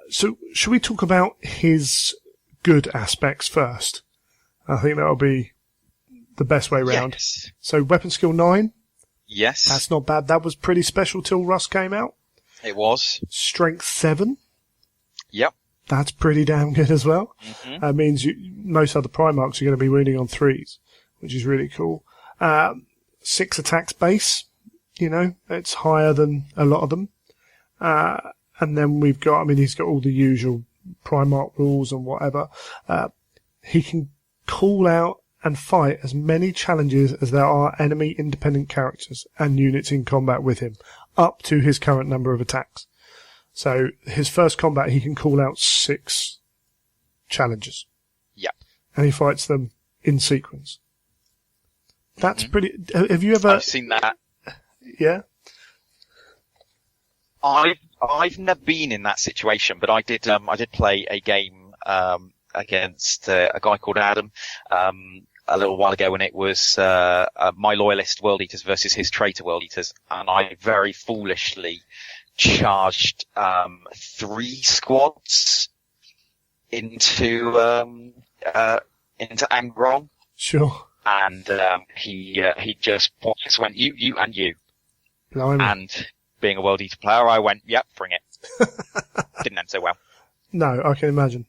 So, should we talk about his good aspects first? I think that'll be the best way round. Yes. So, Weapon Skill 9. Yes. That's not bad. That was pretty special till Rust came out. It was. Strength 7. Yep. That's pretty damn good as well. Mm-hmm. That means most other Primarchs are going to be wounding on 3s, which is really cool. 6 attacks base. It's higher than a lot of them. And then we've got, he's got all the usual Primarch rules and whatever. He can call out and fight as many challenges as there are enemy independent characters and units in combat with him, up to his current number of attacks. So his first combat, he can call out 6 challenges. Yep. And he fights them in sequence. That's pretty... Have you ever... I've seen that. Yeah? I've never been in that situation, but I did play a game against a guy called Adam a little while ago, and it was my loyalist World Eaters versus his traitor World Eaters, and I very foolishly charged 3 squads into Angron. Sure. And he just went you and you. Blimey. And being a World Eater player, I went, yep, bring it. Didn't end so well. No, I can imagine.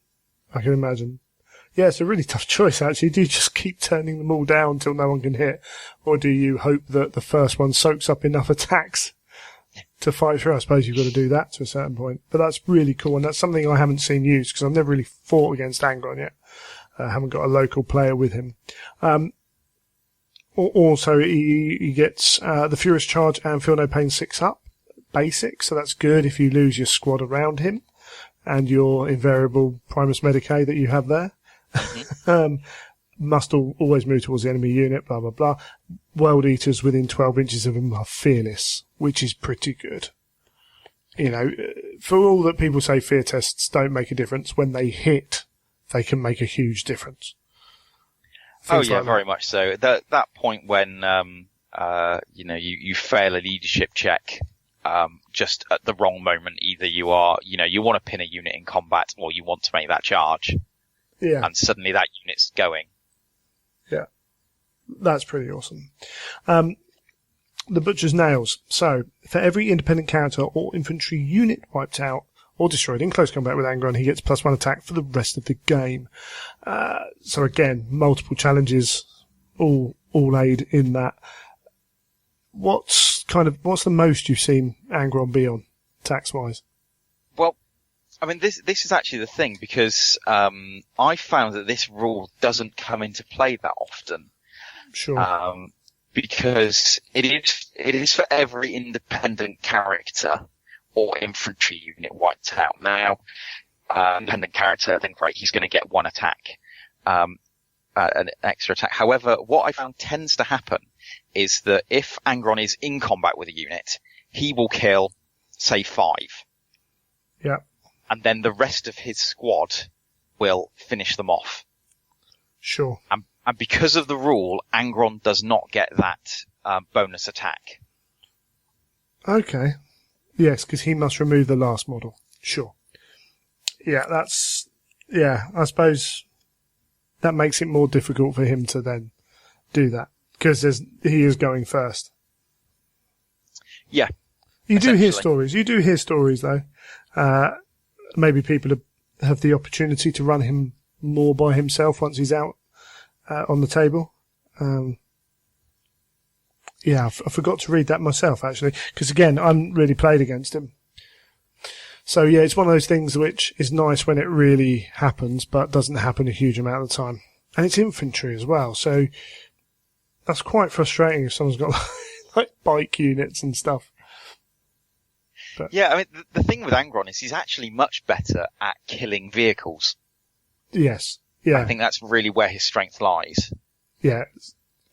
Yeah, it's a really tough choice, actually. Do you just keep turning them all down until no one can hit? Or do you hope that the first one soaks up enough attacks to fight through? I suppose you've got to do that to a certain point. But that's really cool, and that's something I haven't seen used, because I've never really fought against Angron yet. I haven't got a local player with him. Also, he gets the Furious Charge and Feel No Pain 6 up, basic, so that's good if you lose your squad around him and your invariable Primus Medicae that you have there. Must always move towards the enemy unit, blah, blah, blah. World Eaters within 12 inches of him are fearless, which is pretty good. You know, for all that people say fear tests don't make a difference, when they hit, they can make a huge difference. Things like very much so. That point when, you fail a leadership check, just at the wrong moment. Either you want to pin a unit in combat, or you want to make that charge. Yeah. And suddenly that unit's going. Yeah. That's pretty awesome. The Butcher's Nails. So, for every independent character or infantry unit wiped out or destroyed in close combat with Angron, he gets +1 attack for the rest of the game. So again, multiple challenges, all aid in that. What's the most you've seen Angron be on, tax-wise? Well, I mean, this is actually the thing, because I found that this rule doesn't come into play that often. Sure. Because it is for every independent character or infantry unit wiped out. Now, independent character, I think, right, he's going to get 1 attack, an extra attack. However, what I found tends to happen is that if Angron is in combat with a unit, he will kill, say, 5. Yeah. And then the rest of his squad will finish them off. Sure. And because of the rule, Angron does not get that bonus attack. Okay. Yes, because he must remove the last model. Sure. Yeah, I suppose that makes it more difficult for him to then do that, because he is going first. Yeah. You do hear stories, though. Maybe people have the opportunity to run him more by himself once he's out on the table. I forgot to read that myself, actually, because again, I haven't really played against him. So yeah, it's one of those things which is nice when it really happens, but doesn't happen a huge amount of the time. And it's infantry as well, so that's quite frustrating if someone's got like bike units and stuff. But, yeah, I mean, the thing with Angron is he's actually much better at killing vehicles. Yes. Yeah. I think that's really where his strength lies. Yeah.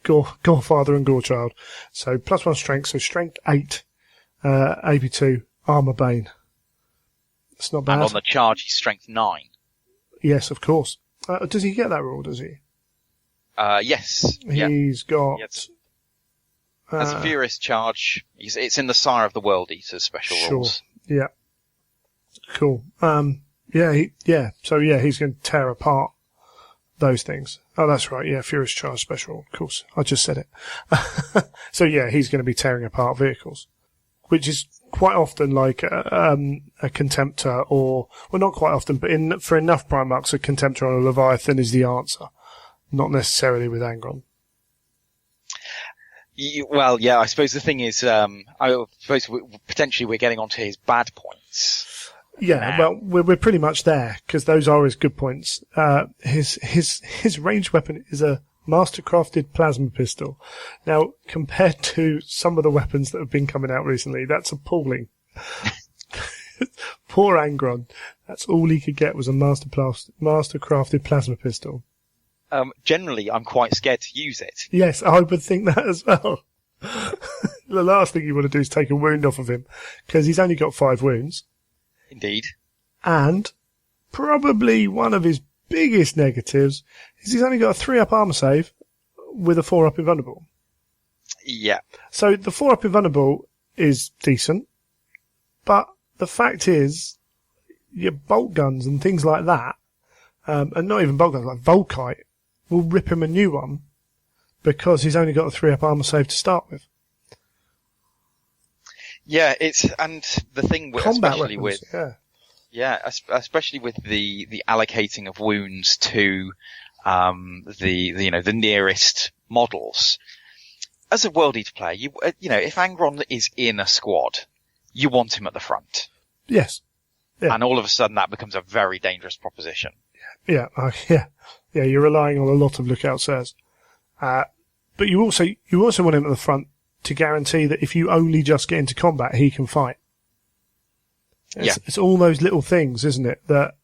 Gorefather and Gorechild. So +1 strength, so strength 8, AP2, Armour Bane. It's not bad. And on the charge, he's strength 9. Yes, of course. Does he get that rule, does he? Yes. He's got... Yes. As a Furious Charge, it's in the Sire of the World Eaters special rules. Yeah. Cool. So he's going to tear apart those things. Oh, that's right. Yeah, Furious Charge special. Of course. I just said it. So yeah, he's going to be tearing apart vehicles, which is quite often like a Contemptor, or, well, not quite often, but for enough Primarchs, a Contemptor on a Leviathan is the answer. Not necessarily with Angron. Well, yeah, I suppose the thing is, I suppose potentially we're getting onto his bad points. Yeah, well, we're pretty much there, because those are his good points. His ranged weapon is a master-crafted plasma pistol. Now, compared to some of the weapons that have been coming out recently, that's appalling. Poor Angron. That's all he could get was a master-crafted plasma pistol. Generally, I'm quite scared to use it. Yes, I would think that as well. The last thing you want to do is take a wound off of him, because he's only got 5 wounds. Indeed. And probably one of his biggest negatives is he's only got a 3-up armor save with a 4-up invulnerable. Yeah. So the 4-up invulnerable is decent, but the fact is, your bolt guns and things like that, and not even bolt guns, like Volkite, will rip him a new one because he's only got a 3-up armor save to start with. Yeah, and the thing Combat especially weapons, with Yeah, especially with the allocating of wounds to the nearest models. As a World Eater player, if Angron is in a squad, you want him at the front. Yes. Yeah. And all of a sudden that becomes a very dangerous proposition. Yeah. Yeah. You're relying on a lot of lookout sirs. But you also want him at the front to guarantee that if you only just get into combat, he can fight. It's all those little things, isn't it, that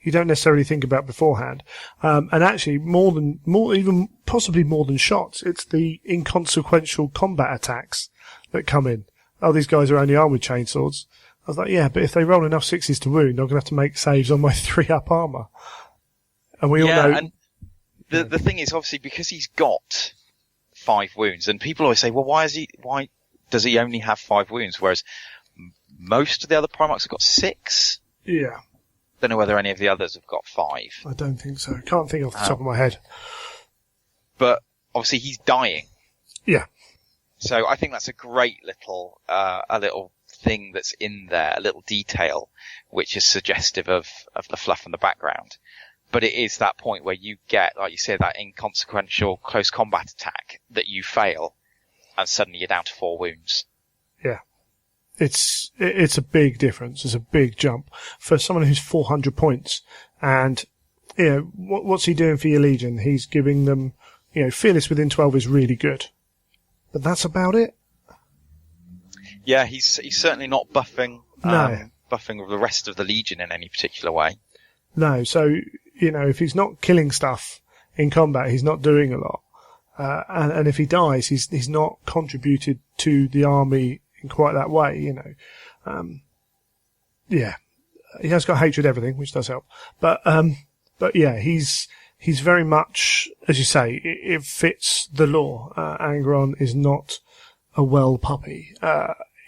you don't necessarily think about beforehand. And actually, even possibly more than shots, it's the inconsequential combat attacks that come in. Oh, these guys are only armed with chainswords. I was like, yeah, but if they roll enough sixes to wound, I'm going to have to make saves on my 3-up armour. And we all know... And the thing is, obviously, because he's got 5 wounds, and people always say, well, why does he only have 5 wounds, whereas most of the other Primarchs have got 6? Yeah. Don't know whether any of the others have got 5. I don't think so. Can't think off the top of my head. But obviously he's dying. Yeah. So I think that's a great little thing that's in there, a little detail, which is suggestive of the fluff in the background. But it is that point where you get, like you say, that inconsequential close combat attack that you fail, and suddenly you're down to 4 wounds. Yeah. It's a big difference. It's a big jump for someone who's 400 points. And, what's he doing for your Legion? He's giving them, Fearless within 12 is really good. But that's about it. Yeah, he's certainly not buffing the rest of the Legion in any particular way. No, so, if he's not killing stuff in combat, he's not doing a lot. And if he dies, he's not contributed to the army in quite that way, Yeah. He has got hatred everything, which does help. But yeah, he's very much, as you say, it fits the lore. Angron is not a well puppy.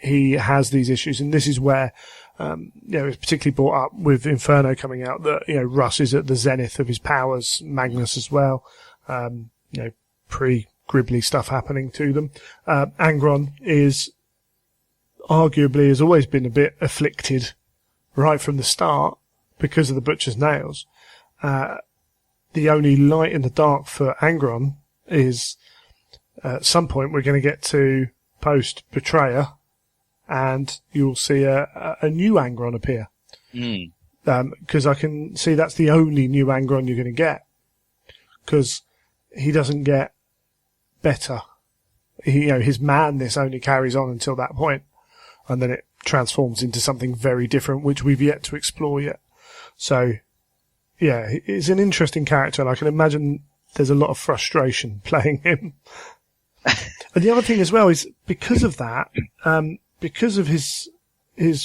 He has these issues, and this is where, it's particularly brought up with Inferno coming out that, Russ is at the zenith of his powers, Magnus as well, pre-Gribbly stuff happening to them. Angron is arguably has always been a bit afflicted right from the start because of the Butcher's Nails. The only light in the dark for Angron is at some point we're going to get to post-Betrayer, and you'll see a new Angron appear. Because I can see that's the only new Angron you're going to get. Because he doesn't get better. His madness only carries on until that point, and then it transforms into something very different, which we've yet to explore yet. So, yeah, he's an interesting character, and I can imagine there's a lot of frustration playing him. And the other thing as well is because of that, because of his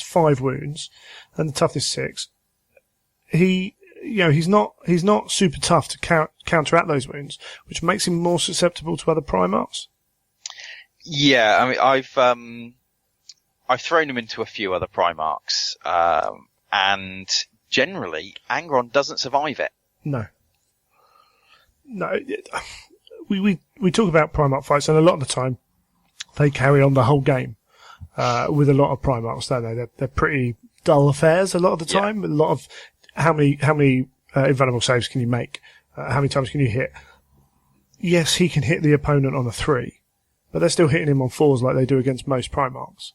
5 wounds and the toughness 6, he's not super tough to counteract those wounds, which makes him more susceptible to other Primarchs. Yeah, I mean, I've thrown him into a few other Primarchs, and generally, Angron doesn't survive it. No. We talk about Primarch fights, and a lot of the time, they carry on the whole game, with a lot of Primarchs, don't they? They're pretty dull affairs a lot of the time. Yeah. A lot of, how many invulnerable saves can you make? How many times can you hit? Yes, he can hit the opponent on a 3, but they're still hitting him on 4s like they do against most Primarchs.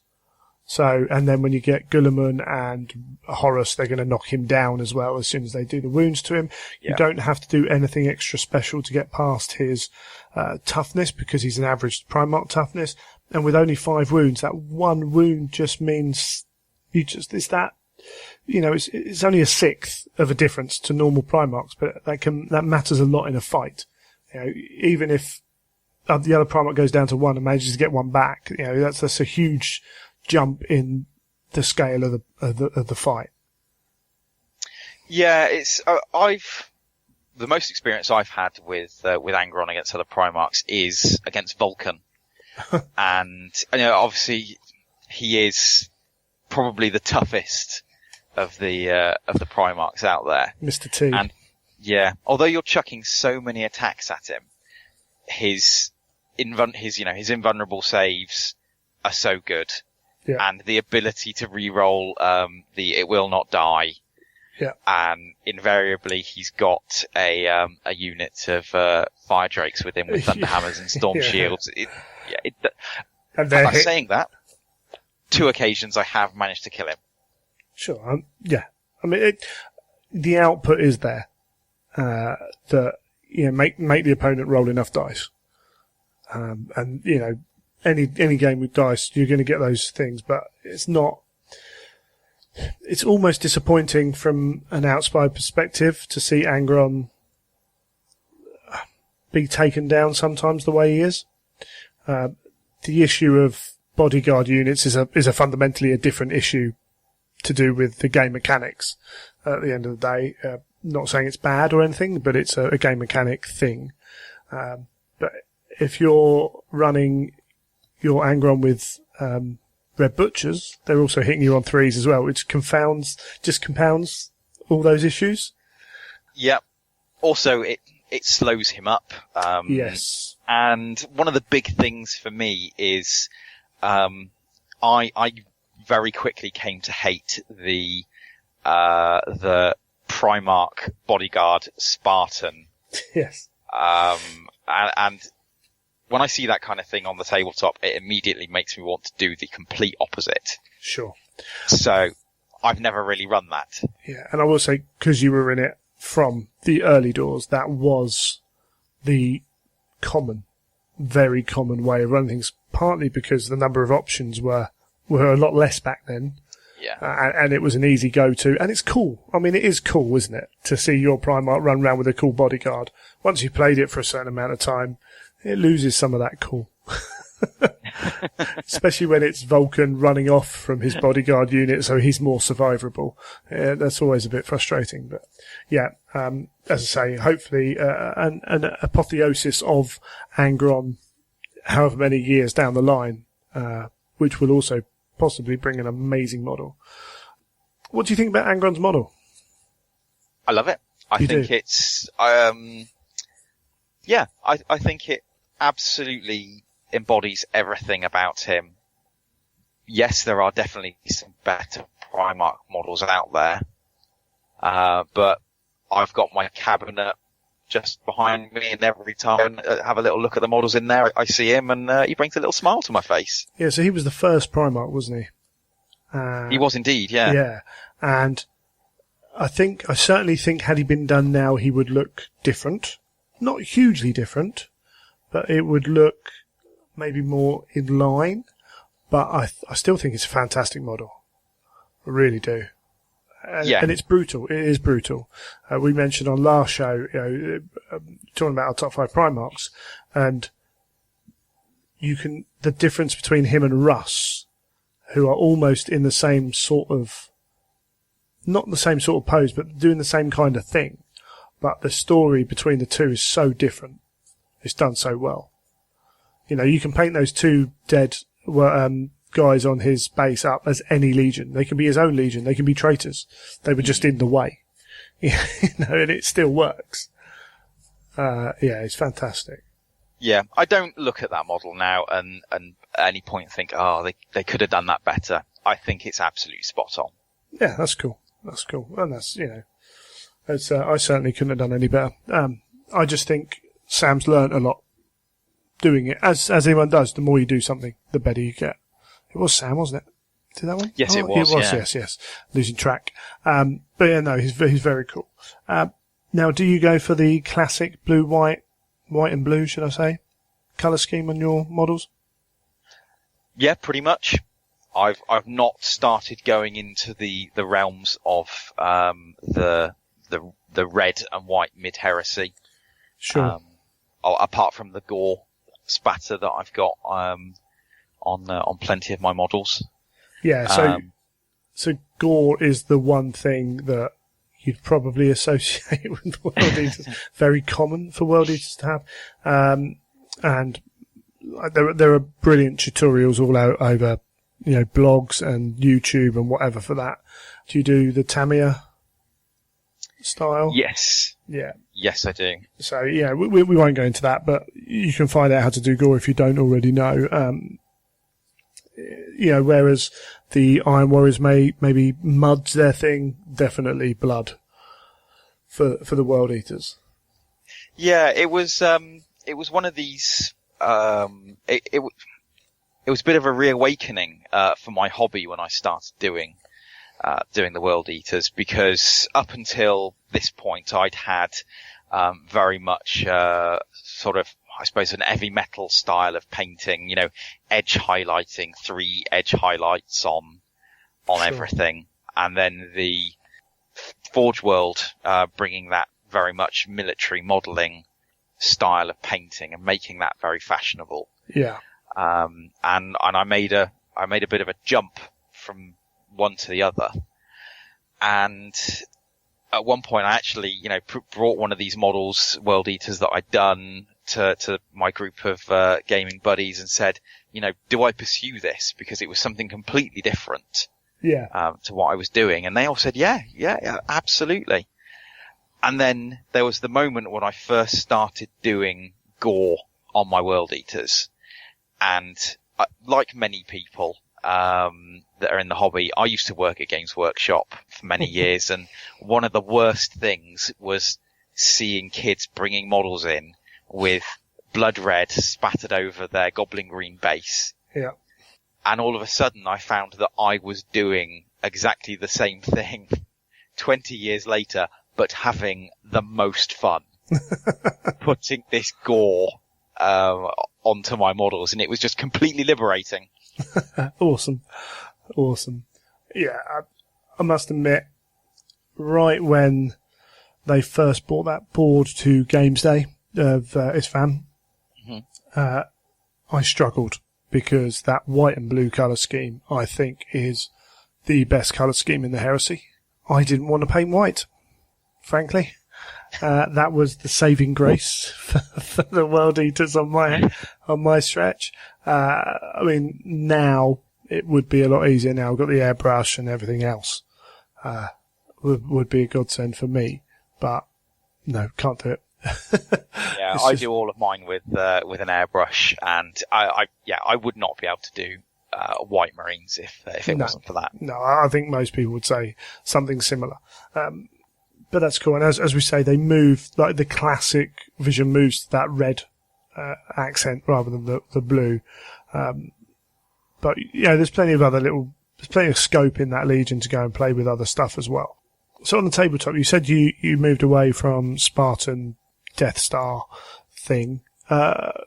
So, and then when you get Guilliman and Horus, they're going to knock him down as well as soon as they do the wounds to him. Yeah. You don't have to do anything extra special to get past his toughness, because he's an average Primarch toughness. And with only 5 wounds, that 1 wound just means it's only a 1/6 of a difference to normal Primarchs, but that matters a lot in a fight. Even if the other Primarch goes down to 1 and manages to get 1 back, that's a huge jump in the scale of the fight. Yeah, it's the most experience I've had with Angron against other Primarchs is against Vulcan, and obviously he is probably the toughest of the Primarchs out there, Mr. T. And yeah, although you're chucking so many attacks at him, his invulnerable saves are so good. Yeah. And the ability to re-roll the It Will Not Die Yeah. And invariably he's got a unit of fire drakes with him with thunder hammers and storm shields. And I'm saying that. 2 occasions I have managed to kill him. Sure. Yeah. I mean, the output is there. That make the opponent roll enough dice. And any game with dice, you're going to get those things, but it's not. It's almost disappointing from an outside perspective to see Angron be taken down sometimes the way he is. The issue of bodyguard units is a fundamentally a different issue to do with the game mechanics. At the end of the day, not saying it's bad or anything, but it's a game mechanic thing. But if you're running your Angron with Red Butchers, they're also hitting you on 3s as well, which compounds all those issues. Yep. Also, it slows him up. Yes. And one of the big things for me is, I very quickly came to hate the Primarch bodyguard Spartan. Yes. And when I see that kind of thing on the tabletop, it immediately makes me want to do the complete opposite. Sure. So I've never really run that. Yeah, and I will say, because you were in it from the early doors, that was the very common way of running things, partly because the number of options were a lot less back then. Yeah. And it was an easy go-to. And it's cool. I mean, it is cool, isn't it? To see your Primarch run around with a cool bodyguard. Once you've played it for a certain amount of time, it loses some of that cool. Especially when it's Vulcan running off from his bodyguard unit, so he's more survivable. That's always a bit frustrating. But yeah, as I say, hopefully an apotheosis of Angron however many years down the line, which will also possibly bring an amazing model. What do you think about Angron's model? I love it. I think it's, I think it absolutely embodies everything about him. Yes, there are definitely some better Primarch models out there. But I've got my cabinet just behind me, and every time I have a little look at the models in there, I see him, and he brings a little smile to my face. Yeah, so he was the first Primarch, wasn't he? He was indeed, yeah. Yeah, and I certainly think had he been done now, he would look different. Not hugely different, but it would look maybe more in line. But I still think it's a fantastic model. I really do. And it's brutal. It is brutal. We mentioned on last show, talking about our top 5 Primarchs, and the difference between him and Russ, who are almost in the same sort of, not the same sort of pose, but doing the same kind of thing. But the story between the two is so different. It's done so well. You can paint those two dead guys on his base up as any legion. They can be his own legion. They can be traitors. They were just in the way. And it still works. It's fantastic. Yeah, I don't look at that model now and at any point think, they could have done that better. I think it's absolutely spot on. Yeah, that's cool. That's cool. And that's, I certainly couldn't have done any better. I just think Sam's learnt a lot doing it. As anyone does, the more you do something, the better you get. It was Sam, wasn't it? Did that one? Yes, it was. It was, yes. Losing track. But yeah, no, he's very cool. Now, do you go for the classic blue, white and blue, should I say, colour scheme on your models? Yeah, pretty much. I've not started going into the realms of the red and white mid-heresy. Sure. Apart from the gore spatter that I've got on plenty of my models. Yeah, so gore is the one thing that you'd probably associate with World Eaters. Very common for World Eaters to have. And there are brilliant tutorials all out over, blogs and YouTube and whatever for that. Do you do the Tamiya style? Yes. Yeah. Yes, I do. So, yeah, we won't go into that, but you can find out how to do gore if you don't already know. whereas the Iron Warriors maybe mud's their thing, definitely blood for the World Eaters. Yeah, it was one of these, it was a bit of a reawakening, for my hobby when I started doing the World Eaters, because up until this point I'd had, very much, sort of, I suppose, an heavy metal style of painting, edge highlighting, 3 edge highlights on Sure. everything. And then the Forge World, bringing that very much military modeling style of painting and making that very fashionable. Yeah. And I made a bit of a jump from one to the other. And at one point I actually, brought one of these models, World Eaters, that I'd done to my group of, gaming buddies and said, do I pursue this? Because it was something completely different, to what I was doing. And they all said, yeah, absolutely. And then there was the moment when I first started doing gore on my World Eaters. And like many people, that are in the hobby, I used to work at Games Workshop for many years. And one of the worst things was seeing kids bringing models in with blood red spattered over their goblin green base. Yeah. And all of a sudden I found that I was doing exactly the same thing 20 years later, but having the most fun putting this gore, onto my models, and it was just completely liberating. Awesome. Yeah, I must admit, right when they first brought that board to Games Day of ISFAN, I struggled, because that white and blue colour scheme, I think, is the best colour scheme in the Heresy. I didn't want to paint white, frankly. That was the saving grace for the World Eaters on my stretch. I mean, now it would be a lot easier. Now I've got the airbrush and everything else. Would be a godsend for me, but no, can't do it. Yeah, I do all of mine with an airbrush, and I would not be able to do white Marines if it wasn't for that. No, I think most people would say something similar. But that's cool. And as we say, they move, like the classic Vision moves to that red accent rather than the blue. But there's plenty of scope in that Legion to go and play with other stuff as well. So on the tabletop, you said you moved away from Spartan Death Star thing.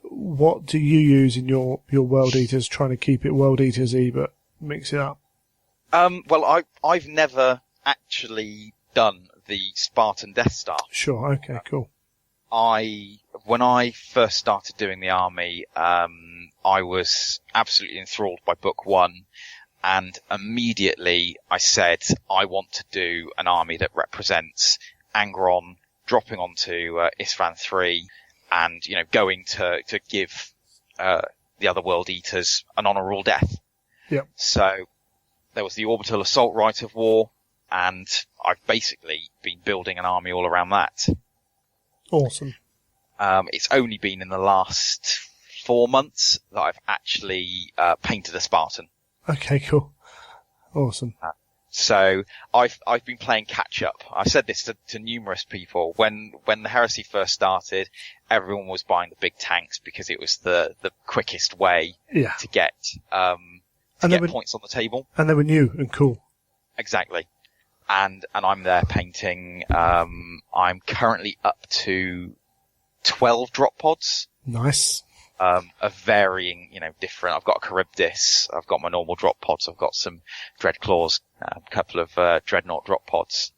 What do you use in your World Eaters, trying to keep it World Eaters-y but mix it up? Well, I've never actually done the Spartan Death Star. Sure, okay, cool. When I first started doing the army, I was absolutely enthralled by book 1, and immediately I said, I want to do an army that represents Angron dropping onto Isfran 3 and, going to give the other World Eaters an honourable death. Yep. So there was the Orbital Assault Rite of War, and I've basically been building an army all around that. Awesome. It's only been in the last 4 months that I've actually painted a Spartan. Okay, cool. Awesome. So I've been playing catch up. I said this to numerous people. When the Heresy first started, everyone was buying the big tanks because it was the quickest way to get points on the table. And they were new and cool. Exactly. And I'm there painting. I'm currently up to 12 drop pods. Nice. Of varying, different. I've got a Charybdis. I've got my normal drop pods. I've got some Dreadclaws, a couple of Dreadnought drop pods.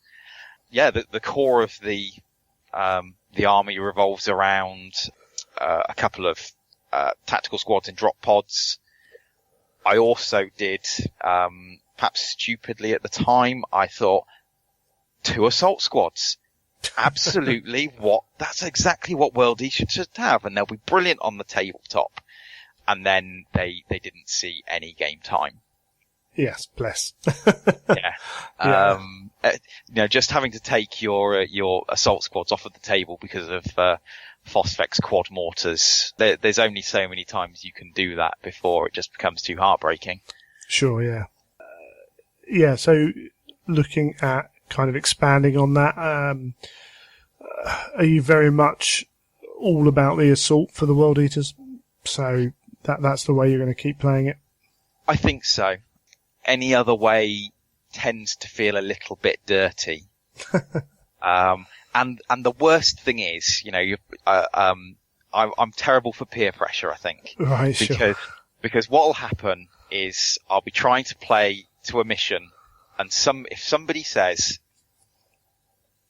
Yeah, the core of the army revolves around a couple of tactical squads in drop pods. I also did, perhaps stupidly at the time, I thought 2 assault squads. Absolutely that's exactly what World Eaters should have, and they'll be brilliant on the tabletop. And then they didn't see any game time. Yes, bless. Yeah. Just having to take your assault squads off of the table because of Phosphex quad mortars. There's only so many times you can do that before it just becomes too heartbreaking. Sure, yeah. So looking at kind of expanding on that, are you very much all about the assault for the World Eaters? So that's the way you're going to keep playing it? I think so. Any other way tends to feel a little bit dirty. And the worst thing is, I'm terrible for peer pressure, I think. Right, because what'll happen is I'll be trying to play to a mission, and if somebody says,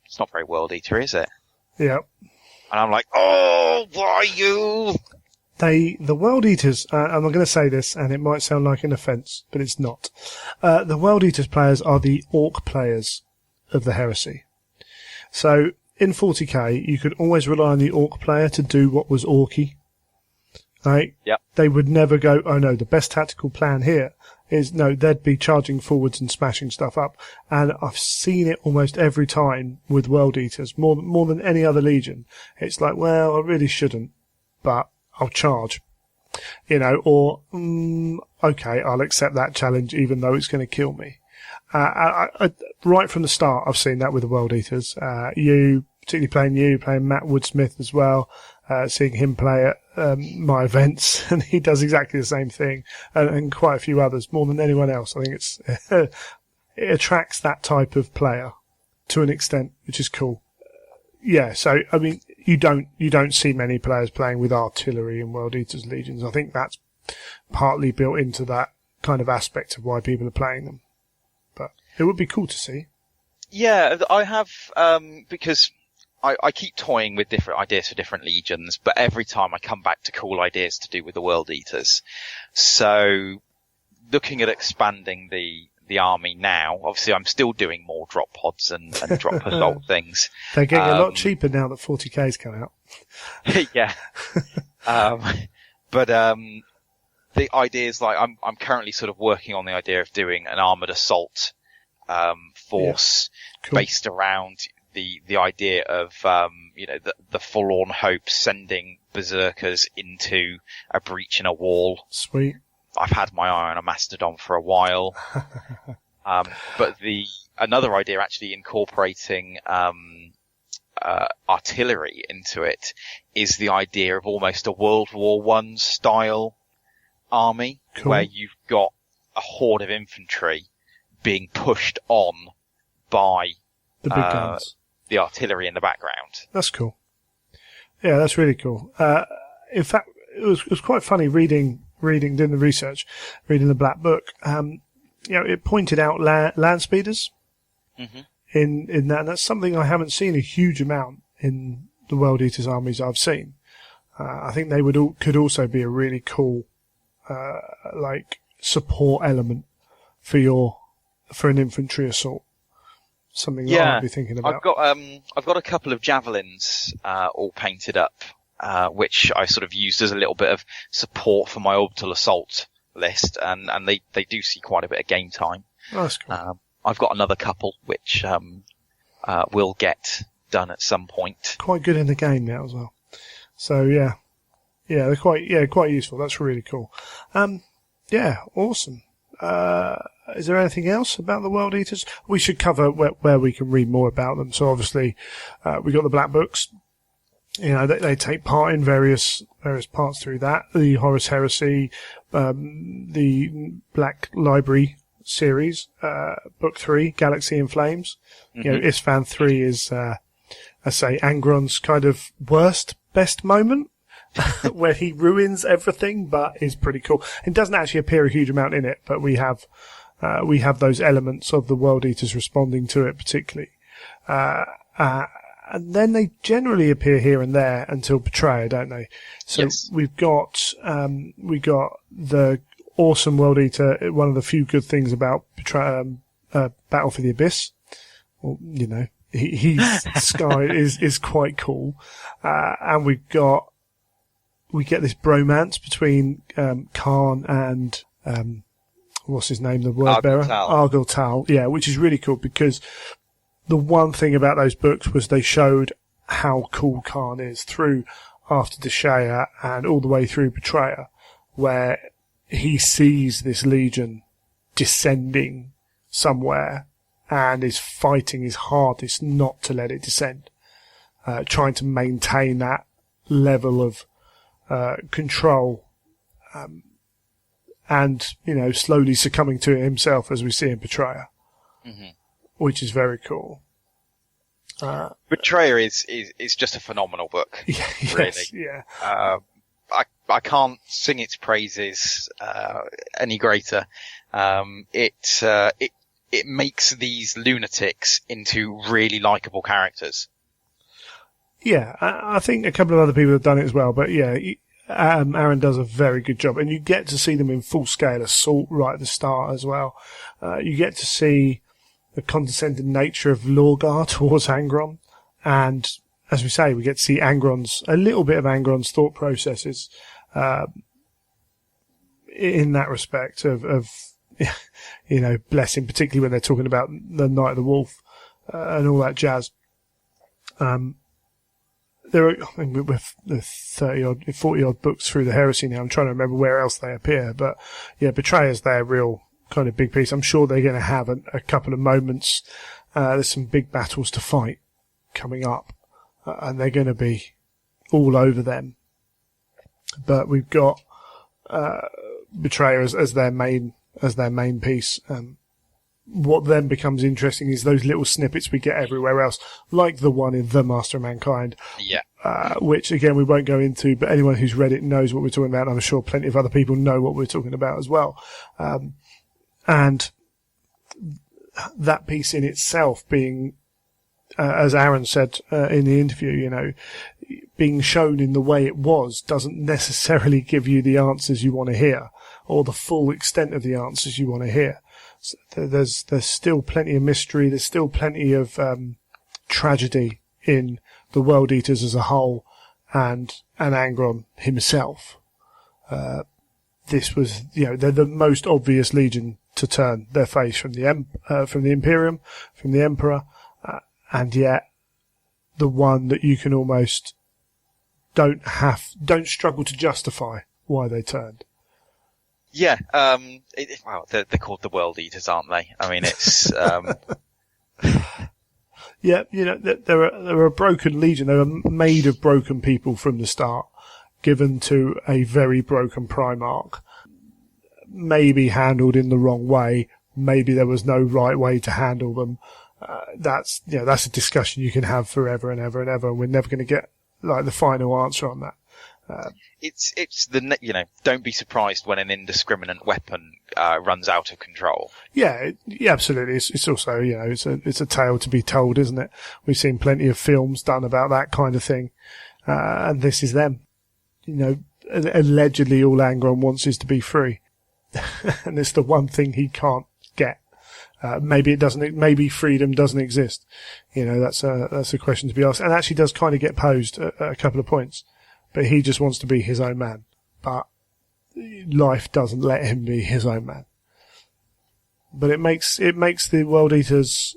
it's not very World Eater, is it? Yeah. And I'm like, oh, why you? The World Eaters, I'm going to say this, and it might sound like an offence, but it's not. The World Eaters players are the Orc players of the Heresy. So, in 40k, you could always rely on the Orc player to do what was Orky. Right? Yep. They would never go, oh no, the best tactical plan here is, no, they'd be charging forwards and smashing stuff up. And I've seen it almost every time with World Eaters, more than any other Legion. It's like, well, I really shouldn't, but I'll charge. Okay, I'll accept that challenge even though it's going to kill me. Right from the start, I've seen that with the World Eaters. Particularly playing Matt Woodsmith as well, seeing him play at my events, and he does exactly the same thing, and quite a few others, more than anyone else. I think it attracts that type of player to an extent, which is cool. Yeah, so I mean, you don't see many players playing with artillery in World Eaters Legions. I think that's partly built into that kind of aspect of why people are playing them. But it would be cool to see. Yeah, I have, because I keep toying with different ideas for different legions, but every time I come back to cool ideas to do with the World Eaters. So, looking at expanding the army now, obviously I'm still doing more drop pods and drop assault things. They're getting a lot cheaper now that 40k's come out. Yeah. But the idea is like, I'm currently sort of working on the idea of doing an armored assault force based around the idea of the forlorn hope sending berserkers into a breach in a wall. Sweet. I've had my eye on a mastodon for a while. But another idea actually incorporating artillery into it is the idea of almost a World War I style army, where you've got a horde of infantry being pushed on by the big guns, the artillery in the background. That's cool. Yeah, that's really cool. In fact, it was quite funny doing the research, reading the Black Book. It pointed out land speeders in that, and that's something I haven't seen a huge amount in the World Eaters armies I've seen. I think they could also be a really cool support element for an infantry assault. Something that I'd be thinking about. I've got a couple of javelins all painted up, which I sort of used as a little bit of support for my orbital assault list, and they do see quite a bit of game time. Oh, that's cool. I've got another couple which will get done at some point. Quite good in the game now as well. So yeah, they're quite useful. That's really cool. Awesome. Is there anything else about the World Eaters? We should cover where we can read more about them. So obviously, we got the Black Books. They take part in various parts through that. The Horus Heresy, the Black Library series, Book 3, Galaxy in Flames. Mm-hmm. Isfan 3 is, I say, Angron's kind of best moment. Where he ruins everything, but is pretty cool. It doesn't actually appear a huge amount in it, but we have those elements of the World Eaters responding to it particularly. And then they generally appear here and there until Betrayer, don't they? So yes. We've got the awesome World Eater. One of the few good things about Battle for the Abyss. Well, he's Sky is quite cool. And we get this bromance between Khan and what's his name, the word bearer? Tal. Argyle Tal, yeah, which is really cool because the one thing about those books was they showed how cool Khan is through After Deshaya and all the way through Betrayer, where he sees this legion descending somewhere and is fighting his hardest not to let it descend, trying to maintain that level of control, and, you know, slowly succumbing to it himself as we see in Betrayer, which is very cool. Betrayer is just a phenomenal book. Yes, really. Yeah. I can't sing its praises any greater. It makes these lunatics into really likable characters. Yeah, I think a couple of other people have done it as well, but yeah, Aaron does a very good job, and you get to see them in full scale assault right at the start as well. You get to see the condescending nature of Lorgar towards Angron, and as we say, we get to see a little bit of Angron's thought processes in that respect of you know, bless him, particularly when they're talking about the Night of the Wolf and all that jazz. There are, I mean, with the 40 odd books through the Heresy now, I'm trying to remember where else they appear, but yeah, Betrayer's their real kind of big piece. I'm sure they're going to have a couple of moments. There's some big battles to fight coming up, and they're going to be all over them. But we've got Betrayer as their main piece. What then becomes interesting is those little snippets we get everywhere else, like the one in The Master of Mankind. Yeah. Which again we won't go into, but anyone who's read it knows what we're talking about. I'm sure plenty of other people know what we're talking about as well. And that piece in itself being, as Aaron said in the interview, you know, being shown in the way it was doesn't necessarily give you the answers you want to hear, or the full extent of the answers you want to hear. So there's still plenty of mystery. There's still plenty of tragedy in the World Eaters as a whole, and Angron himself. This was, you know, they're the most obvious legion to turn their face from the Imperium, from the Emperor, and yet the one that you can almost don't struggle to justify why they turned. Yeah, well, they're called the World Eaters, aren't they? I mean, it's, Yeah, you know, they're a broken legion. They were made of broken people from the start, given to a very broken Primarch. Maybe handled in the wrong way. Maybe there was no right way to handle them. That's a discussion you can have forever and ever and ever. And we're never going to get like the final answer on that. It's the, you know, don't be surprised when an indiscriminate weapon runs out of control. Yeah, absolutely. It's also, you know, it's a tale to be told, isn't it? We've seen plenty of films done about that kind of thing, and this is them. You know, allegedly all Angron wants is to be free, and it's the one thing he can't get. Maybe freedom doesn't exist. You know, that's a question to be asked, and actually does kind of get posed at a couple of points. But he just wants to be his own man. But life doesn't let him be his own man. But it makes the World Eaters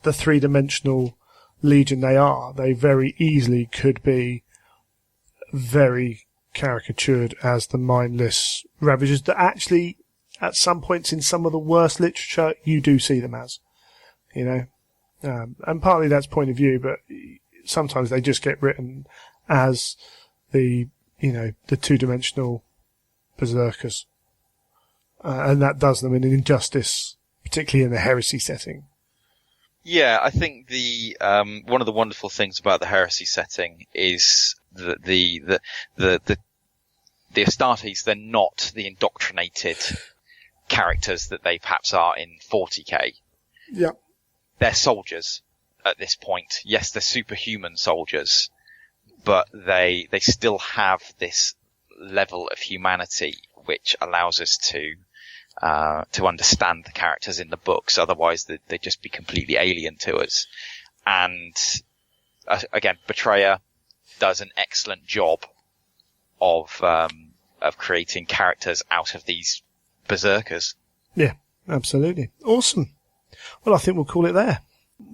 the three-dimensional legion they are. They very easily could be very caricatured as the mindless ravagers that actually, at some points in some of the worst literature, you do see them as. You know? And partly that's point of view, but sometimes they just get written as the two-dimensional berserkers. And that does them an injustice, particularly in the heresy setting. Yeah, I think the one of the wonderful things about the heresy setting is that the Astartes, they're not the indoctrinated characters that they perhaps are in 40k. Yeah. They're soldiers at this point. Yes, they're superhuman soldiers, but they still have this level of humanity which allows us to understand the characters in the books. Otherwise, they'd just be completely alien to us. And again, Betrayer does an excellent job of creating characters out of these berserkers. Yeah, absolutely. Awesome. Well, I think we'll call it there.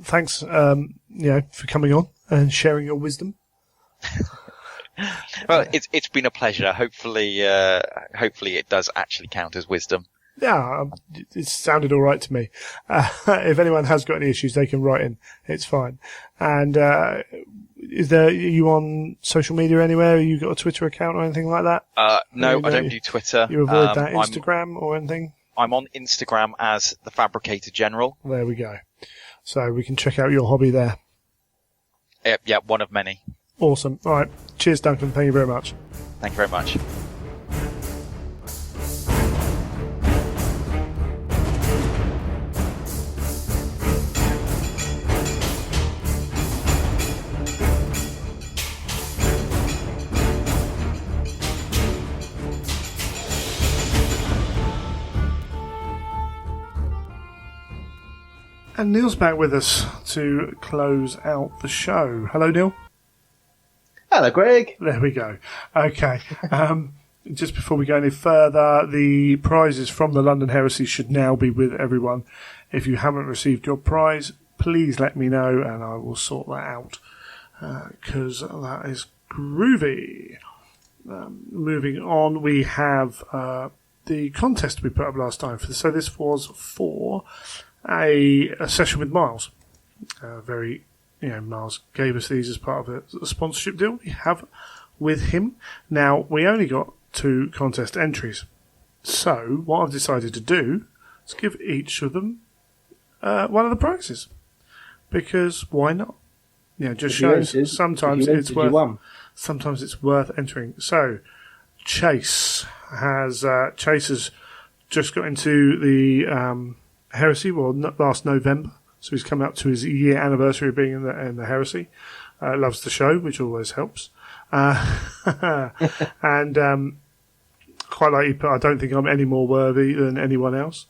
Thanks, for coming on and sharing your wisdom. Well, it's been a pleasure. Hopefully it does actually count as wisdom. Yeah, it sounded all right to me. If anyone has got any issues, they can write in. It's fine. And are you on social media anywhere? You got a Twitter account or anything like that? No, I don't do Twitter. You avoid that Instagram or anything? I'm on Instagram as the Fabricator General. There we go. So we can check out your hobby there. Yeah, one of many. Awesome. All right. Cheers, Duncan. Thank you very much. Thank you very much. And Neil's back with us to close out the show. Hello, Neil. Hello, Greg. There we go. Okay. Just before we go any further, the prizes from the London Heresy should now be with everyone. If you haven't received your prize, please let me know and I will sort that out, because that is groovy. Moving on, we have the contest we put up last time. So this was for a session with Miles. Miles gave us these as part of a sponsorship deal we have with him. Now, we only got 2 contest entries. So, what I've decided to do is give each of them one of the prizes. Because why not? Just shows sometimes it's worth entering. So, Chase has just got into the Heresy, last November. So he's come up to his year anniversary of being in the Heresy. Loves the show, which always helps. And quite like you put, I don't think I'm any more worthy than anyone else.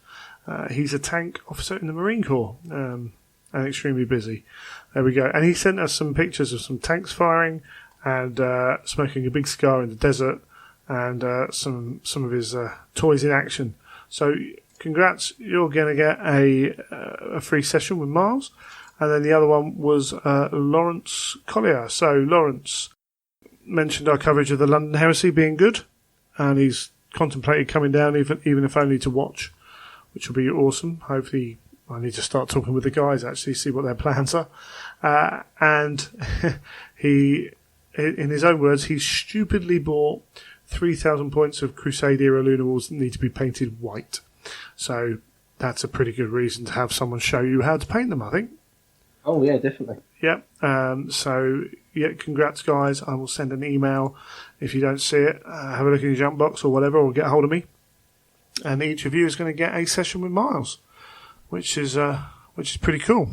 He's a tank officer in the Marine Corps, and extremely busy. There we go. And he sent us some pictures of some tanks firing and smoking a big cigar in the desert, and some of his toys in action. So congrats, you're going to get a free session with Miles. And then the other one was Lawrence Collier. So Lawrence mentioned our coverage of the London Heresy being good, and he's contemplated coming down, even if only to watch, which will be awesome. Hopefully, I need to start talking with the guys, actually, see what their plans are. And he, in his own words, he stupidly bought 3,000 points of Crusade era lunar walls that need to be painted white. So that's a pretty good reason to have someone show you how to paint them, I think. Oh, yeah, definitely. Yep. Congrats, guys. I will send an email. If you don't see it, have a look in your junk box or whatever, or get hold of me. And each of you is going to get a session with Miles, which is pretty cool.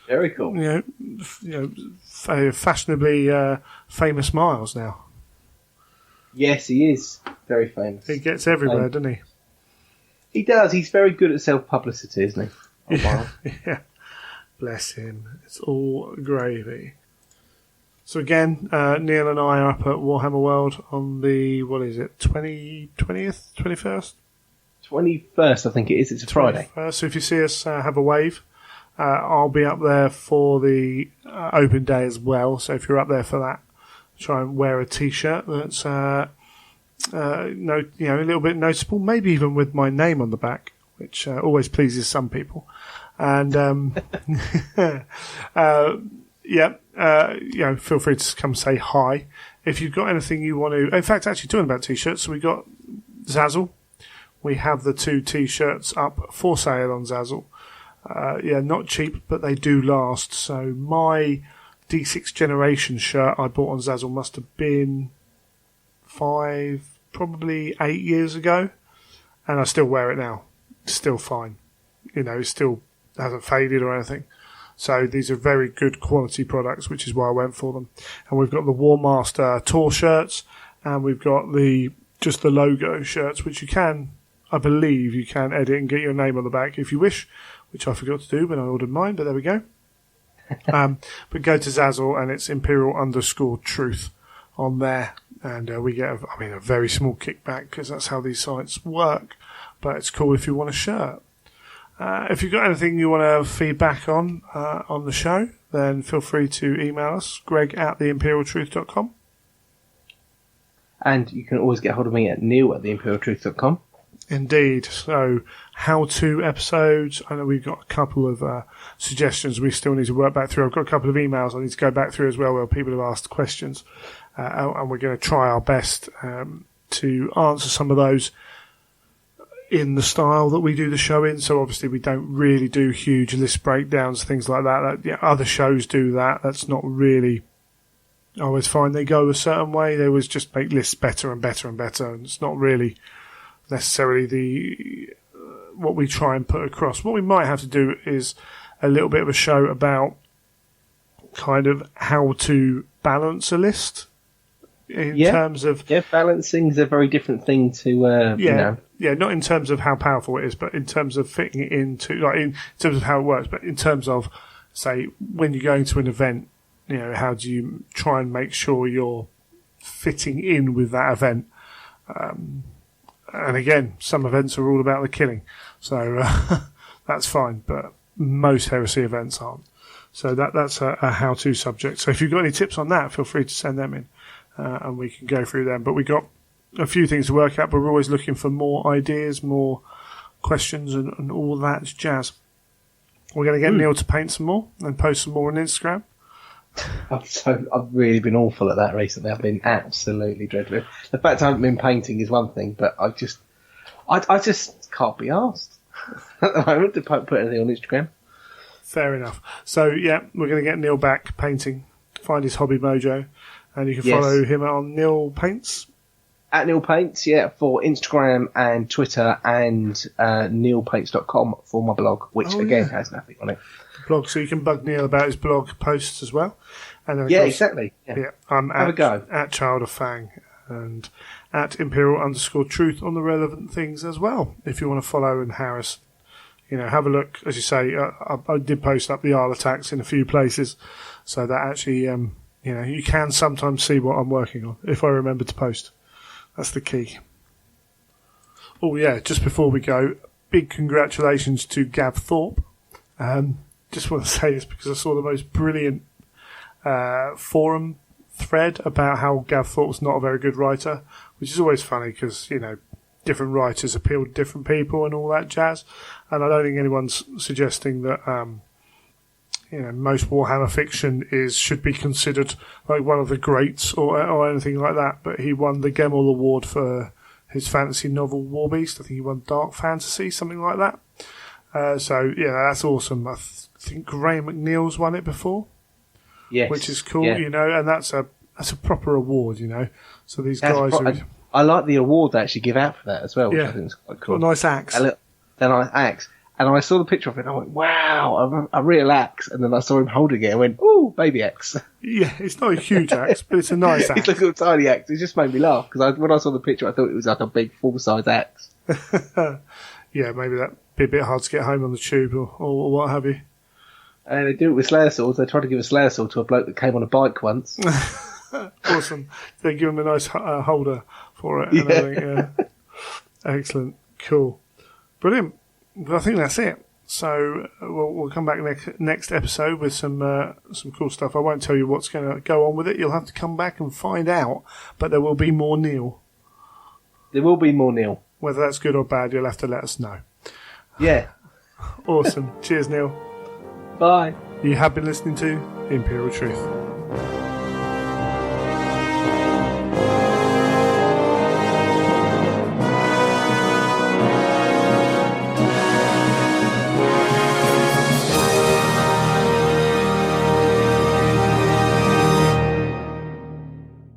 Very cool. Fashionably famous Miles now. Yes, he is very famous. He gets everywhere, doesn't he? He does. He's very good at self-publicity, isn't he? Yeah. Bless him. It's all gravy. So again, Neil and I are up at Warhammer World on the, 20th, 21st? 21st, I think it is. It's a Friday. So if you see us, have a wave. I'll be up there for the open day as well. So if you're up there for that, try and wear a t-shirt that's a little bit noticeable, maybe even with my name on the back, which always pleases some people. And feel free to come say hi if you've got anything you want to. In fact, actually, talking about t-shirts, so we got Zazzle. We have the 2 t-shirts up for sale on Zazzle. Not cheap, but they do last. So my D6 Generation shirt I bought on Zazzle must have been 5, probably 8 years ago, and I still wear it now. It's still fine. It still hasn't faded or anything. So these are very good quality products, which is why I went for them. And we've got the War Master tour shirts, and we've got the logo shirts, which I believe you can edit and get your name on the back if you wish, which I forgot to do when I ordered mine, but there we go. But go to Zazzle and it's Imperial_Truth on there, and we get a very small kickback because that's how these sites work. but it's cool if you want a shirt. If you've got anything you want to feedback on the show, then feel free to email us, greg@theimperialtruth.com. And you can always get hold of me at neil@theimperialtruth.com. Indeed. So, how-to episodes. I know we've got a couple of suggestions we still need to work back through. I've got a couple of emails I need to go back through as well where people have asked questions. And we're going to try our best to answer some of those in the style that we do the show in. So obviously we don't really do huge list breakdowns, things like that. Other shows do that. That's not really... I always find they go a certain way. They always just make lists better and better and better. And it's not really necessarily what we try and put across. What we might have to do is a little bit of a show about kind of how to balance a list in terms of... Yeah, balancing is a very different thing to, you know... Yeah, not in terms of how powerful it is, but in terms of fitting it into... Like, in terms of how it works, but in terms of, say, when you're going to an event, you know, how do you try and make sure you're fitting in with that event? And again, some events are all about the killing, so that's fine, but most heresy events aren't. So that's a how-to subject. So if you've got any tips on that, feel free to send them in, and we can go through them. But we got a few things to work out, but we're always looking for more ideas, more questions, and all that jazz. We're going to get Neil to paint some more and post some more on Instagram. I've really been awful at that recently. I've been absolutely dreadful. The fact I haven't been painting is one thing, but I just can't be asked at the moment to put anything on Instagram. Fair enough. So yeah, we're going to get Neil back painting. Find his hobby mojo, and you can follow him on Neil Paints. At Neil Paints, for Instagram and Twitter, and neilpaints.com for my blog, which has nothing on it. Blog, so you can bug Neil about his blog posts as well. And then exactly. Yeah. I'm Have a go. at Child of Fang and at Imperial_Truth on the relevant things as well. If you want to follow and harass, have a look. As you say, I did post up the Isle attacks in a few places, so that actually, you can sometimes see what I'm working on if I remember to post. That's the key. Oh yeah, just before we go, big congratulations to Gav Thorpe. Just want to say this because I saw the most brilliant forum thread about how Gav Thorpe's not a very good writer, which is always funny because, different writers appeal to different people and all that jazz. And I don't think anyone's suggesting that, most Warhammer fiction should be considered like one of the greats or anything like that. But he won the Gemmell Award for his fantasy novel War Beast. I think he won Dark Fantasy, something like that. So that's awesome. I think Graham McNeil's won it before. Yes. Which is cool, and that's a proper award, So these guys I like the award they actually give out for that as well, which I think is quite cool. Got a nice axe. A nice axe. And I saw the picture of it and I went, wow, a real axe. And then I saw him holding it and went, ooh, baby axe. Yeah, it's not a huge axe, but it's a nice axe. It's like a little tiny axe. It just made me laugh because when I saw the picture, I thought it was like a big full-size axe. Yeah, maybe that'd be a bit hard to get home on the tube or what have you. And they do it with Slayer swords. They tried to give a Slayer sword to a bloke that came on a bike once. Awesome. They give him a nice holder for it. And everything, yeah. Excellent. Cool. Brilliant. Well, I think that's it. So we'll come back next episode with some cool stuff. I won't tell you what's going to go on with it. You'll have to come back and find out. But there will be more Neil. There will be more Neil. Whether that's good or bad, you'll have to let us know. Yeah. Awesome. Cheers, Neil. Bye. You have been listening to Imperial Truth.